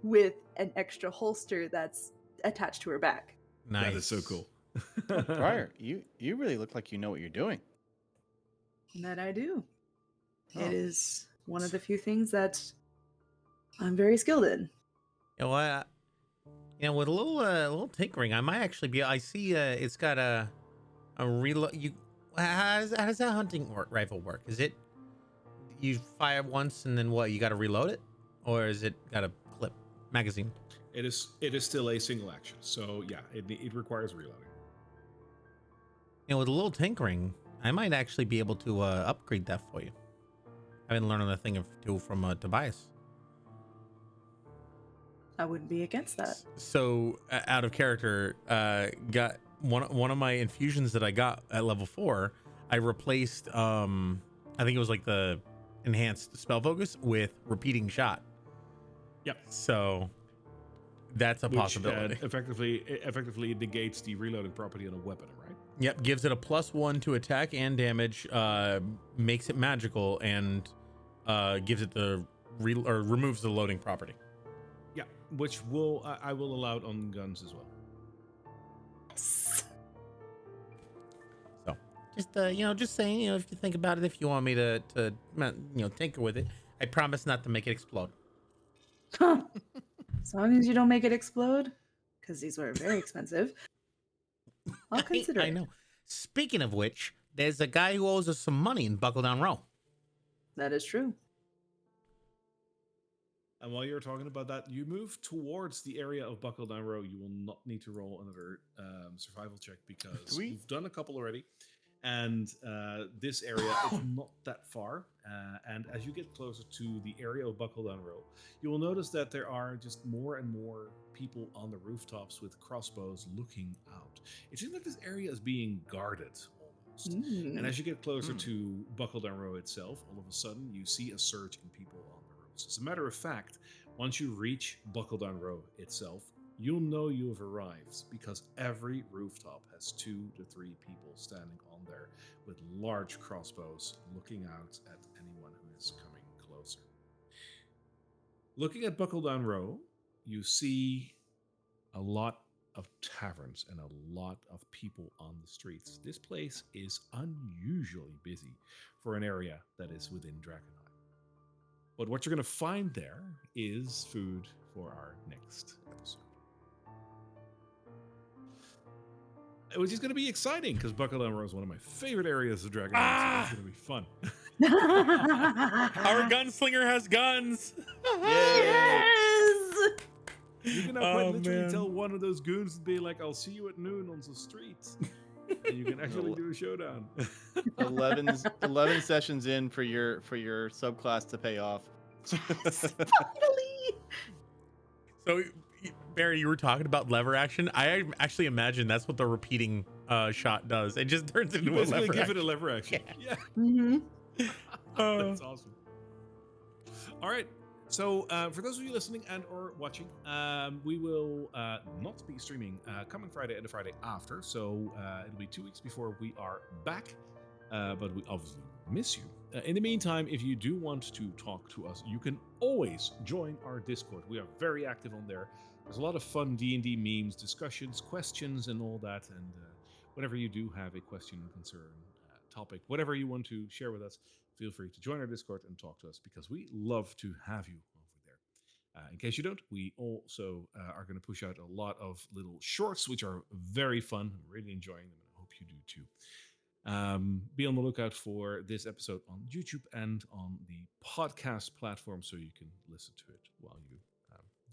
with an extra holster that's attached to her back. Nice. That is so cool. Briar, you really look like you know what you're doing. That I do. Oh. It is one of the few things that I'm very skilled in. With a little tinkering, I might actually be. I see it's got a reload. How does that hunting rifle work? Is it you fire once and then what? You got to reload it, or is it got a clip magazine? It is still a single action, so yeah, it requires reloading. With a little tinkering, I might actually be able to upgrade that for you. I've been learning the thing of too from Tobias. I wouldn't be against that. So out of character, got one of my infusions that I got at level 4. I replaced I think it was like the enhanced spell focus with repeating shot. Yep. So that's a possibility. Effectively negates the reloading property on a weapon, right? Yep, gives it a +1 to attack and damage, makes it magical, and gives it the removes the loading property. Yeah, which I will allow it on guns as well. So just saying, if you think about it, if you want me to tinker with it, I promise not to make it explode. As long as you don't make it explode, because these were very expensive. I'll consider it. I know. Speaking of which, there's a guy who owes us some money in Buckle Down Row. That is true. And while you're talking about that, you move towards the area of Buckle Down Row. You will not need to roll another survival check because you've done a couple already. And this area is not that far. And as you get closer to the area of Buckle Down Row, you will notice that there are just more and more people on the rooftops with crossbows looking out. It seems like this area is being guarded almost. And as you get closer to Buckle Down Row itself, all of a sudden you see a surge in people on the roofs. As a matter of fact, once you reach Buckle Down Row itself, you'll know you have arrived because every rooftop has 2 to 3 people standing on there with large crossbows looking out at anyone who is coming closer. Looking at Buckle Down Row, you see a lot of taverns and a lot of people on the streets. This place is unusually busy for an area that is within Drakkenheim. But what you're going to find there is food for our next episode. Which is going to be exciting because Buckle Down Row is one of my favorite areas of Drakkenheim. So it's going to be fun. Our gunslinger has guns. Yes! You can now quite literally tell one of those goons to be like, "I'll see you at noon on the streets," and you can actually do a showdown. 11 sessions in for your subclass to pay off. Finally! So, Barry, you were talking about lever action. I actually imagine that's what the repeating shot does. It just turns into a lever give action. it a lever action. Yeah. Mm-hmm. That's awesome. All right. So for those of you listening and or watching, we will not be streaming coming Friday and the Friday after. So it'll be 2 weeks before we are back. But we obviously miss you. In the meantime, if you do want to talk to us, you can always join our Discord. We are very active on there. There's a lot of fun D&D memes, discussions, questions, and all that. And whenever you do have a question, concern, topic, whatever you want to share with us, feel free to join our Discord and talk to us because we love to have you over there. In case you don't, we also are going to push out a lot of little shorts, which are very fun. I'm really enjoying them, and I hope you do too. Be on the lookout for this episode on YouTube and on the podcast platform so you can listen to it while you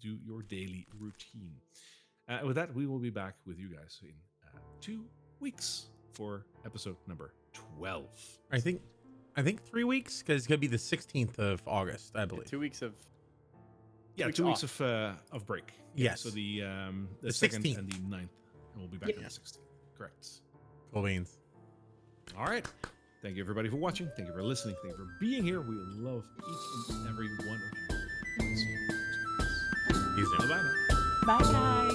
do your daily routine. With that, we will be back with you guys in 2 weeks for episode number 12. I think 3 weeks because it's gonna be the 16th of August, I believe. 2 weeks of 2 weeks of break. Yes. So the 16th 2nd and the 9th, and we'll be back on the 16th. Correct. Cool beans. All right. Thank you, everybody, for watching. Thank you for listening. Thank you for being here. We love each and every one of you. See you. Easy. Bye-bye now. Bye, guys.